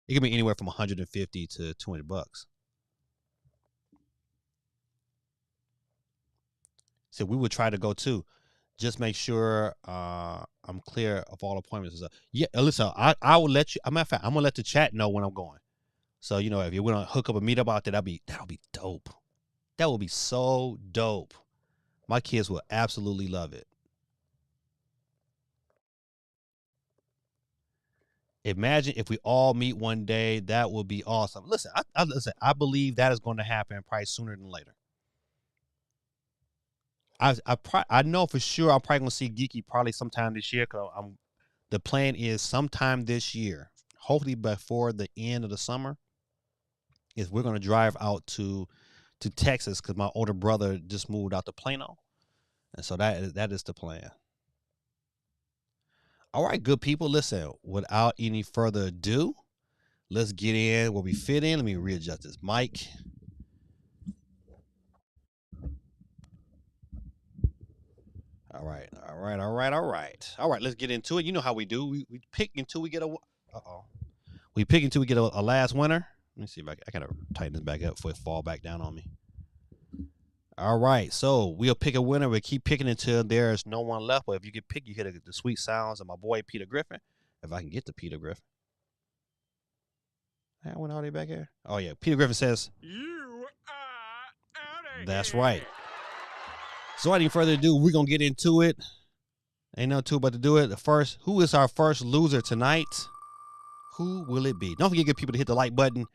it can be anywhere from $150 to $200. So we would try to go too. Just make sure I'm clear of all appointments. Yeah, listen, I will let you. As a matter of fact, I'm gonna let the chat know when I'm going. So if you want to hook up a meetup out there, that'll be dope. That will be so dope. My kids will absolutely love it. Imagine if we all meet one day. That would be awesome. Listen, I believe that is going to happen probably sooner than later. I know for sure I'm probably gonna see Geeky probably sometime this year, because the plan is sometime this year, hopefully before the end of the summer, is we're gonna drive out to Texas because my older brother just moved out to Plano, and so that is the plan. All right, good people. Listen, without any further ado, let's get in where we fit in. Let me readjust this mic. All right. Let's get into it. You know how we do. We pick until we get a. We pick until we get a last winner. Let me see if I gotta tighten this back up before it fall back down on me. All right, so we'll pick a winner. We'll keep picking until there's no one left. But if you get picked, you hear the sweet sounds of my boy Peter Griffin. If I can get to Peter Griffin. I went all the way back here. Oh yeah, Peter Griffin says. You are out of That's here. right. So without any further ado, we're gonna get into it. Ain't nothing to but to do it. Who is our first loser tonight? Who will it be? Don't forget to get people to hit the like button.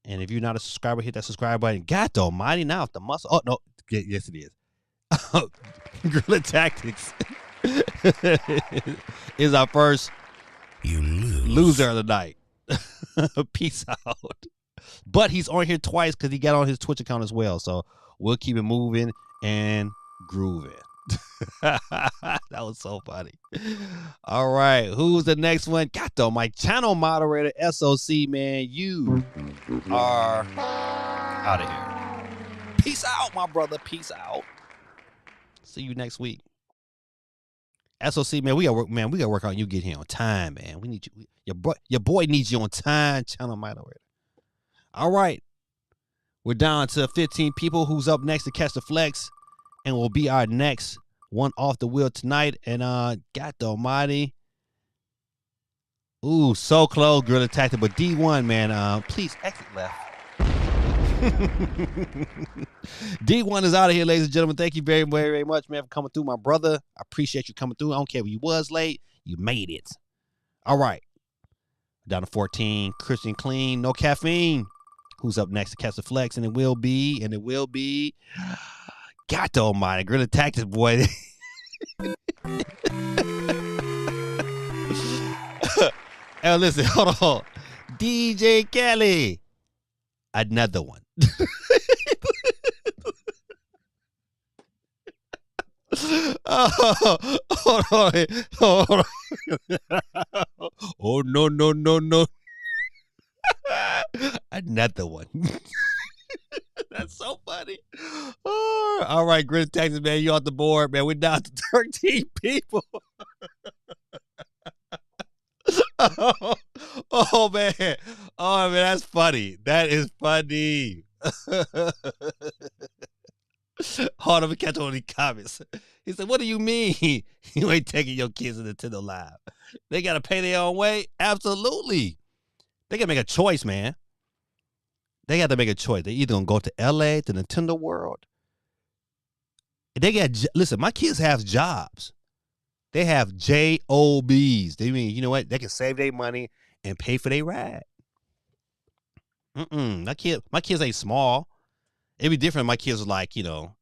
And if you're not a subscriber, hit that subscribe button. God almighty, now if the muscle. Oh, no. Yes, it is. Guerrilla Tactics is our first loser of the night. Peace out. But he's on here twice because he got on his Twitch account as well. So we'll keep it moving and grooving. That was so funny. All right, who's the next one? Gato, my channel moderator, SOC, man. You are out of here. Peace out, my brother. Peace out. See you next week. SOC, man, we gotta work on you get here on time, man. We need you. Your boy needs you on time, channel moderator. All right. We're down to 15 people. Who's up next to catch the flex and will be our next one off the wheel tonight. And God almighty. Ooh, so close, Guerrilla Tactic. But D1, man, please exit left. D1 is out of here, ladies and gentlemen. Thank you very, very, very much, man, for coming through, my brother. I appreciate you coming through. I don't care if you was late. You made it. All right. Down to 14. Christian Clean. No caffeine. Who's up next to catch the flex? And it will be God almighty, Guerrilla Tactics, boy. Hey, listen, hold on. DJ Kelly. Another one. Oh, hold on. Oh, no. Another one. That's so funny. Oh, all right, Grid Texas, man, you off the board, man. We're down to 13 people. Oh, man. Oh, man, that's funny. That is funny. Hold on, we catch all these comments. He said, what do you mean you ain't taking your kids to Nintendo Live? They got to pay their own way? Absolutely. They got to make a choice, man. They got to make a choice. They either going to go to LA, to Nintendo World. Listen, my kids have jobs. They have jobs. They mean, you know what? They can save their money and pay for their ride. My kids ain't small. It'd be different if my kids was like, in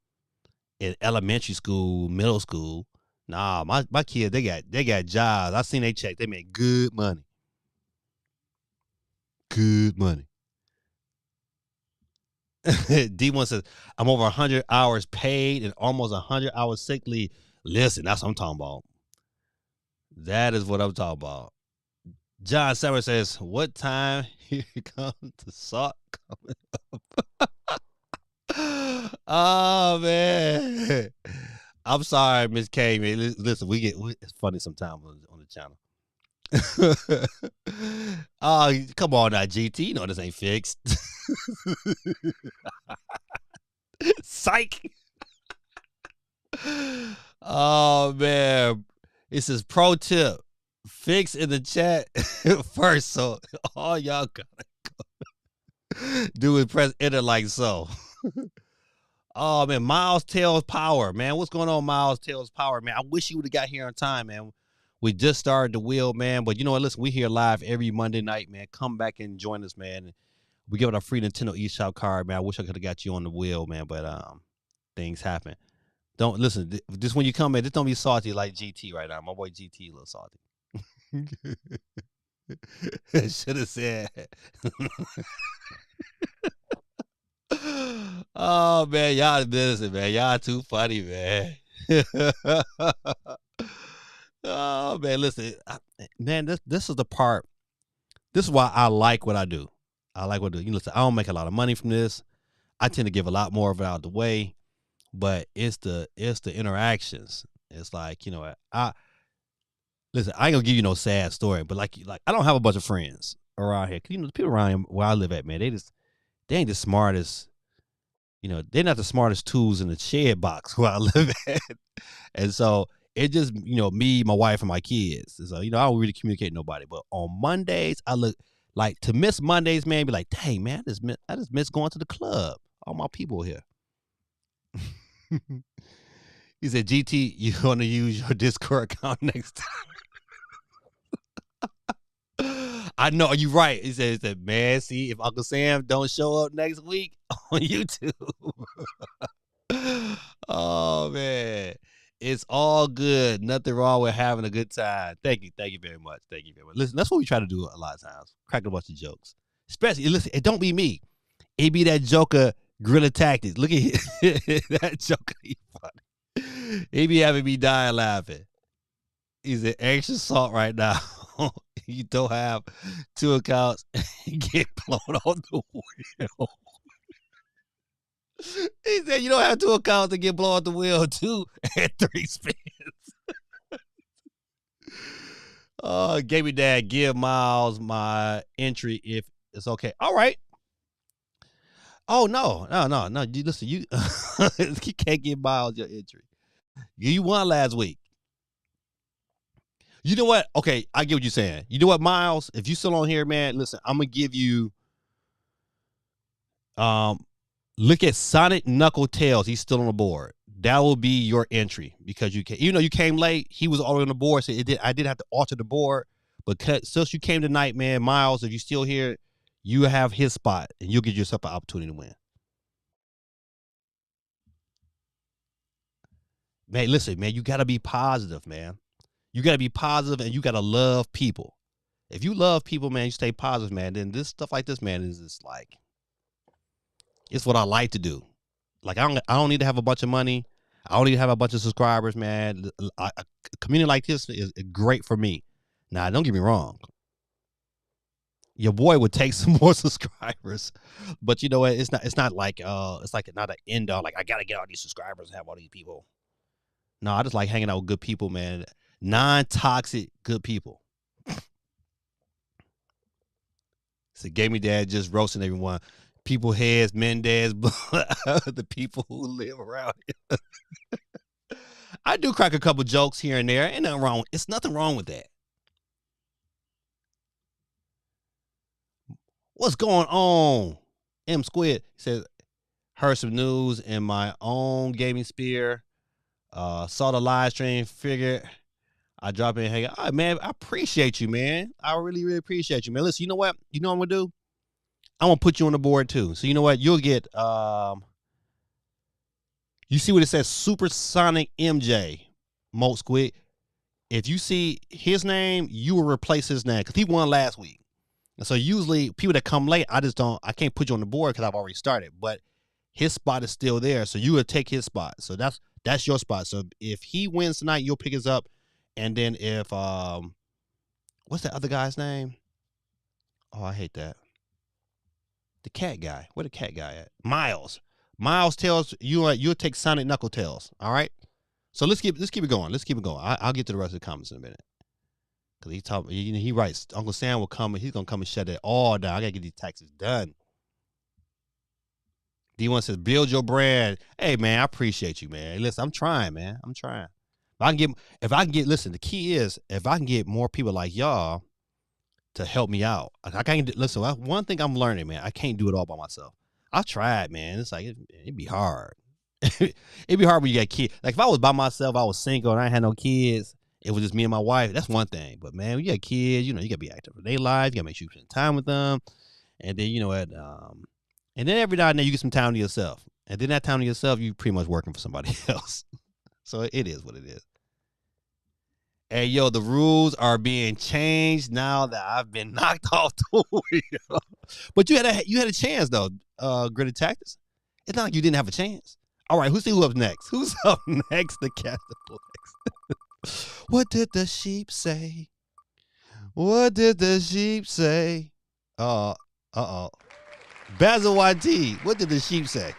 elementary school, middle school. Nah, my kids, they got jobs. I seen they check. They make good money. Good money. D1 says, I'm over 100 hours paid and almost 100 hours sick leave. Listen, that's what I'm talking about. That is what I'm talking about. John Sever says, what time here comes the sock coming up? Oh, man. I'm sorry, Miss K, man. Listen, it's funny sometimes on the channel. Oh, come on now, GT. You know this ain't fixed. Psych. Oh, man. It says pro tip. Fix in the chat first. So all y'all gotta do is press enter like so. Oh, man. Miles Tails Power, man. What's going on, Miles Tails Power, man? I wish you would have got here on time, man. We just started the wheel, man. But you know what? Listen, we here live every Monday night, man. Come back and join us, man. We give it a free Nintendo eShop card, man. I wish I could have got you on the wheel, man. But things happen. Don't listen. Just when you come in, just don't be salty like GT right now. My boy GT a little salty. Should have said. Oh man, y'all listen, man. Y'all too funny, man. Oh man, listen, man. This is the part. This is why I like what I do. I like what I do. You listen, I don't make a lot of money from this. I tend to give a lot more of it out the way, but it's the interactions. It's like, I listen. I ain't gonna give you no sad story, but like I don't have a bunch of friends around here. 'Cause, the people around here where I live at, man, they ain't the smartest. They're not the smartest tools in the shed box where I live at. And so it just, me, my wife, and my kids. And so, I don't really communicate with nobody. But on Mondays, I look like to miss Mondays, man, be like, dang, man, I just miss going to the club. All my people here. He said, GT, you want to use your Discord account next time? I know, you're right. He said, man, see, if Uncle Sam don't show up next week on YouTube. Oh, man. It's all good. Nothing wrong with having a good time. Thank you. Thank you very much. Thank you very much. Listen, that's what we try to do a lot of times. Crack a bunch of jokes. Especially, listen, it don't be me. It be that Joker Gorilla Tactics. Look at that Joker. He funny. He be having me dying laughing. He's an extra salt right now. You don't have 2 accounts and get blown off the wheel. He said you don't have 2 accounts to get blown off the wheel, 2 at 3 spins. Gave me dad, give Miles my entry if it's okay. All right. Oh, no. Listen, you can't give Miles your entry. You won last week. You know what? Okay, I get what you're saying. You know what, Miles? If you still on here, man, listen, I'm gonna give you look at Sonic Knuckle Tails. He's still on the board. That will be your entry because you came late. He was already on the board, so I did have to alter the board. But since you came tonight, man, Miles, if you're still here, you have his spot, and you'll get yourself an opportunity to win. Man, listen, man, you gotta be positive, man. You gotta be positive, and you gotta love people. If you love people, man, you stay positive, man. Then this stuff like this, man, is just like it's what I like to do. Like I don't need to have a bunch of money. I don't need to have a bunch of subscribers, man. A community like this is great for me. Now, don't get me wrong. Your boy would take some more subscribers, but you know what? It's not like it's like not an end all. Like I gotta get all these subscribers and have all these people. No, I just like hanging out with good people, man. Non-toxic, good people. So, Gamey Dad just roasting everyone. People heads, Mendez, the people who live around here. I do crack a couple jokes here and there. Ain't nothing wrong. It's nothing wrong with that. What's going on? M Squid says, heard some news in my own gaming sphere. Saw the live stream, figured I drop in. Hey, all right, man, I appreciate you, man. I really, really appreciate you, man. Listen, you know what? You know what I'm gonna do? I'm gonna put you on the board too. So you know what? You'll get you see what it says Supersonic MJ Molt Squid. If you see his name, you will replace his name because he won last week. And so usually people that come late, I can't put you on the board because I've already started. But his spot is still there. So you will take his spot. So that's your spot. So if he wins tonight, you'll pick us up. And then if what's the other guy's name? Oh, I hate that. The cat guy. Where the cat guy at? Miles. Miles tells you'll take Sonic Knuckle Tails. All right. So let's keep it going. Let's keep it going. I'll get to the rest of the comments in a minute. Cause he writes Uncle Sam will come and he's gonna come and shut it all down. I gotta get these taxes done. D1 says build your brand. Hey man, I appreciate you, man. Listen, I'm trying, man. I'm trying. If I can get listen, the key is if I can get more people like y'all to help me out. I can't listen. One thing I'm learning, man, I can't do it all by myself. I tried, man. It's like it'd be hard. It'd be hard when you got kids. Like if I was by myself, I was single and I had no kids. It was just me and my wife. That's one thing. But man, when you got kids, you gotta be active in their lives. You gotta make sure you spend time with them. And then you know what? And then every now and then you get some time to yourself. And then that time to yourself, you pretty much working for somebody else. So it is what it is. Hey, yo, the rules are being changed now that I've been knocked off the wheel. But you had a chance though, Gritty Tactics. It's not like you didn't have a chance. All right, who's up next? Who's up next to catch the flex? What did the sheep say? What did the sheep say? Uh-oh. Basil YT, what did the sheep say?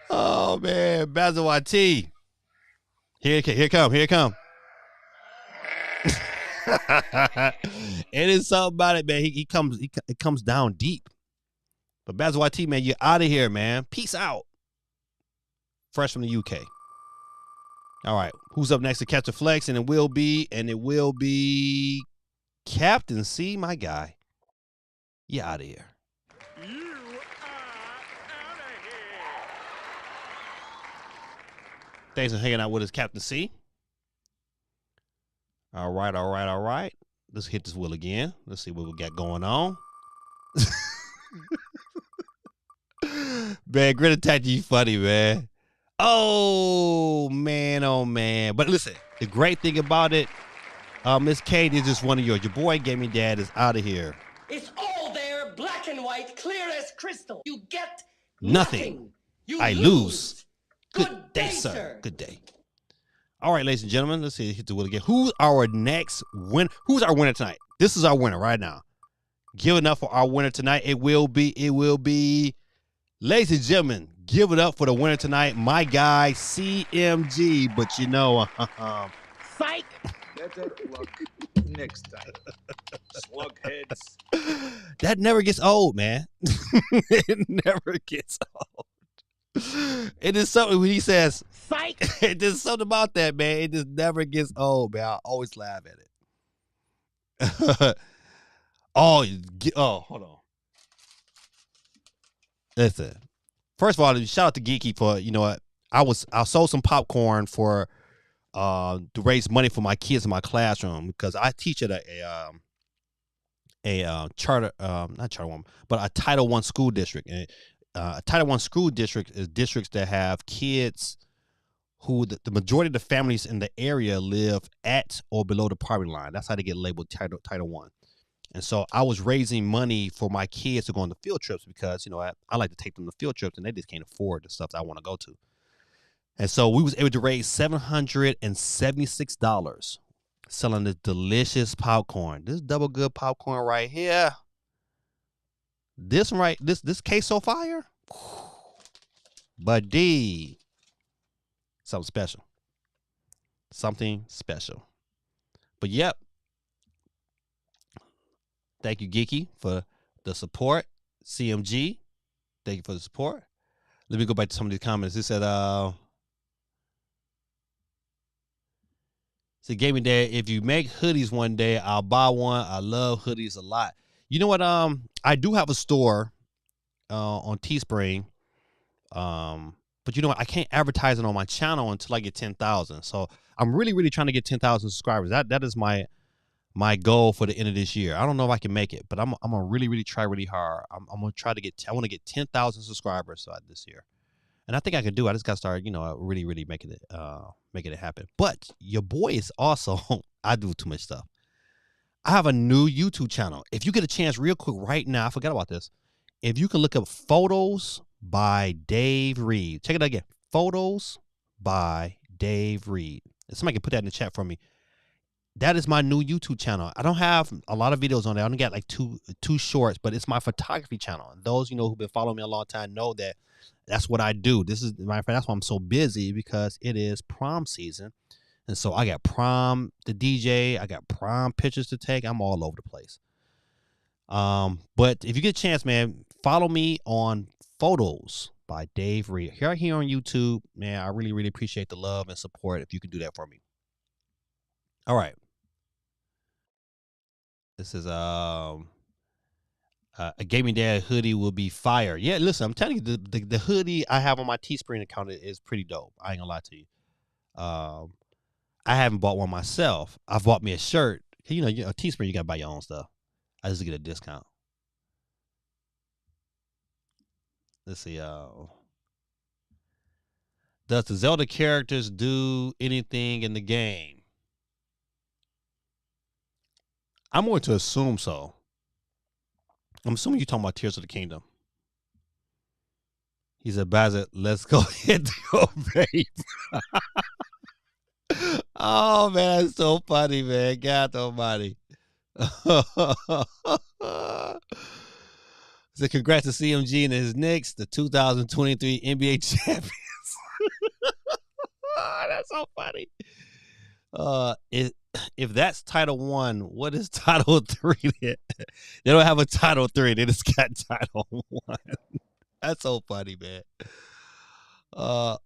Oh, man. Basil YT. Here it come. It is something about it, man. It comes down deep. But Basil YT, man, you're out of here, man. Peace out. Fresh from the UK. All right. Who's up next to catch the flex? And it will be Captain C, my guy. You out of here. You are out of here. Thanks for hanging out with us, Captain C. All right. Let's hit this wheel again. Let's see what we got going on. Man, Grit Attack, you funny, man. Oh, man. But listen, the great thing about it, Miss Kate is just one of yours. Your boy Gaming Dad is out of here. It's all there, black and white, clear as crystal. You get Nothing. You I lose. Good day, sir. Good day. All right, ladies and gentlemen, let's see, hit the wheel again. Who's our next win? Who's our winner tonight? This is our winner right now. Give it up for our winner tonight. It will be, ladies and gentlemen, give it up for the winner tonight, my guy CMG. But you know, Psych. Better luck next time. Slugheads. that never gets old, man. It never gets old. It is something when he says, Psych. there's something about that, man. It just never gets old, man. I always laugh at it. Oh, hold on. Listen. First of all, shout out to Geeky for, you know what? I sold some popcorn for to raise money for my kids in my classroom because I teach at a charter, not charter one, but a Title I school district. And a Title I school district is districts that have kids who the majority of the families in the area live at or below the poverty line. That's how they get labeled Title I. And so I was raising money for my kids to go on the field trips because, you know, I like to take them to field trips and they just can't afford the stuff that I want to go to. And so we was able to raise $776 selling this delicious popcorn. This double good popcorn right here. This one this queso fire. Buddy. Something special. But yep. Thank you, Geeky, for the support. CMG, thank you for the support. Let me go back to some of these comments. It said, Gaming Dad, if you make hoodies one day, I'll buy one. I love hoodies a lot. You know what? I do have a store on Teespring. But you know what? I can't advertise it on my channel until I get 10,000. So I'm really, really trying to get 10,000 subscribers. That is my goal for the end of this year. I don't know if I can make it, but I'm gonna really, really try really hard. I'm gonna try to I want to get 10,000 subscribers this year, and I think I can do it. I just gotta start, really, really making it happen. But your boy is also I do too much stuff. I have a new YouTube channel. If you get a chance, real quick, right now, I forgot about this. If you can look up Photos by Dave Reed, check it out again. Photos by Dave Reed. If somebody can put that in the chat for me. That is my new YouTube channel. I don't have a lot of videos on there. I only got like two shorts, but it's my photography channel. And those, who've been following me a long time know that that's what I do. This is, matter of fact, that's why I'm so busy, because it is prom season. And so I got prom to DJ. I got prom pictures to take. I'm all over the place. But if you get a chance, man, follow me on Photos by Dave Reed. Here on YouTube, man, I really, really appreciate the love and support if you could do that for me. All right. This is a Gaming Dad hoodie will be fire. Yeah, listen, I'm telling you, the hoodie I have on my Teespring account is pretty dope. I ain't gonna lie to you. I haven't bought one myself. I've bought me a shirt. A Teespring, you gotta buy your own stuff. I just get a discount. Let's see. Does the Zelda characters do anything in the game? I'm going to assume so. I'm assuming you're talking about Tears of the Kingdom. He said, Bazet, let's go hit your babe. Oh, man, that's so funny, man. God almighty. So congrats to CMG and his Knicks, the 2023 NBA champions. That's so funny. If that's Title 1, what is Title 3? They don't have a Title 3. They just got Title 1. That's so funny, man.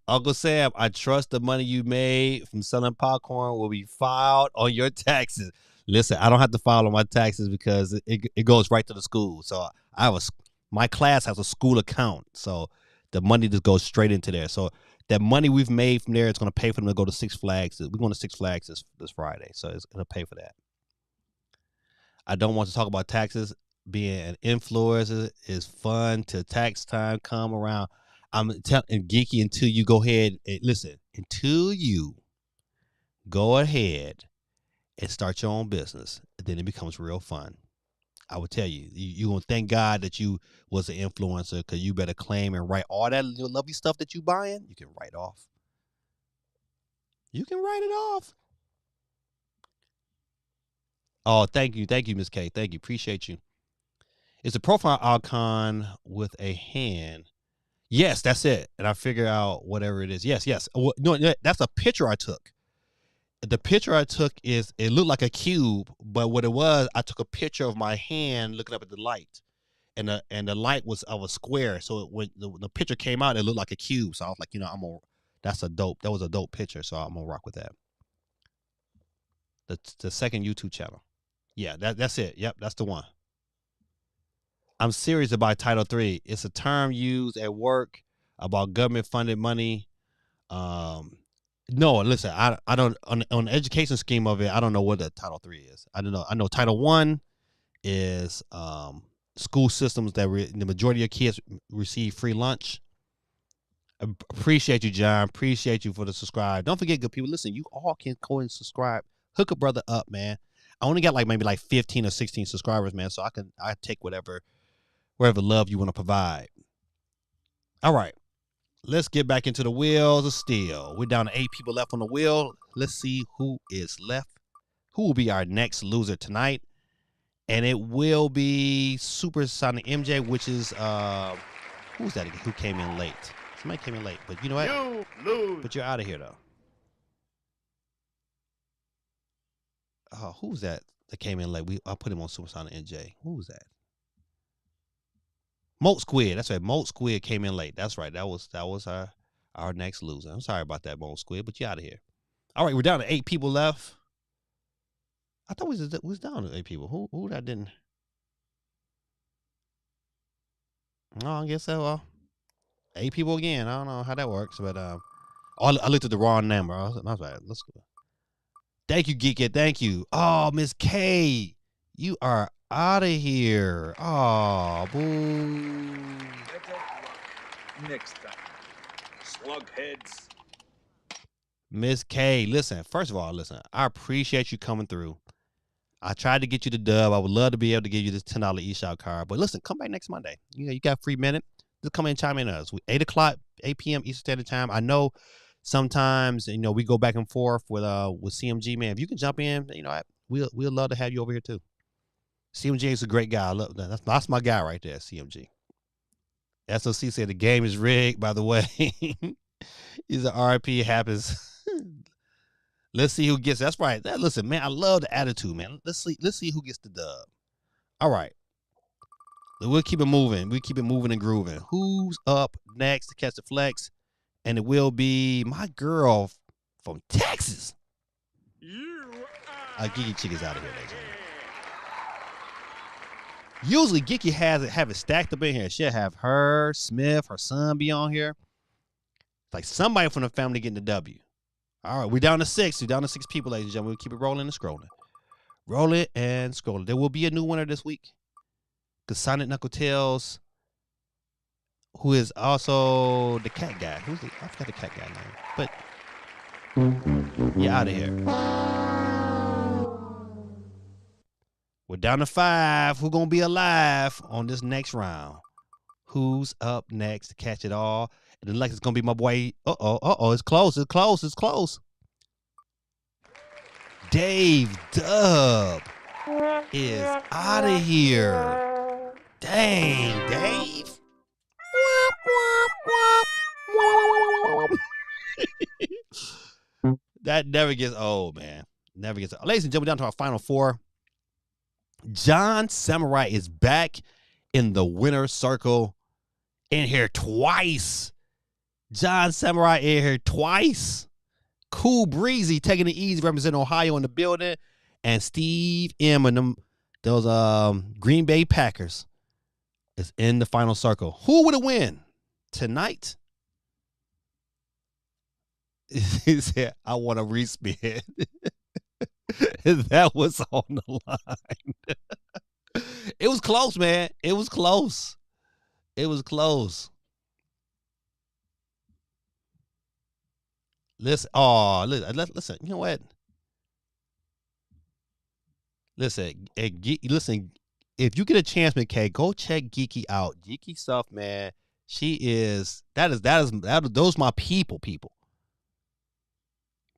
Uncle Sam, I trust the money you made from selling popcorn will be filed on your taxes. Listen, I don't have to file on my taxes because it goes right to the school. So my class has a school account, so the money just goes straight into there. So that money we've made from there is going to pay for them to go to Six Flags. We're going to Six Flags this Friday, so it's going to pay for that. I don't want to talk about taxes. Being an influencer is fun till tax time come around. I'm telling geeky until you go ahead and listen. Until you go ahead and start your own business, then it becomes real fun. I would tell you, you're going to thank God that you was an influencer, because you better claim and write all that lovely stuff that you buying. You can write off. You can write it off. Oh, thank you, Miss K. Thank you, appreciate you. It's a profile icon with a hand. Yes, that's it. And I figure out whatever it is. Yes. No, that's a picture I took. The picture I took it looked like a cube, but what it was, I took a picture of my hand looking up at the light, and the light was of a square. So when the picture came out, it looked like a cube. So I was like, that was a dope picture. So I'm gonna rock with that. The second YouTube channel. Yeah, that's it. Yep, that's the one. I'm serious about Title III. It's a term used at work about government funded money. No, listen, I don't on the education scheme of it. I don't know what the Title III is. I don't know. I know Title I is school systems that the majority of kids receive free lunch. Appreciate you, John. Appreciate you for the subscribe. Don't forget, good people. Listen, you all can go and subscribe. Hook a brother up, man. I only got maybe 15 or 16 subscribers, man. So I take whatever love you want to provide. All right. Let's get back into the wheels of steel. We're down to 8 people left on the wheel. Let's see who is left. Who will be our next loser tonight? And it will be Supersonic MJ, which is who's that again? Who came in late? Somebody came in late, but you know what? You lose. But you're out of here though. Oh, who's that came in late? I put him on Supersonic MJ. Who was that? Moat Squid. That's right. Moat Squid came in late. That's right. That was our next loser. I'm sorry about that, Moat Squid, but you out of here. All right, we're down to 8 people left. I thought we was down to 8 people. Who that didn't? No, I guess so. Well, 8 people again. I don't know how that works, but I looked at the wrong number. I was like, let's go. Thank you, Geekette. Thank you. Oh, Miss K, you are out of here. Oh, boo. Next time. Slugheads. Miss K, listen, first of all, I appreciate you coming through. I tried to get you the dub. I would love to be able to give you this $10 eShop card. But listen, come back next Monday. You got a free minute. Just come in and chime in on us. 8 p.m. Eastern Standard Time. I know sometimes, we go back and forth with CMG, man. If you can jump in, we'll love to have you over here too. CMG is a great guy. I love that. That's my guy right there, CMG. SOC said the game is rigged, by the way. He's an RIP happens. Let's see who gets. That's right. Listen, man, I love the attitude, man. Let's see who gets the dub. All right. We'll keep it moving. We keep it moving and grooving. Who's up next to catch the flex? And it will be my girl from Texas. Geeky Chick is out of here, ladies and gentlemen. Usually Geeky have it stacked up in here. She'll have her, Smith, her son be on here. Like somebody from the family getting the W. All right, we're down to 6. We're down to 6 people, ladies and gentlemen. We'll keep it rolling and scrolling. Rolling and scrolling. There will be a new winner this week. Because Sonic Knuckle Tails, who is also the cat guy. I forgot the cat guy name. But you're out of here. We're down to 5. Who's going to be alive on this next round? Who's up next to catch it all? And it looks like it's going to be my boy. It's close. It's close. It's close. Dave Dub is out of here. Dang, Dave. That never gets old, man. Never gets old. Ladies and gentlemen, down to our final 4. John Samurai is back in the winner's circle. In here twice. John Samurai in here twice. Cool Breezy taking it easy, representing Ohio in the building. And Steve M and those Green Bay Packers is in the final circle. Who would have win tonight? He said, I want a respin. That was on the line. It was close, man. It was close. It was close. Listen, listen. You know what? Listen. If you get a chance, McKay, go check Geeky out. Geeky stuff, man. Those my people.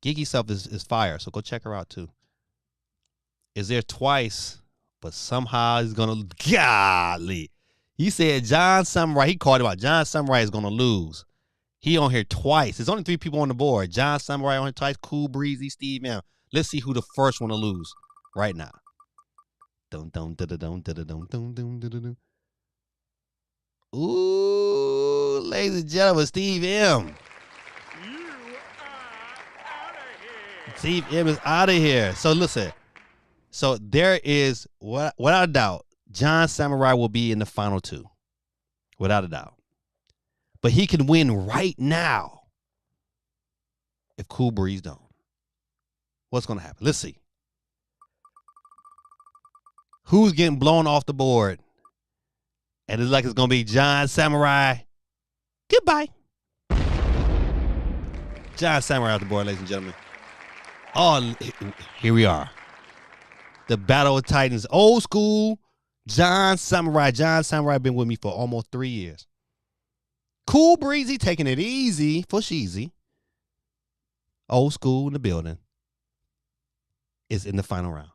Geeky stuff is fire. So go check her out too. Is there twice, but somehow he's gonna golly. He said John Samurai. He called him out. John Samurai is gonna lose. He on here twice. There's only 3 people on the board. John Samurai on here twice. Cool Breezy, Steve M. Let's see who the first one to lose right now. Ooh, ladies and gentlemen, Steve M. Steve M is out of here. So listen. So there is, without a doubt, John Samurai will be in the final 2. Without a doubt. But he can win right now if Cool Breeze don't. What's going to happen? Let's see. Who's getting blown off the board? And it's like it's going to be John Samurai. Goodbye. John Samurai off the board, ladies and gentlemen. Oh, here we are. The Battle of Titans. Old school John Samurai. John Samurai been with me for almost 3 years. Cool Breezy taking it easy for Sheezy. Old school in the building is in the final round.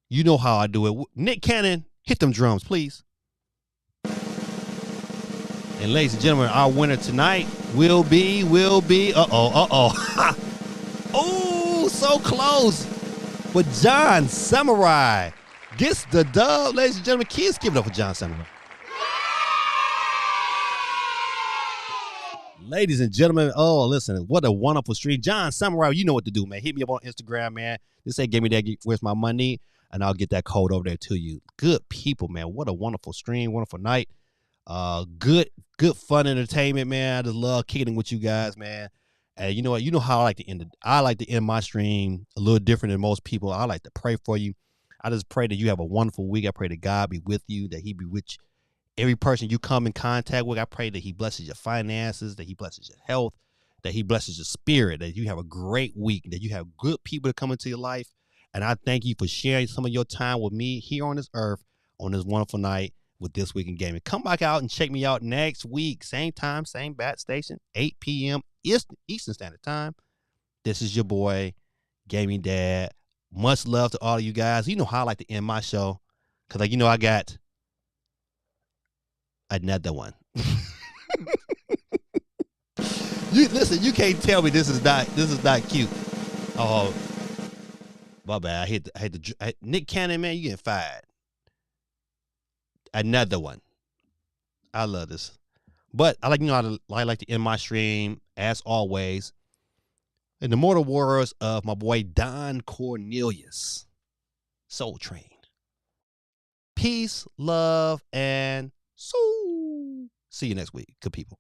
You know how I do it. Nick Cannon, hit them drums, please. And ladies and gentlemen, our winner tonight will be. Oh, so close. But John Samurai gets the dub. Ladies and gentlemen, kids, give it up for John Samurai. Ladies and gentlemen, oh, listen, what a wonderful stream. John Samurai, you know what to do, man. Hit me up on Instagram, man. Just say, give me that, where's my money? And I'll get that code over there to you. Good people, man. What a wonderful stream, wonderful night. Good fun entertainment, man. I just love kicking it with you guys, man. And you know what? You know how I like to end it. I like to end my stream a little different than most people. I like to pray for you. I just pray that you have a wonderful week. I pray that God be with you, that he be with you. Every person you come in contact with, I pray that he blesses your finances, that he blesses your health, that he blesses your spirit, that you have a great week, that you have good people that come into your life. And I thank you for sharing some of your time with me here on this earth on this wonderful night with This Week in Gaming. Come back out and check me out next week. Same time, same bat station, 8 p.m. Eastern Standard Time. This is your boy, Gaming Dad. Much love to all of you guys. You know how I like to end my show because, like, you know, I got another one. You listen, you can't tell me this is not cute. Oh, my bad. I hate the Nick Cannon, man, you getting fired. Another one. I love this. But I like, you know, I like to end my stream as always in the mortal words of my boy Don Cornelius, Soul Train. Peace, love, and soul. See you next week, good people.